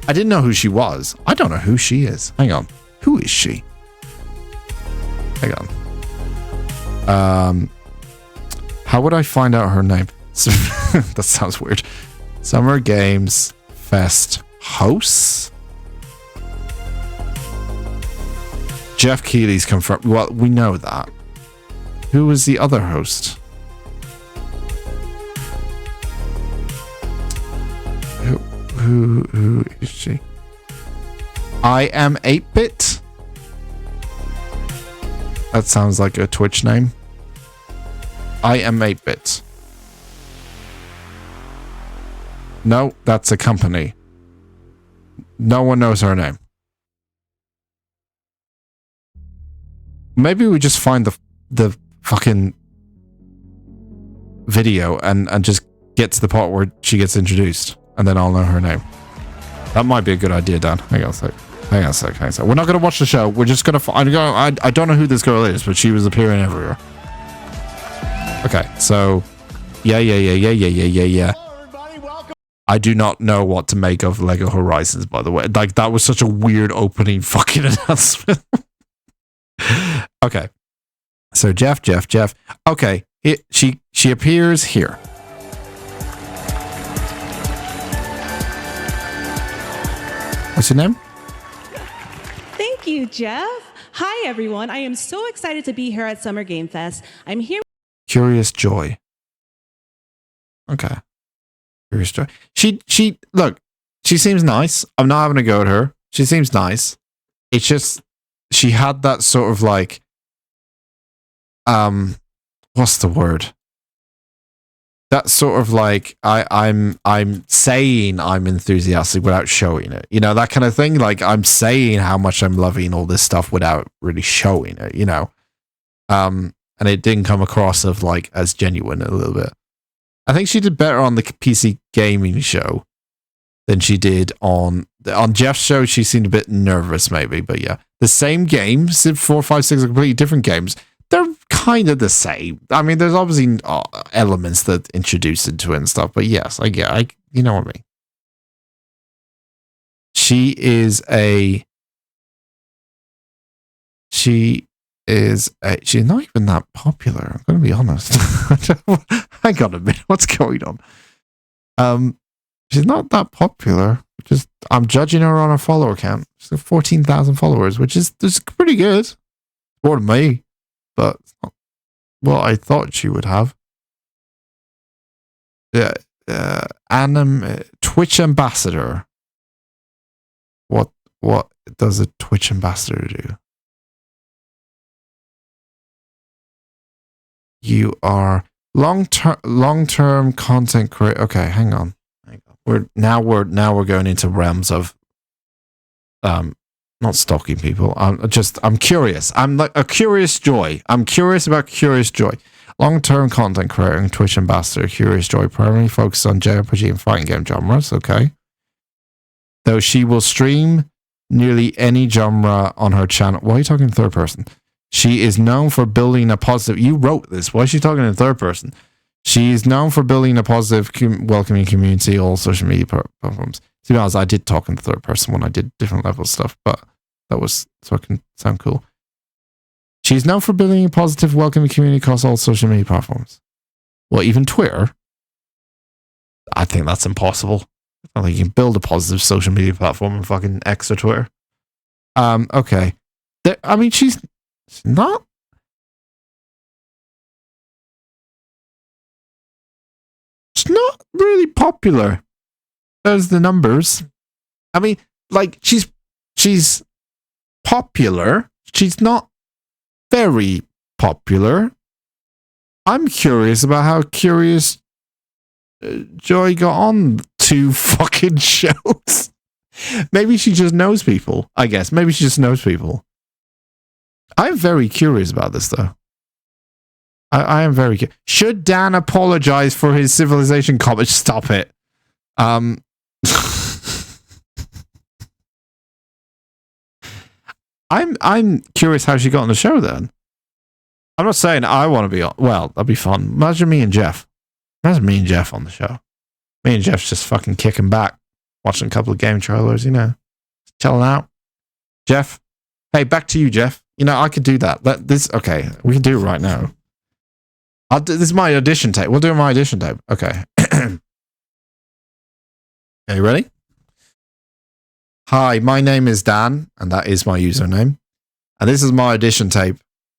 I didn't know who she was. I don't know who she is. Hang on. Who is she? Hang on. How would I find out her name? That sounds weird. Summer Games Fest hosts. Jeff Keighley's confirmed. Well, we know that. Who was the other host? Who is she? I am 8-bit. That sounds like a Twitch name. I am 8-bit. No, that's a company. No one knows her name. Maybe we just find the fucking video and just get to the part where she gets introduced, and then I'll know her name. That might be a good idea, Dan. Hang on a sec. We're not going to watch the show. We're just going to... I don't know who this girl is, but she was appearing everywhere. Okay, so... Yeah. I do not know what to make of Lego Horizons, by the way. Like, that was such a weird opening fucking announcement. Okay. So, Jeff. Okay, she appears here. What's your name? Thank you, Jeff. Hi, everyone. I am so excited to be here at Summer Game Fest. I'm here. Curious Joy. Okay. Curious Joy. She look, she seems nice. I'm not having a go at her. She seems nice. It's just she had that sort of like what's the word? That sort of like I'm saying I'm enthusiastic without showing it. You know, that kind of thing. Like I'm saying how much I'm loving all this stuff without really showing it, you know. And it didn't come across of like as genuine a little bit. I think she did better on the PC gaming show than she did on Jeff's show. She seemed a bit nervous, maybe, but yeah, the same games, 4, 5, 6 are completely different games. They're kind of the same. I mean, there's obviously elements that introduce into it and stuff, but yes, you know what I mean. She's not even that popular. I'm going to be honest. Hang on a minute. What's going on? She's not that popular. Just I'm judging her on her follower count. She's got 14,000 followers, which is pretty good. More than me, but it's not what I thought she would have. Yeah, Twitch ambassador. What does a Twitch ambassador do? You are long-term content creator. Okay, hang on. We're going into realms of not stalking people. I'm curious. I'm like a Curious Joy. I'm curious about Curious Joy. Long-term content creator and Twitch ambassador, Curious Joy, primarily focused on JRPG and fighting game genres. Okay. Though she will stream nearly any genre on her channel. Why are you talking in third person? She is known for building a positive... You wrote this. Why is she talking in third person? She is known for building a positive, welcoming community, all social media platforms. To be honest, I did talk in the third person when I did different level stuff, but that was so it can sound cool. She's known for building a positive, welcoming community across all social media platforms. Well, even Twitter. I think that's impossible. I don't think you can build a positive social media platform on fucking X or Twitter. Okay. I mean, she's not... It's not really popular. There's the numbers. I mean, like, she's popular. She's not very popular. I'm curious about how Curious Joy got on 2 fucking shows. Maybe she just knows people, I guess. Maybe she just knows people. I'm very curious about this, though. I am very curious. Should Dan apologize for his Civilization comment? Stop it. I'm curious how she got on the show then. I'm not saying I want to be on. Well, that'd be fun. Imagine me and Jeff. Imagine me and Jeff on the show. Me and Jeff's just fucking kicking back, watching a couple of game trailers, you know, chilling out. Jeff, hey, back to you, Jeff. You know, I could do that. Okay, we can do it right now. This is my audition tape. We'll do my audition tape. Okay. Okay, you ready? Hi, my name is Dan, and that is my username. And this is my audition tape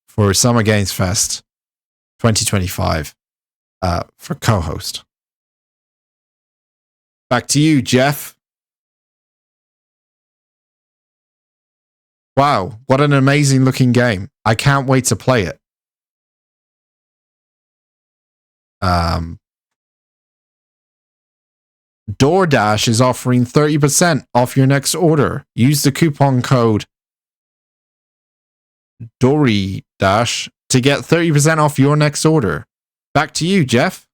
for Summer Games Fest 2025 for co-host. Back to you, Jeff. Wow, what an amazing looking game. I can't wait to play it. DoorDash is offering 30% off your next order. Use the coupon code DoryDash to get 30% off your next order. Back to you, Jeff.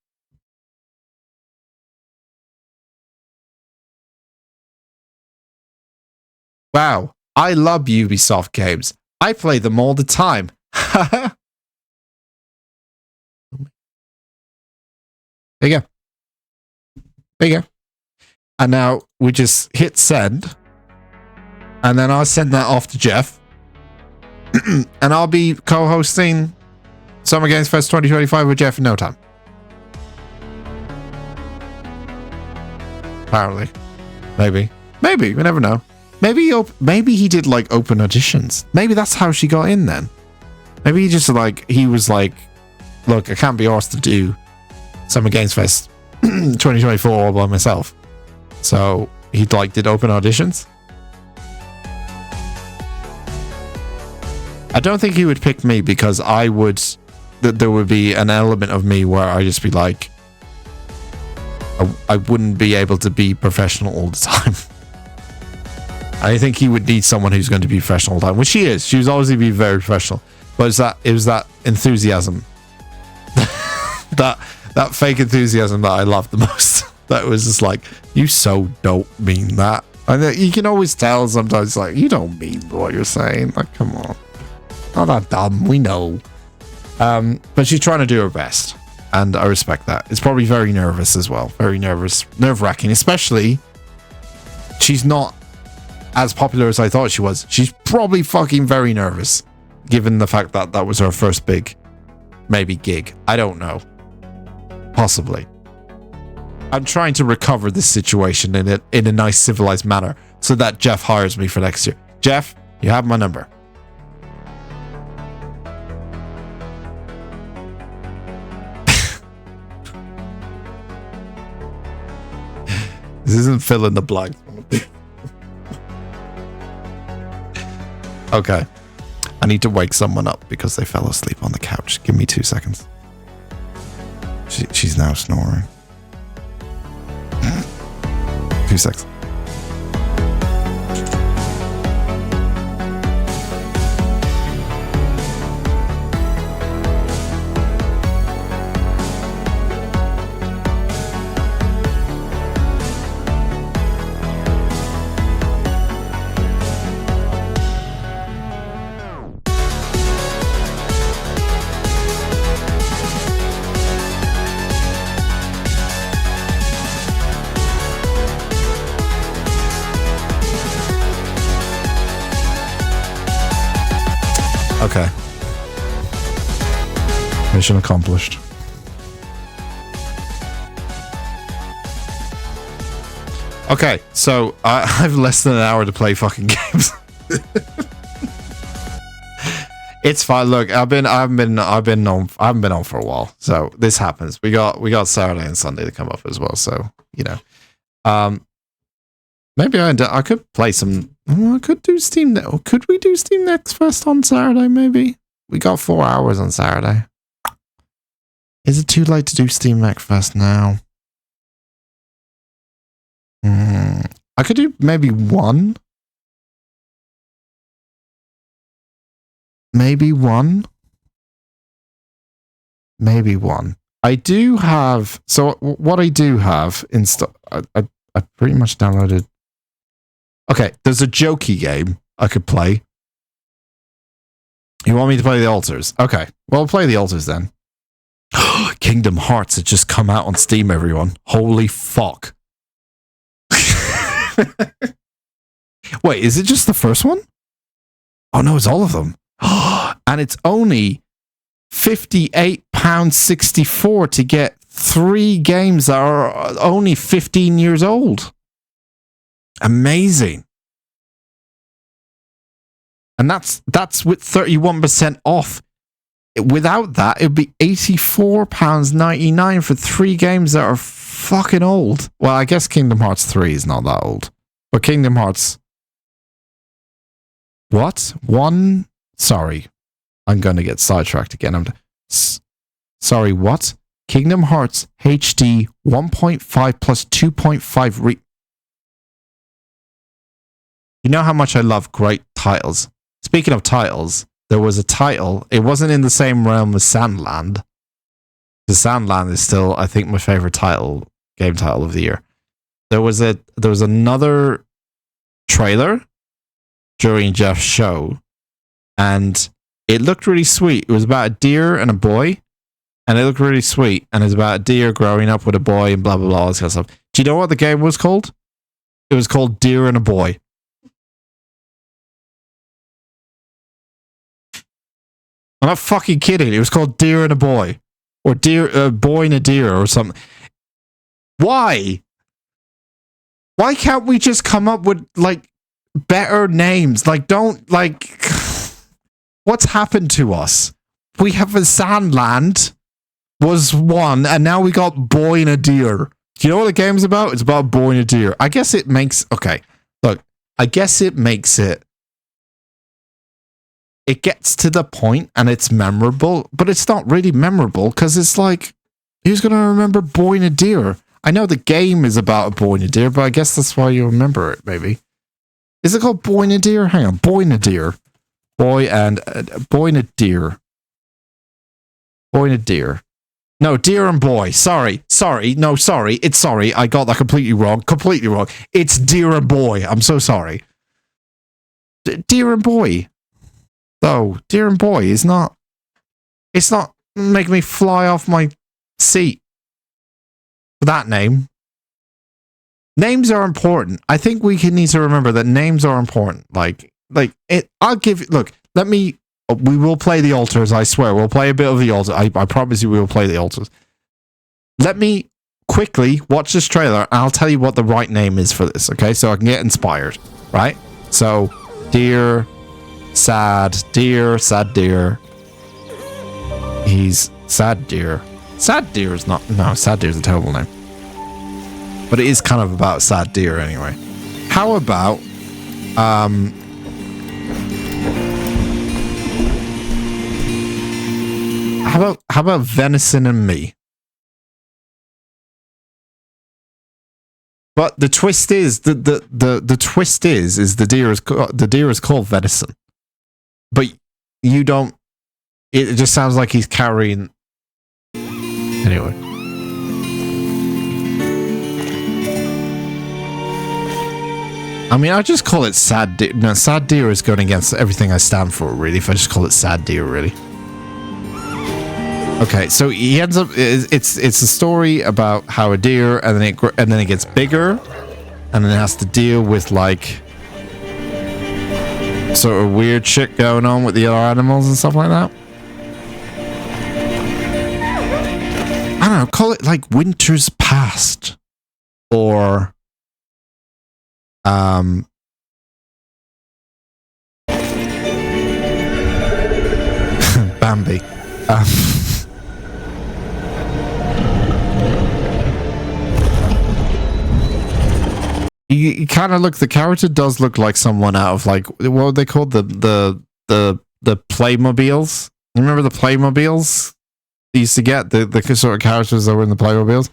Wow, I love Ubisoft games. I play them all the time. There you go. There you go. And now we just hit send. And then I'll send that off to Jeff. And I'll be co-hosting Summer Games Fest 2025 with Jeff in no time. Apparently. Maybe. Maybe. We never know. Maybe he did like open auditions. Maybe that's how she got in then. Maybe he was like, look, I can't be arsed to do Summer Games Fest 2024 all by myself. So he did open auditions. I don't think he would pick me because there would be an element of me where I'd just be like, I wouldn't be able to be professional all the time. I think he would need someone who's going to be professional all the time, which she is. She was always be very professional. But it was that enthusiasm, that fake enthusiasm that I loved the most. That was just like, you so don't mean that. And you can always tell sometimes, like, you don't mean what you're saying. Like, come on. Not that dumb, we know. But she's trying to do her best. And I respect that. It's probably very nervous as well. Very nervous. Nerve-wracking. Especially, she's not as popular as I thought she was. She's probably fucking very nervous. Given the fact that that was her first big, maybe gig. I don't know. Possibly. I'm trying to recover this situation in a nice civilized manner so that Jeff hires me for next year. Jeff, you have my number. This isn't fill in the blank. Okay. I need to wake someone up because they fell asleep on the couch. Give me 2 seconds. She's now snoring. 2 seconds. Okay. Mission accomplished. Okay, so I have less than an hour to play fucking games. It's fine. Look, I haven't been on for a while, so this happens. We got Saturday and Sunday to come up as well, so you know. Maybe I could play some. I could do Steam. Could we do Steam Next Fest on Saturday? Maybe we got 4 hours on Saturday. Is it too late to do Steam Next Fest now? I could do maybe one. Maybe one. I do have. So what I do have I pretty much downloaded. Okay, there's a jokey game I could play. You want me to play the altars? Okay, well, I'll play the altars then. Kingdom Hearts had just come out on Steam, everyone. Holy fuck. Wait, is it just the first one? Oh no, it's all of them. And it's only £58.64 to get 3 games that are only 15 years old. Amazing. And that's with 31% off. Without that, it would be £84.99 for 3 games that are fucking old. Well, I guess Kingdom Hearts 3 is not that old. But Kingdom Hearts... What? Sorry. I'm going to get sidetracked again. Sorry, what? Kingdom Hearts HD 1.5 plus 2.5 You know how much I love great titles. Speaking of titles, there was a title. It wasn't in the same realm as Sandland. The Sandland is still, I think, my favorite game title of the year. There was another trailer during Jeff's show, and it looked really sweet. It was about a deer and a boy, and it looked really sweet. And it's about a deer growing up with a boy and blah blah blah, all this kind of stuff. Do you know what the game was called? It was called Deer and a Boy. I'm not fucking kidding. It was called Deer and a Boy, or Boy and a Deer, or something. Why? Why can't we just come up with like better names? Like, don't like. What's happened to us? We have a Sandland was one, and now we got Boy and a Deer. Do you know what the game's about? It's about a boy and a deer. I guess it makes okay. Look, I guess it makes it. It gets to the point and it's memorable, but it's not really memorable because it's like, who's going to remember Boy and a Deer? I know the game is about a boy and a deer, but I guess that's why you remember it, maybe. Is it called Boy and a Deer? Hang on, Boy and a Deer. Boy and a Deer. Boy and a Deer. No, Deer and Boy. Sorry. No, sorry. It's sorry. I got that completely wrong. Completely wrong. It's Deer and Boy. I'm so sorry. Deer and Boy. Though, Deer and Boy is not. It's not making me fly off my seat. That name. Names are important. I think we need to remember that names are important. Like it. I'll give you. Look, we will play the altars, I swear. We'll play a bit of the altars. I promise you we will play the altars. Let me quickly watch this trailer and I'll tell you what the right name is for this, okay? So I can get inspired, right? So, deer, sad deer. He's sad deer. Sad deer is not... No, sad deer is a terrible name. But it is kind of about sad deer anyway. How about... How about venison and me? But the twist is the twist is the deer is called venison, but you don't. It just sounds like he's carrying. Anyway, I mean, I just call it sad deer. No, sad deer is going against everything I stand for, really. If I just call it sad deer, really. Okay, so he ends up. It's a story about how a deer, and then it gets bigger, and then it has to deal with like sort of weird shit going on with the other animals and stuff like that. I don't know. Call it like Winter's Past, or Bambi. You kind of look. The character does look like someone out of like what were they called, the Playmobiles. You remember the Playmobiles? You used to get the sort of characters that were in the Playmobiles.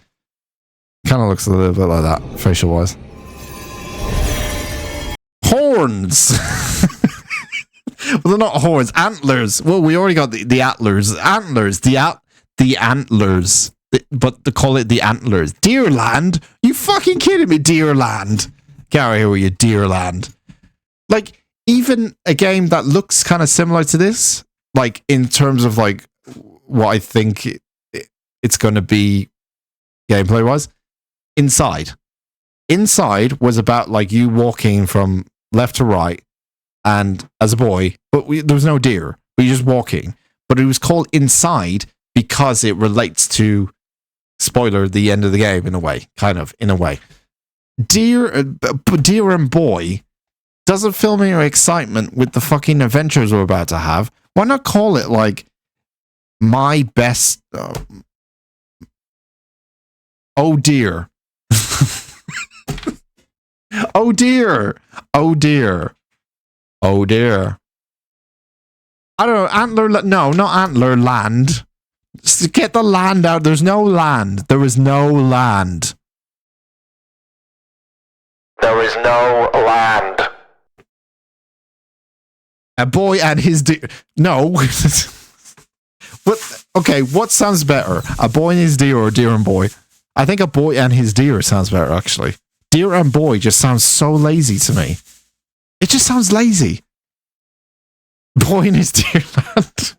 Kind of looks a little bit like that, facial wise. Horns. Well, they're not horns. Antlers. Well, we already got the antlers. Antlers. The antlers. But they call it the antlers. Deerland? You fucking kidding me? Deerland. Get out of here with your Deerland. Like, even a game that looks kind of similar to this, like, in terms of, like, what I think it's going to be gameplay-wise, Inside. Inside was about, like, you walking from left to right, and as a boy, but there was no deer, but you're just walking. But it was called Inside because it relates to, spoiler, the end of the game, in a way, kind of, in a way. Deer and Boy doesn't fill me with excitement with the fucking adventures we're about to have. Why not call it, like, My Best... Oh, dear. Oh, dear. Oh, dear. Oh, dear. I don't know, no, not Antler Land. Get the land out. There's no land. There is no land. There is no land. A boy and his deer. No. What? Okay, what sounds better? A boy and his deer or a deer and boy? I think a boy and his deer sounds better, actually. Deer and boy just sounds so lazy to me. It just sounds lazy. Boy and his deer land.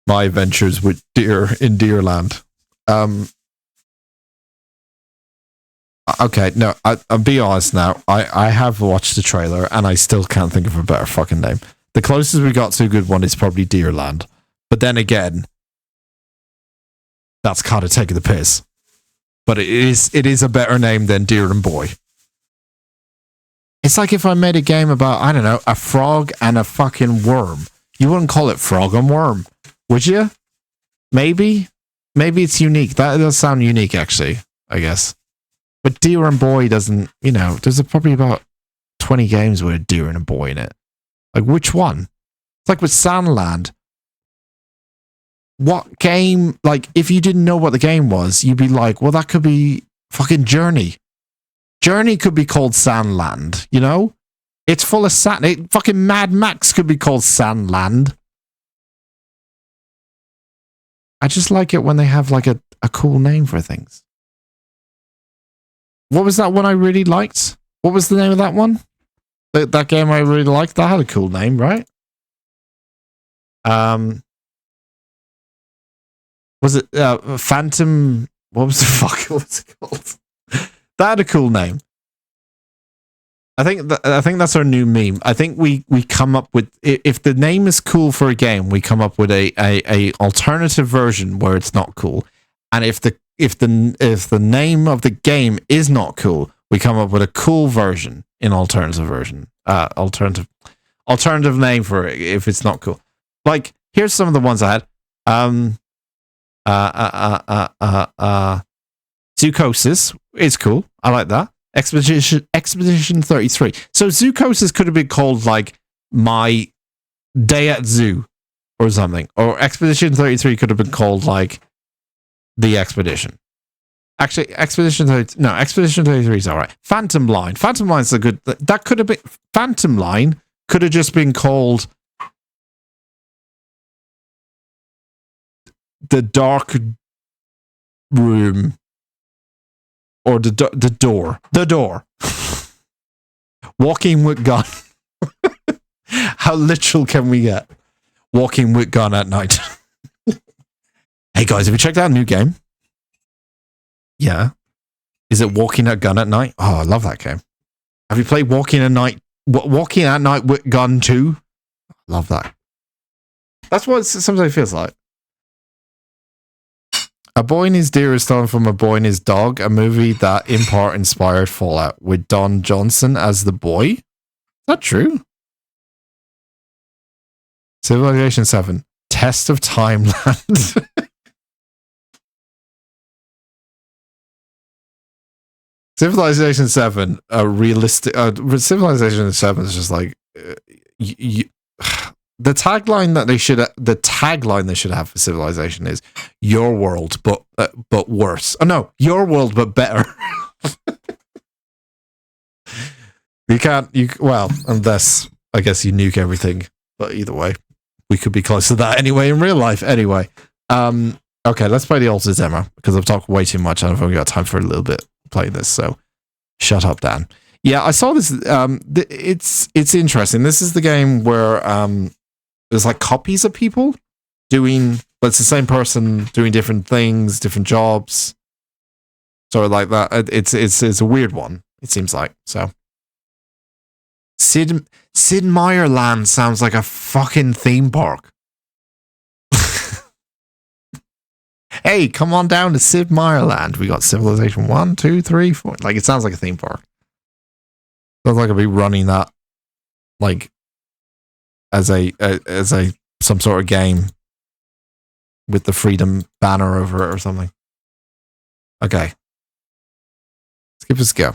My adventures with deer in Deerland. Okay, no, I'll be honest now. I have watched the trailer and I still can't think of a better fucking name. The closest we got to a good one is probably Deerland. But then again, that's kind of taking the piss. But it is a better name than Deer and Boy. It's like if I made a game about, I don't know, a frog and a fucking worm. You wouldn't call it Frog and Worm, would you? Maybe? Maybe it's unique. That does sound unique, actually, I guess. But Deer and Boy doesn't, you know, there's probably about 20 games with a deer and a boy in it. Like, which one? It's like with Sandland. What game, like, if you didn't know what the game was, you'd be like, well, that could be fucking Journey. Journey could be called Sandland, you know? It's full of sand. Fucking Mad Max could be called Sandland. I just like it when they have, like, a cool name for things. What was that one I really liked? What was the name of that one? That game I really liked? That had a cool name, right? Was it Phantom? What was the fuck? What was it called? That had a cool name. I think that's our new meme. I think we come up with, if the name is cool for a game, we come up with a alternative version where it's not cool. And if the name of the game is not cool, we come up with a cool version in alternative name for it if it's not cool. Like, here's some of the ones I had. Zoocosis is cool. I like that. Expedition 33. So Zoocosis could have been called like My Day at Zoo or something. Or Expedition 33 could have been called like The Expedition. Actually, Expedition 33 is alright. Phantom Line. Phantom Line's a good... That could have been... Phantom Line could have just been called The Dark Room. Or the door. The door. Walking with gun. How literal can we get? Walking with gun at night. Hey guys, have you checked out a new game? Yeah. Is it Walking at Gun at Night? Oh, I love that game. Have you played Walking at Night with Gun 2? Love that. That's what it sometimes feels like. A Boy and His Deer is stolen from A Boy and His Dog, a movie that in part inspired Fallout, with Don Johnson as the boy. Is that true? Civilization 7, Test of Timeland. Civilization 7, a realistic... Civilization 7 is just like... The tagline they should have for Civilization is "Your world, but worse." Oh no, your world, but better. Well, unless I guess you nuke everything. But either way, we could be close to that anyway in real life. Anyway, okay, let's play the Altered demo because I've talked way too much and I've only got time for a little bit playing this. So, shut up, Dan. Yeah, I saw this. It's interesting. This is the game where there's like copies of people doing, but it's the same person doing different things, different jobs, sort of like that. It's a weird one. It seems like so. Sid Meier Land sounds like a fucking theme park. Hey, come on down to Sid Meier Land. We got Civilization 1, 2, 3, 4. Like, it sounds like a theme park. Sounds like I'd be running that, like, as some sort of game with the freedom banner over it or something. Okay. Let's give this a go.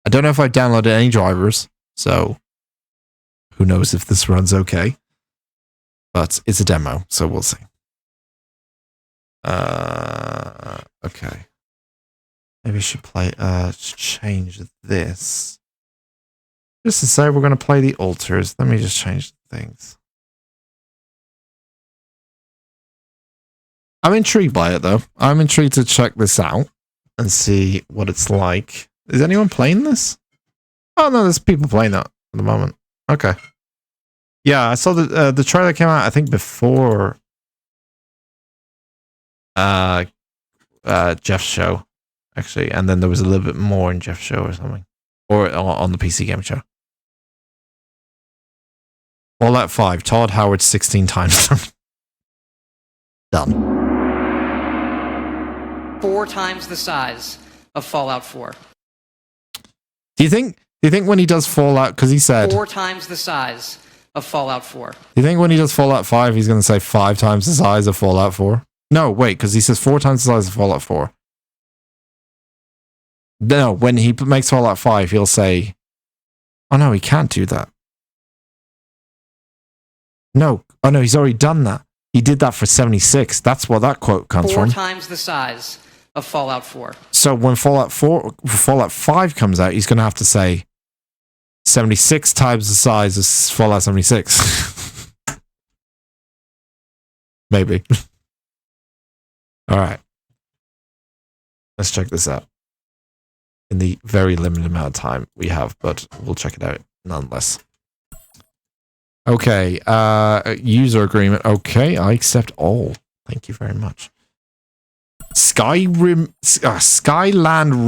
I don't know if I've downloaded any drivers, so Who knows if this runs okay? But it's a demo, so we'll see. Okay. Maybe I should change this. Just to say we're going to play the altars. Let me just change things. I'm intrigued by it, though. I'm intrigued to check this out and see what it's like. Is anyone playing this? Oh, no, there's people playing that at the moment. Okay. Yeah, I saw the trailer came out, I think, before Jeff's show, actually. And then there was a little bit more in Jeff's show or something. Or on the PC Game Show. Fallout 5, Todd Howard 16 times. Done. 4 times the size of Fallout 4. Do you think when he does Fallout, because he said 4 times the size of Fallout 4. Do you think when he does Fallout 5, he's going to say 5 times the size of Fallout 4? No, wait, because he says 4 times the size of Fallout 4. No, when he makes Fallout 5, he'll say, oh no, he can't do that. No, oh no, he's already done that. He did that for 76. That's where that quote comes from. 4 times the size of Fallout 4. So when Fallout 5 comes out, he's going to have to say 76 times the size of Fallout 76. Maybe. All right. Let's check this out. In the very limited amount of time we have, but we'll check it out nonetheless. Okay. User agreement. Okay, I accept all. Thank you very much. Skyland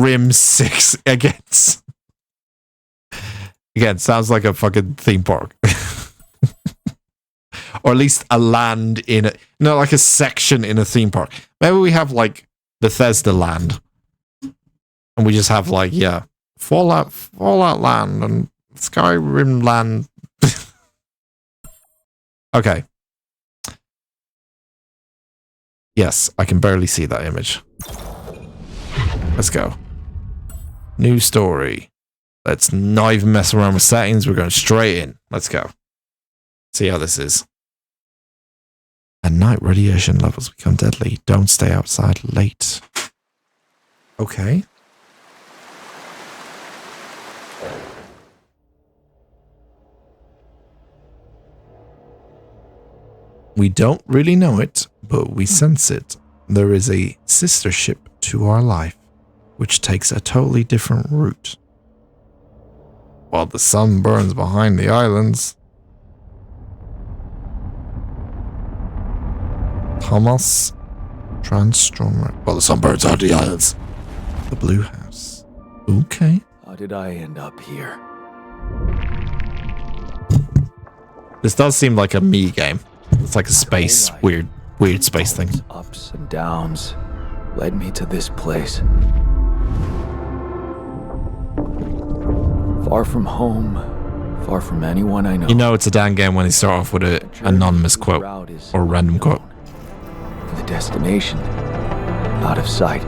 Rim 6 again, sounds like a fucking theme park. Or at least a land in it. No, like a section in a theme park. Maybe we have like Bethesda Land. And we just have like, yeah, Fallout Land and Skyrim Land. Okay. Yes, I can barely see that image. Let's go. New story. Let's not even mess around with settings. We're going straight in. Let's go. See how this is. At night, radiation levels become deadly. Don't stay outside late. Okay. We don't really know it, but we sense it. There is a sister ship to our life, which takes a totally different route. While the sun burns behind the islands, Thomas Transformer. While the sun burns on the islands, the Blue House. Okay. How did I end up here? This does seem like a me game. It's like a space, weird space thing. Ups and downs led me to this place. Far from home, far from anyone I know. You know it's a damn game when they start off with an anonymous quote or random quote. The destination, out of sight.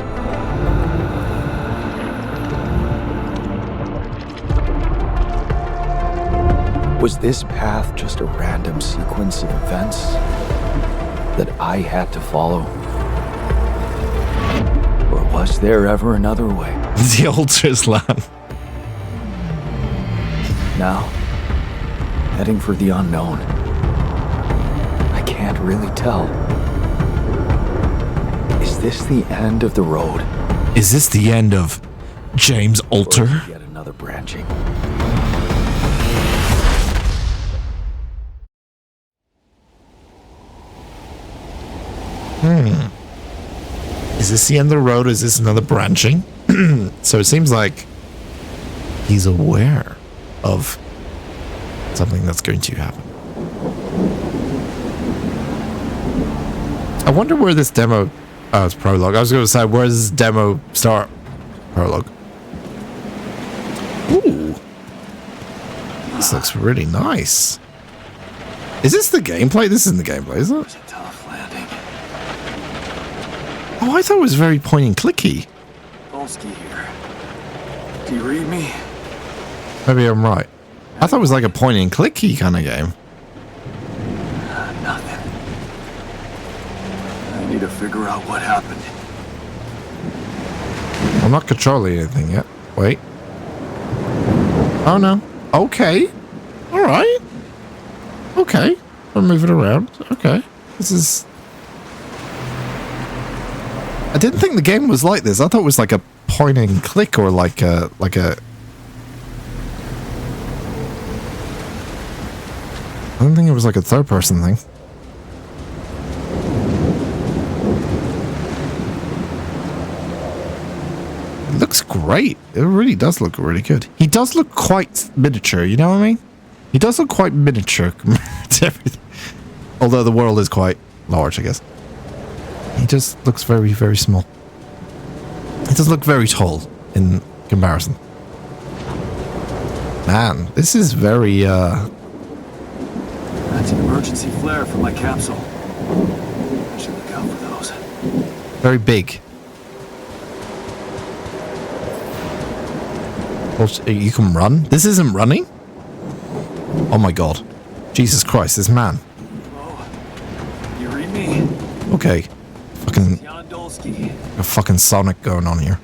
Was this path just a random sequence of events that I had to follow? Or was there ever another way? The Altars Land. Now, heading for the unknown. I can't really tell. Is this the end of the road? Is this the end of James Alter? Yet another branching. Is this the end of the road? Is this another branching? So it seems like he's aware of something that's going to happen. I wonder where this demo... Oh, it's prologue. I was going to say, where does this demo start? Prologue. Ooh. This looks really nice. Is this the gameplay? This isn't the gameplay, is it? Oh, I thought it was very point and clicky. Polsky here. Do you read me? Maybe I'm right. I thought it was like a point and clicky kind of game. Nothing. I need to figure out what happened. I'm not controlling anything yet. Wait. Oh no. Okay. Alright. Okay. I'll move it around. Okay. This is... I didn't think the game was like this. I thought it was like a point and click or like a... I don't think it was like a third person thing. It looks great. It really does look really good. He does look quite miniature, you know what I mean? He does look quite miniature compared to everything. Although the world is quite large, I guess. He just looks very, very small. He does look very tall in comparison. Man, this is very, That's an emergency flare for my capsule. I should look out for those. very big. Oh, you can run? This isn't running? Oh my god. Jesus Christ, this man. You read me? Okay. Fucking... A fucking Sonic going on here.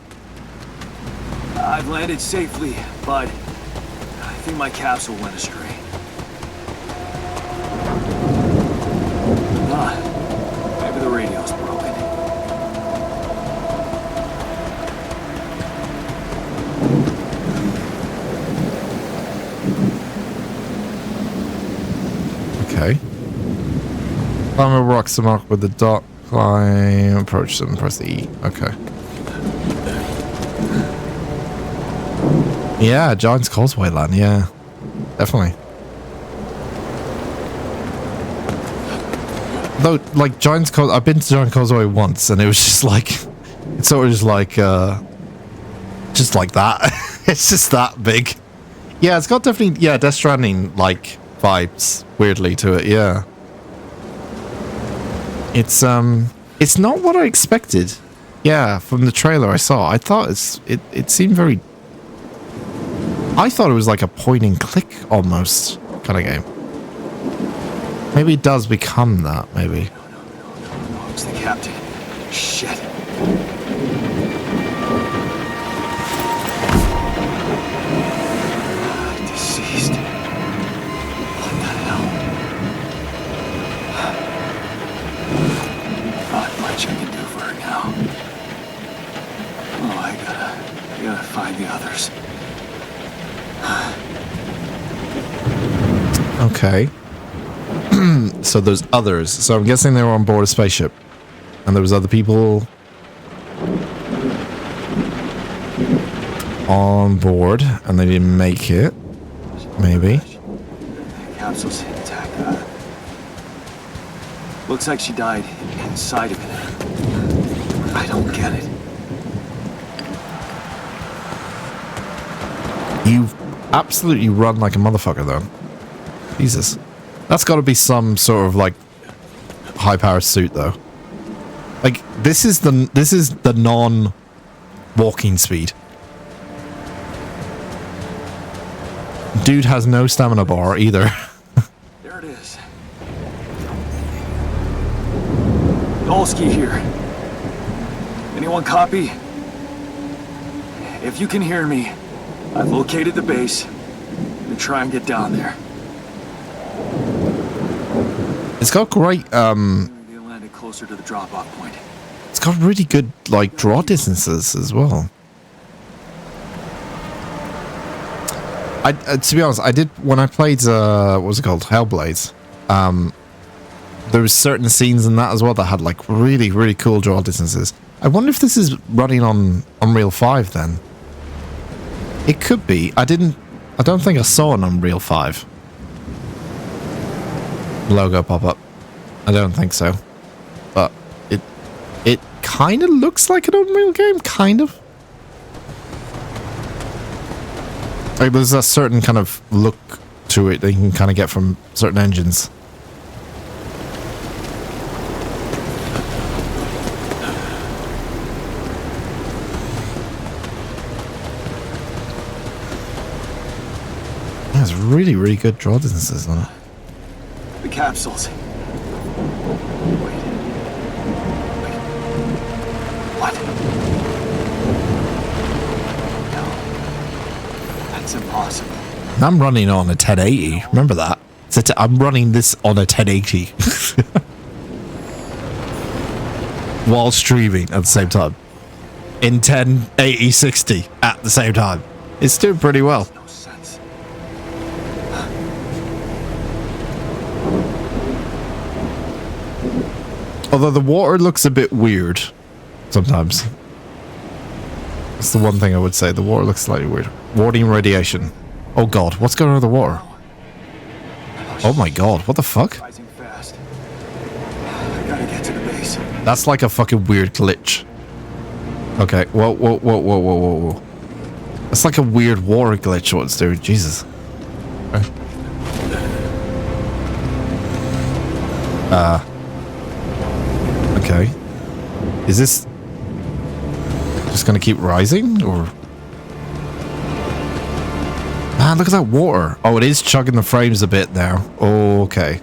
I've landed safely, but I think my capsule went astray. Maybe the radio's broken. Okay. Climb over rocks to mark with the dot. Climb, approach them, press the E. Okay. Yeah, Giant's Causeway land, yeah. Definitely. Though, like, Giant's Causeway, I've been to Giant Causeway once, and it was just like, it's sort of just like that. It's just that big. Yeah, it's got definitely, yeah, Death Stranding, like, vibes, weirdly, to it, yeah. It's not what I expected. Yeah, from the trailer I saw. I thought it seemed very... I thought it was like a point and click, almost, kind of game. Maybe it does become that, maybe. No, it's the captain. Shit. Deceased. What the hell? Not much I can do for her now. Oh, I gotta find the others. Okay. So there's others. So I'm guessing they were on board a spaceship. And there was other people on board and they didn't make it. Maybe. Capsule's intact. Looks like she died inside of it. I don't get it. You've absolutely run like a motherfucker, though. Jesus. That's got to be some sort of, like, high-powered suit, though. Like, this is the non-walking speed. Dude has no stamina bar, either. There it is. Dolsky here. Anyone copy? If you can hear me, I've located the base. I'm gonna try and get down there. It's got great, They landed closer to the drop-off point. it's got really good, like, draw distances as well. To be honest, I did, when I played, what was it called? Hellblade. There was certain scenes in that as well that had, like, really, really cool draw distances. I wonder if this is running on Unreal 5 then. It could be. I don't think I saw an Unreal 5 logo pop up. I don't think so. But it kind of looks like an Unreal game, kind of. Like, there's a certain kind of look to it that you can kind of get from certain engines. That's has really, really good draw distances on it. The capsules. Wait. What? No. That's impossible. I'm running on a 1080. Remember that? I'm running this on a 1080. While streaming at the same time. In 1080 60 at the same time. It's doing pretty well. No sense. Although the water looks a bit weird sometimes. That's the one thing I would say. The water looks slightly weird. Warning radiation. Oh god, what's going on with the water? Oh my god, what the fuck? Rising fast. I gotta get to the base. That's like a fucking weird glitch. Okay, whoa. That's like a weird water glitch what it's doing. Jesus. Okay. Okay. Is this just gonna keep rising, or? Man, look at that water. Oh, it is chugging the frames a bit now. Oh, okay.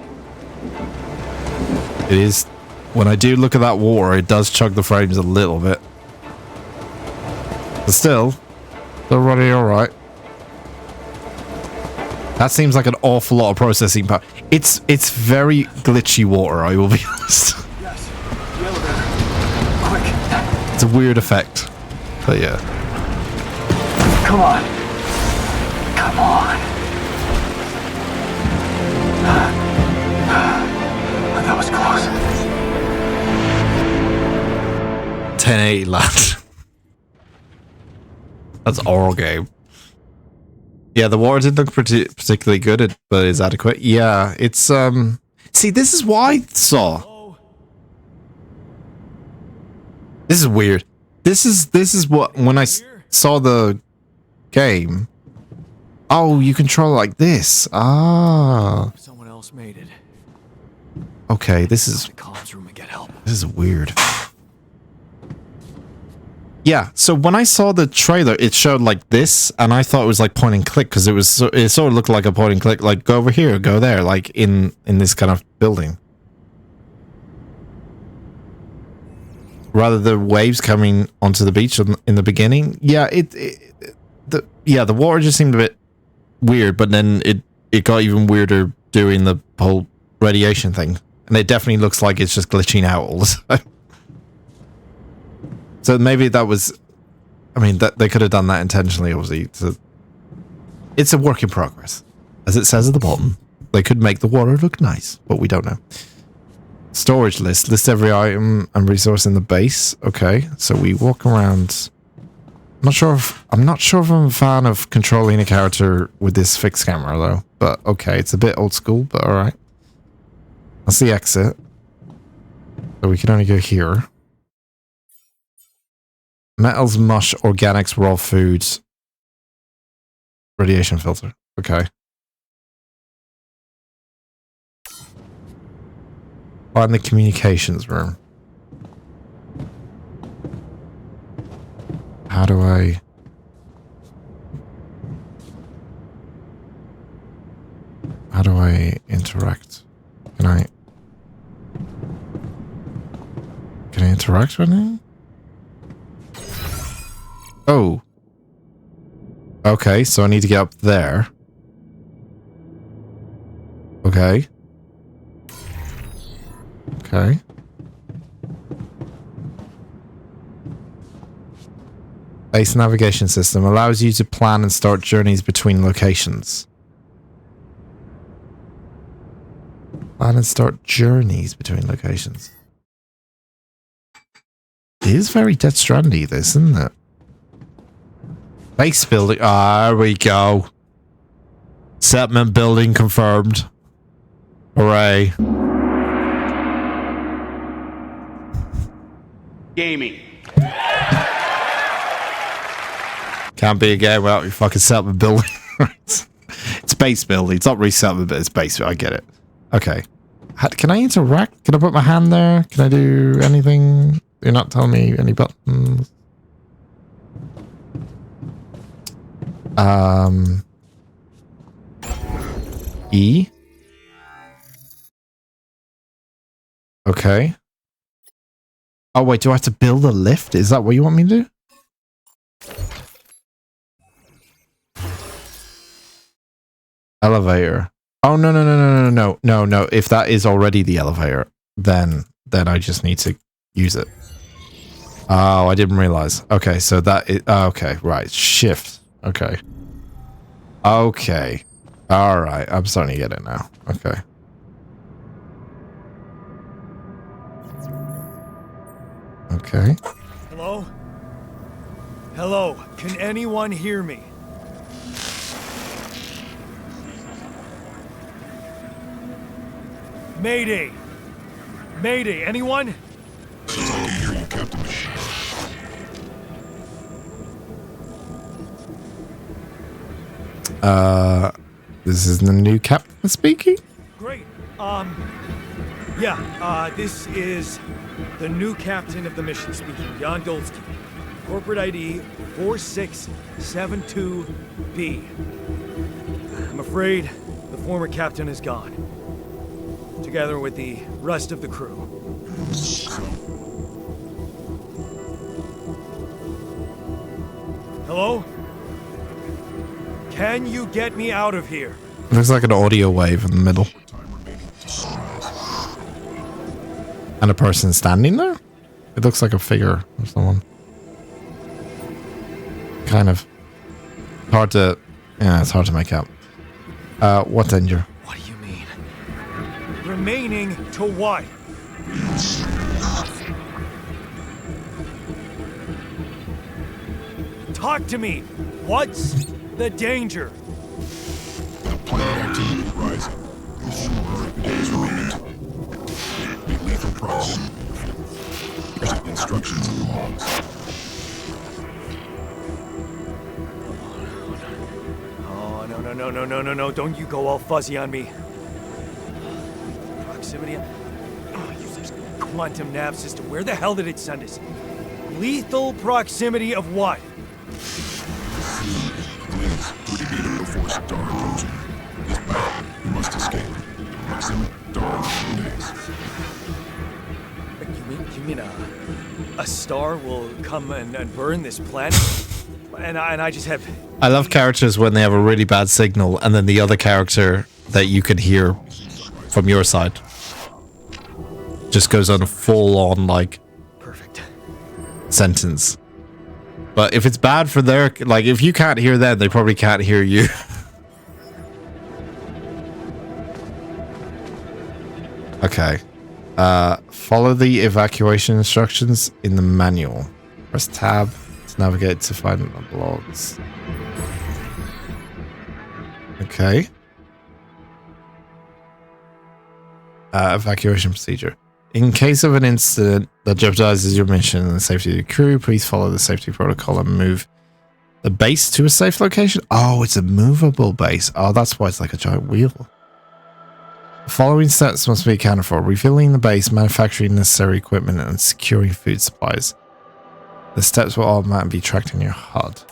It is. When I do look at that water, it does chug the frames a little bit. But still, they're running alright. That seems like an awful lot of processing power. It's very glitchy water, I will be honest. Yes. The elevator. Quick. It's a weird effect. But yeah. Come on. Come on. That was close. 1080 lad. That's oral game. Yeah, the water didn't look particularly good, but it's adequate. Yeah, it's see, this is why I saw. This is weird. This is what when I saw the game. Oh, you control it like this. Ah. Someone else made it. Okay, this is The comms room and get help. this is weird. Yeah, so when I saw the trailer, it showed like this, and I thought it was like point and click because it sort of looked like a point and click, like go over here, go there, like in this kind of building. Rather the waves coming onto the beach in the beginning, yeah, the water just seemed a bit weird, but then it got even weirder doing the whole radiation thing, and it definitely looks like it's just glitching out all the time. So maybe that was, I mean, that they could have done that intentionally, obviously. It's a work in progress. As it says at the bottom, they could make the water look nice, but we don't know. Storage list. List every item and resource in the base. Okay, so we walk around. I'm not sure if I'm a fan of controlling a character with this fixed camera, though. But okay, it's a bit old school, but alright. That's the exit. So we can only go here. Metals, mush, organics, raw foods. Radiation filter. Okay. Find the communications room. How do I... interact? Can I interact with anything? Oh. Okay, so I need to get up there. Okay. Okay. Base navigation system allows you to plan and start journeys between locations. Plan and start journeys between locations. It is very Death Stranding, this, isn't it? Base building. Ah, there we go. Settlement building confirmed. Hooray. Gaming. Can't be a game without your fucking settlement building. It's base building. It's not resettlement, but it's base. I get it. Okay. Can I interact? Can I put my hand there? Can I do anything? You're not telling me any buttons. E. Okay. Oh, wait, do I have to build a lift? Is that what you want me to do? Elevator. Oh, no, no, no, no, no, no, no, no. If that is already the elevator, then I just need to use it. Oh, I didn't realize. Okay, so that is... okay, right. Shift. Okay. Okay. All right. I'm starting to get it now. Okay. Okay. Hello? Hello? Can anyone hear me? Mayday! Mayday, anyone? I can hear you, Captain. This is the new captain speaking? Great. This is the new captain of the mission speaking, Jan Dolsky. Corporate ID 4672B. I'm afraid the former captain is gone, together with the rest of the crew. Hello? Can you get me out of here? Looks like an audio wave in the middle. And a person standing there? It looks like a figure of someone. Kind of. Hard to... yeah, it's hard to make out. What danger? What do you mean? Remaining to what? Talk to me! What's the danger? Planet activity rising. The shorter days remain. Be lethal proximity. Here's instructions in the logs. Oh, no. Don't you go all fuzzy on me. Proximity. Oh, use this quantum nav system. Where the hell did it send us? Lethal proximity of what? Force star approaching. This battle, you must escape. Proximity, star days. You mean a star will come and burn this planet? And I just have... I love characters when they have a really bad signal and then the other character that you can hear from your side just goes on a full-on, like... perfect sentence. But if it's bad for their... like, if you can't hear them, they probably can't hear you. Okay. Follow the evacuation instructions in the manual. Press tab to navigate to find the logs. Okay. Evacuation procedure. In case of an incident that jeopardizes your mission and the safety of your crew, please follow the safety protocol and move the base to a safe location. Oh, it's a movable base. Oh, that's why it's like a giant wheel. The following steps must be accounted for: refilling the base, manufacturing necessary equipment, and securing food supplies. The steps will automatically be tracked in your HUD.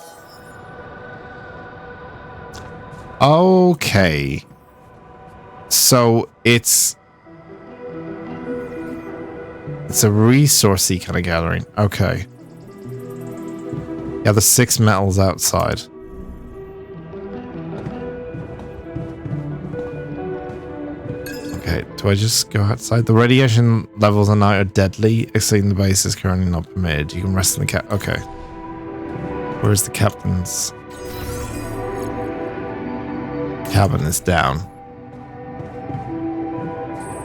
Okay. So it's a resourcey kind of gathering. Okay. Yeah, the 6 metals outside. Okay, do I just go outside? The radiation levels at night are deadly. Exiting the base is currently not permitted. You can rest in the okay. Where's the captain's cabin? Is down.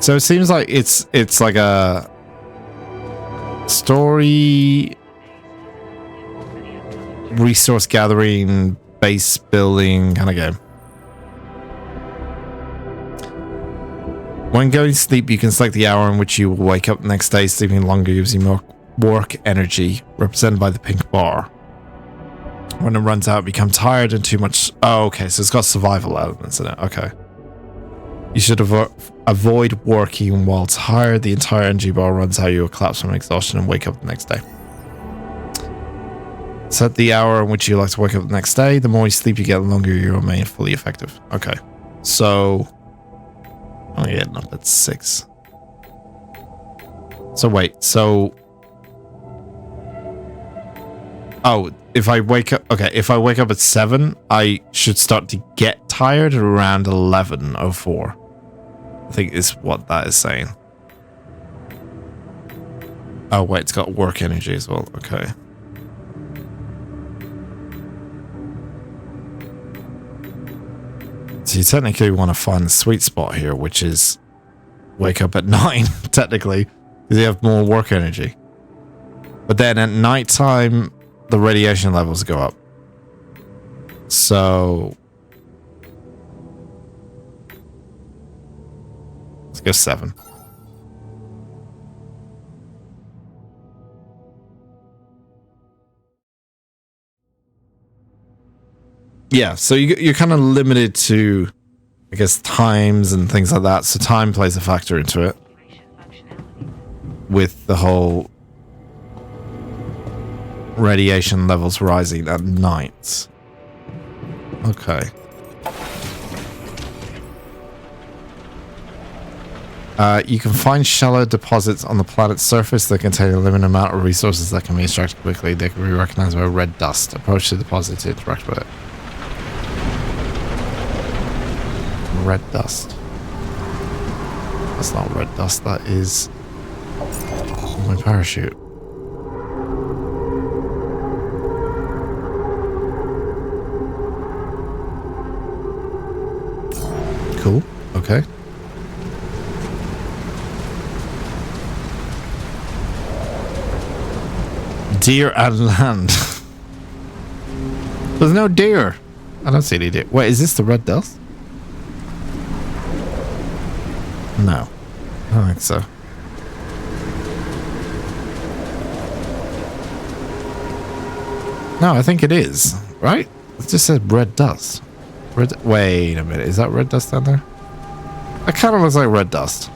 So it seems like it's like a story resource gathering, base building kind of game. When going to sleep, you can select the hour in which you will wake up the next day. Sleeping longer gives you more work energy, represented by the pink bar. When it runs out, become tired and too much... oh, okay, so it's got survival elements in it. Okay. You should avoid working while tired. The entire energy bar runs out. You will collapse from exhaustion and wake up the next day. Set the hour in which you like to wake up the next day. The more you sleep you get, the longer you remain fully effective. Okay. So... Oh yeah, no, that's 6. So wait, so... Oh, if I wake up... Okay, if I wake up at 7, I should start to get tired at around 11:04. I think is what that is saying. Oh wait, it's got work energy as well. Okay. So you technically want to find the sweet spot here, which is wake up at 9, technically, because you have more work energy. But then at nighttime, the radiation levels go up. So let's go 7. Yeah, so you're kind of limited to, I guess, times and things like that. So time plays a factor into it. With the whole radiation levels rising at night. Okay. You can find shallow deposits on the planet's surface that contain a limited amount of resources that can be extracted quickly. They can be recognized by red dust. Approach the deposit to interact with it. Red dust. That's not red dust, that is my parachute. Cool. Okay. Deer and land. There's no deer. I don't see any deer. Wait, is this the red dust? No. I don't think so. No, I think it is. Right? It just says red dust. Wait a minute. Is that red dust down there? That kind of looks like red dust.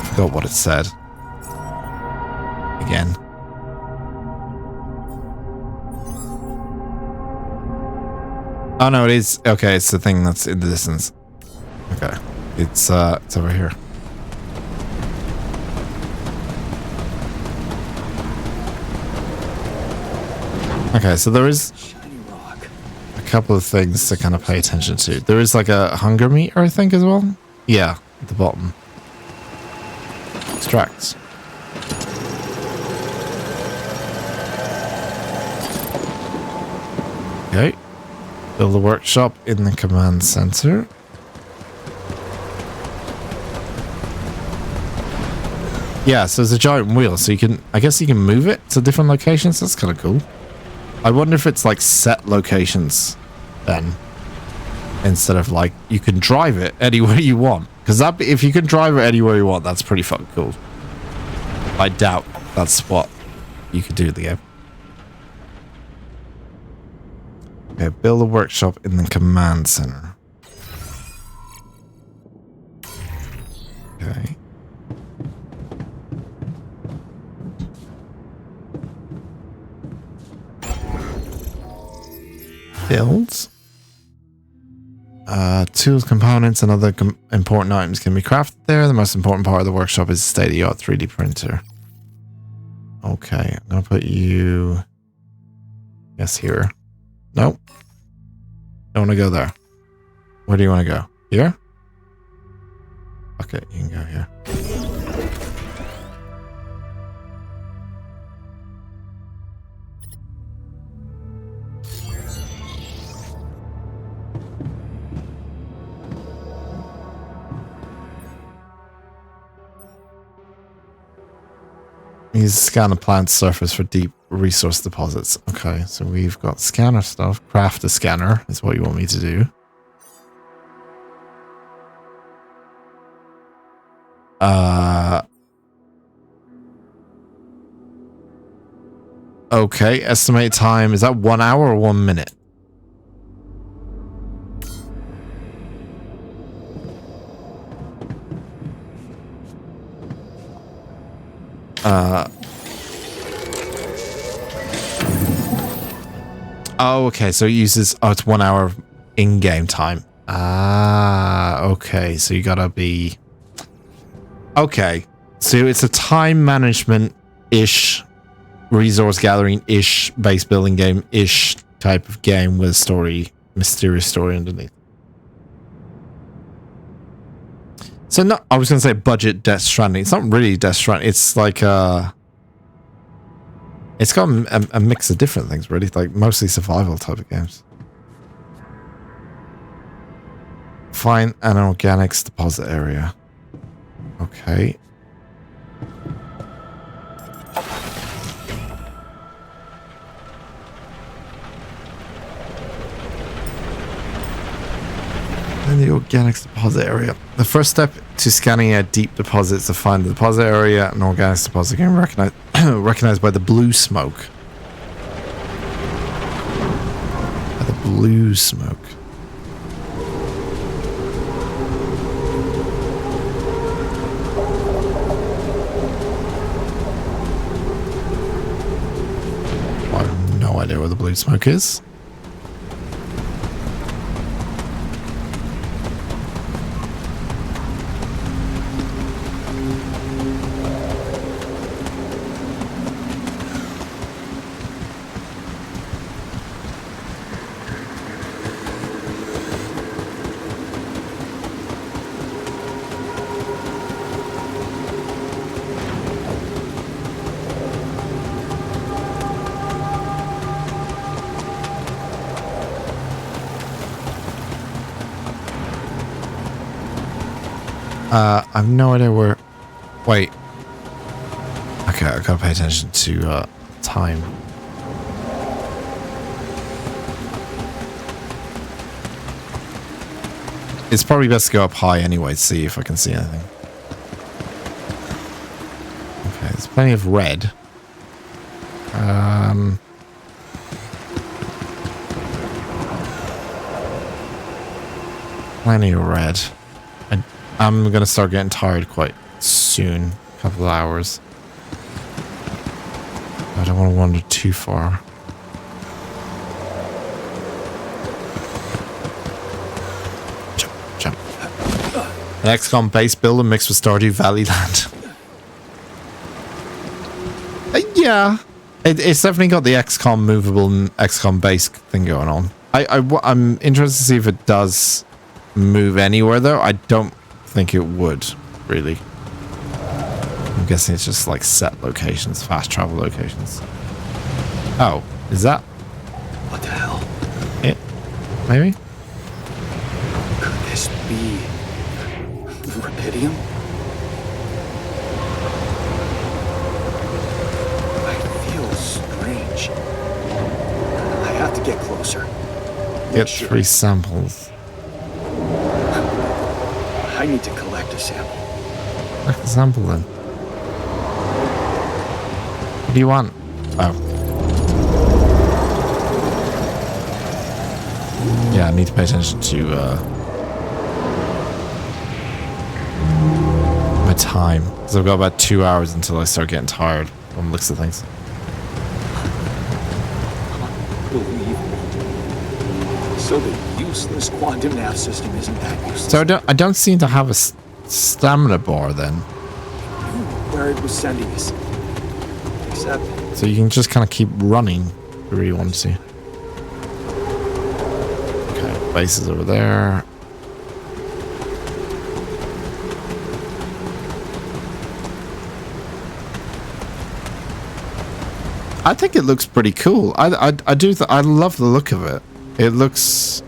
Forgot what it said. Again. Oh no, it is. Okay, it's the thing that's in the distance. Okay. It's over here. Okay, so there is a couple of things to kind of pay attention to. There is like a hunger meter, I think, as well. Yeah, at the bottom. Extracts. Okay. Build a workshop in the command center. Yeah, so there's a giant wheel, so you can, I guess you can move it to different locations. That's kind of cool. I wonder if it's like set locations then, instead of like you can drive it anywhere you want. Because that, if you can drive it anywhere you want, that's pretty fucking cool. I doubt that's what you could do in the game. Okay, build a workshop in the command center. Okay. Builds. Tools, components, and other important items can be crafted there. The most important part of the workshop is a state-of-the-art 3D printer. Okay, I'm gonna put you... Yes, here. Nope. Don't want to go there. Where do you want to go? Here? Okay, you can go here. Use scan the plant's surface for deep resource deposits. Okay, so we've got scanner stuff. Craft a scanner is what you want me to do. Okay, estimate time. Is that 1 hour or 1 minute? Oh, okay. So it uses... Oh, it's 1 hour in-game time. Ah, okay. So you gotta be... Okay. So it's a time management-ish, resource gathering-ish, base building game-ish type of game with a story, mysterious story underneath. So no, I was going to say budget Death Stranding. It's not really Death Stranding. It's like it's got a mix of different things, really, like mostly survival type of games. Find an organics deposit area. Okay. In the organics deposit area. The first step to scanning a deep deposit is to find the deposit area. An organics deposit can be recognized by the blue smoke. By the blue smoke. I have no idea where the blue smoke is. I have no idea where... Wait. Okay, I gotta pay attention to time. It's probably best to go up high anyway to see if I can see anything. Okay, there's plenty of red. Plenty of red. I'm gonna start getting tired quite soon. A couple of hours. I don't want to wander too far. Jump, jump. An XCOM base builder mixed with Stardew Valley land. Yeah. It's definitely got the XCOM movable XCOM base thing going on. I'm interested to see if it does move anywhere though. I don't think it would, really. I'm guessing it's just like set locations, fast travel locations. Oh, is that? What the hell? It? Maybe? Could this be Rapidium? I feel strange. I have to get closer. Get 3 samples. I need to collect a sample. Collect the sample then. What do you want? Oh. Yeah, I need to pay attention to my time. Because I've got about 2 hours until I start getting tired from the looks of things. So the useless quantum nav system isn't that useless. So I don't seem to have a stamina bar then. Where it was sending us. Except... So you can just kind of keep running if you really want to. Okay, base is over there. I think it looks pretty cool. I love the look of it. It looks...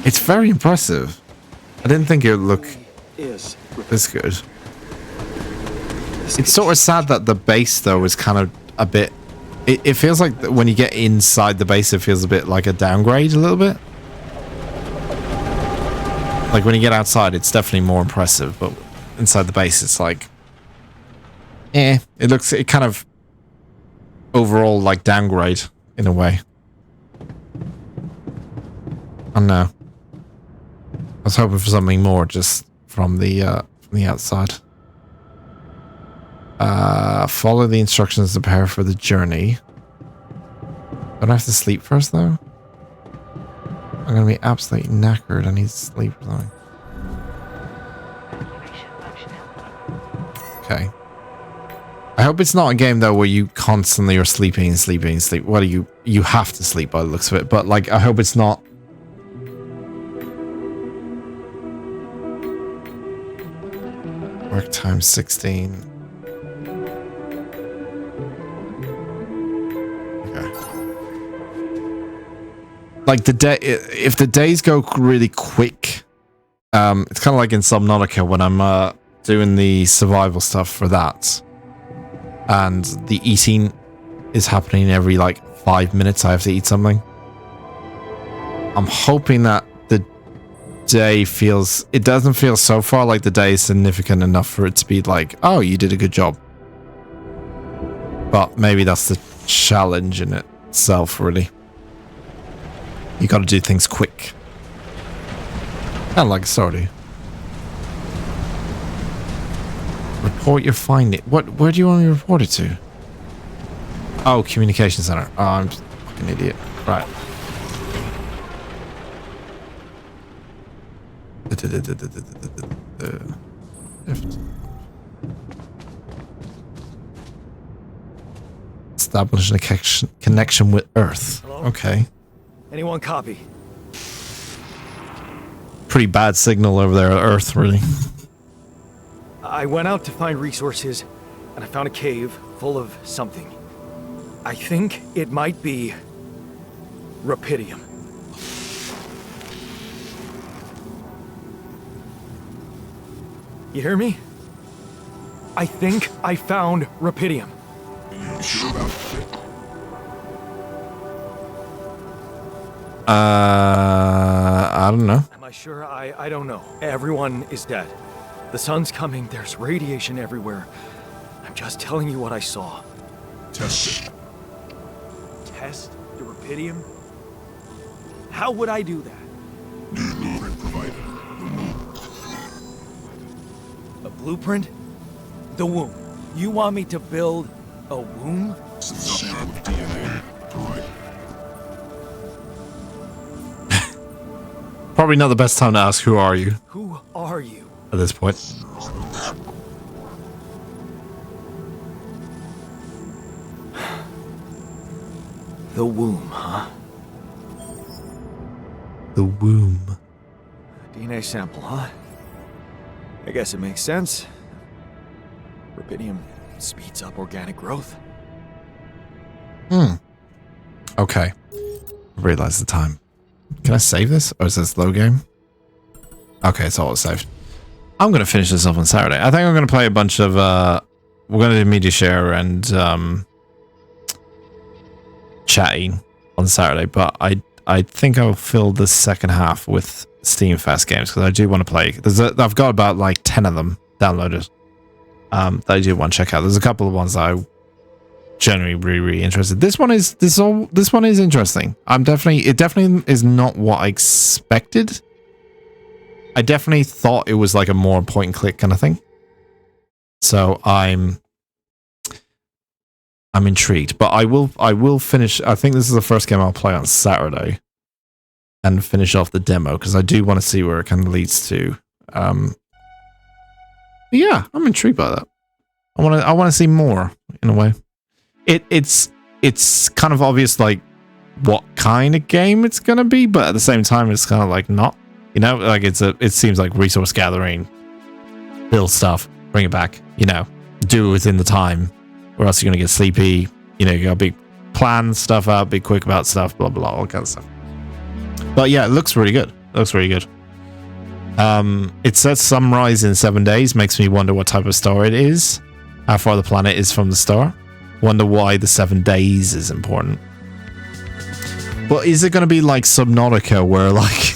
It's very impressive. I didn't think it would look this good. It's sort of sad that the base, though, is kind of a bit... It feels like when you get inside the base, it feels a bit like a downgrade, a little bit. Like, when you get outside, it's definitely more impressive, but inside the base, it's like... It kind of... Overall, like, downgrade, in a way. I don't know. I was hoping for something more just from the outside. Follow the instructions to prepare for the journey. Don't I have to sleep first, though? I'm gonna be absolutely knackered. I need to sleep or something. Okay. I hope it's not a game, though, where you constantly are sleeping. Well, you have to sleep by the looks of it, but, like, I hope it's not... Work time 16. Like the day, if the days go really quick, it's kind of like in Subnautica when I'm doing the survival stuff for that, and the eating is happening every like 5 minutes. I have to eat something. I'm hoping that the day feels, it doesn't feel so far like the day is significant enough for it to be like, oh, you did a good job. But maybe that's the challenge in itself, really. You gotta do things quick. Kind of like Stardew. Report your finding. Where do you want me to report it to? Oh, communication center. Oh, I'm just a fucking idiot. Right. Establishing a connection with Earth. Hello? Okay. Anyone copy? Pretty bad signal over there at Earth, really. I went out to find resources, and I found a cave full of something. I think it might be rupidium. You hear me? I think I found rupidium. Are you sure about it? I don't know. Am I sure? I don't know. Everyone is dead. The sun's coming, there's radiation everywhere. I'm just telling you what I saw. Test it. Test the rupidium? How would I do that? New blueprint provided. The moon. A blueprint? The womb. You want me to build a womb? Sample of DNA. Provided. Probably not the best time to ask who are you Who are you? at this point. The womb, huh? The womb. DNA sample, huh? I guess it makes sense. Rupidium speeds up organic growth. Okay. I realize the time. Can I save this? Or is this low game? Okay, it's auto saved. I'm going to finish this up on Saturday. I think I'm going to play a bunch of... we're going to do media share and chatting on Saturday, but I think I'll fill the second half with Steam Fest games because I do want to play. I've got about like 10 of them downloaded that I do want to check out. There's a couple of ones that I generally really interested. This one is interesting. It definitely is not what I expected. I definitely thought it was like a more point and click kind of thing. So I'm intrigued, but I will finish. I think this is the first game I'll play on Saturday and finish off the demo because I do want to see where it kind of leads to. Yeah, I'm intrigued by that. I want to see more in a way. It's kind of obvious like what kind of game it's gonna be, but at the same time it's kind of like not, you know, like it seems like resource gathering, build stuff, bring it back, you know, do it within the time, or else you're gonna get sleepy. You know, you gotta be plan stuff out, be quick about stuff, blah blah, all kinds of stuff. But yeah, it looks really good. It says sunrise in 7 days. Makes me wonder what type of star it is, how far the planet is from the star. Wonder why the 7 days is important. But is it going to be like Subnautica where like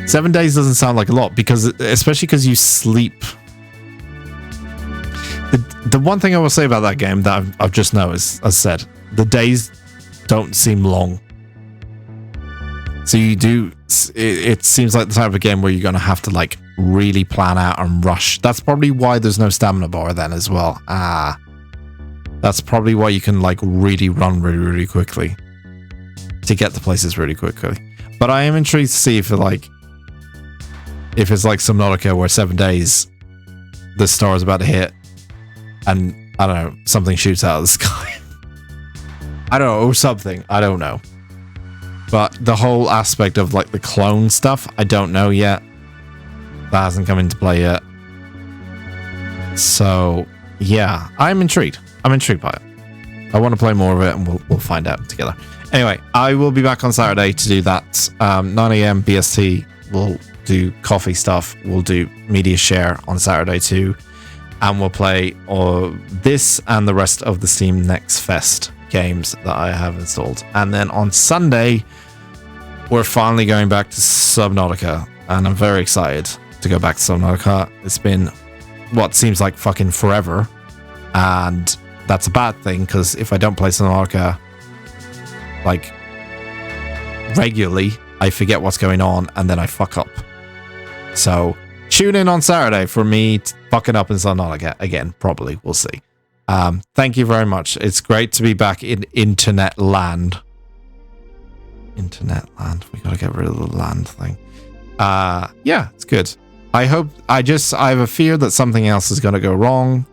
7 days doesn't sound like a lot, because especially because you sleep. The one thing I will say about that game that I've just noticed, as I said, the days don't seem long. So you do, it seems like the type of game where you're going to have to like really plan out and rush. That's probably why there's no stamina bar then as well. That's probably why you can like really run really quickly to get to places really quickly. But I am intrigued to see if it's like Subnautica where 7 days the star is about to hit and I don't know, something shoots out of the sky. I don't know, or something. I don't know. But the whole aspect of like the clone stuff, I don't know yet. That hasn't come into play yet. So yeah, I'm intrigued. I'm intrigued by it. I want to play more of it, and we'll find out together. Anyway, I will be back on Saturday to do that. 9 a.m. BST. We'll do coffee stuff. We'll do media share on Saturday too, and we'll play this and the rest of the Steam Next Fest games that I have installed. And then on Sunday, we're finally going back to Subnautica, and I'm very excited to go back to Subnautica. It's been what seems like fucking forever, and that's a bad thing, because if I don't play Subnautica like regularly, I forget what's going on and then I fuck up. So tune in on Saturday for me fucking up in Subnautica again. Probably, we'll see. Thank you very much. It's great to be back in internet land. Internet land. We gotta get rid of the land thing. Yeah, it's good. I have a fear that something else is gonna go wrong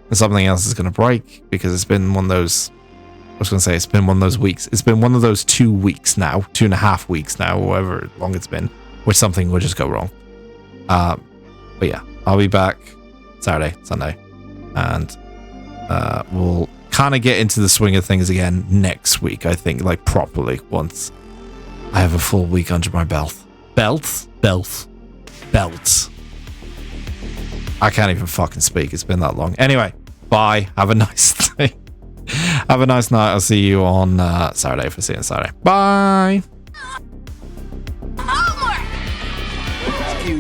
and something else is gonna break, because it's been one of those, it's been one of those weeks. It's been one of those 2 weeks now, 2.5 weeks now, however long it's been, where something will just go wrong. But yeah, I'll be back Saturday, Sunday, and we'll kind of get into the swing of things again next week, I think, like properly, once I have a full week under my belt. Belt. I can't even fucking speak. It's been that long. Anyway, bye. Have a nice day. Have a nice night. I'll see you on Saturday if I see you on Saturday. Bye.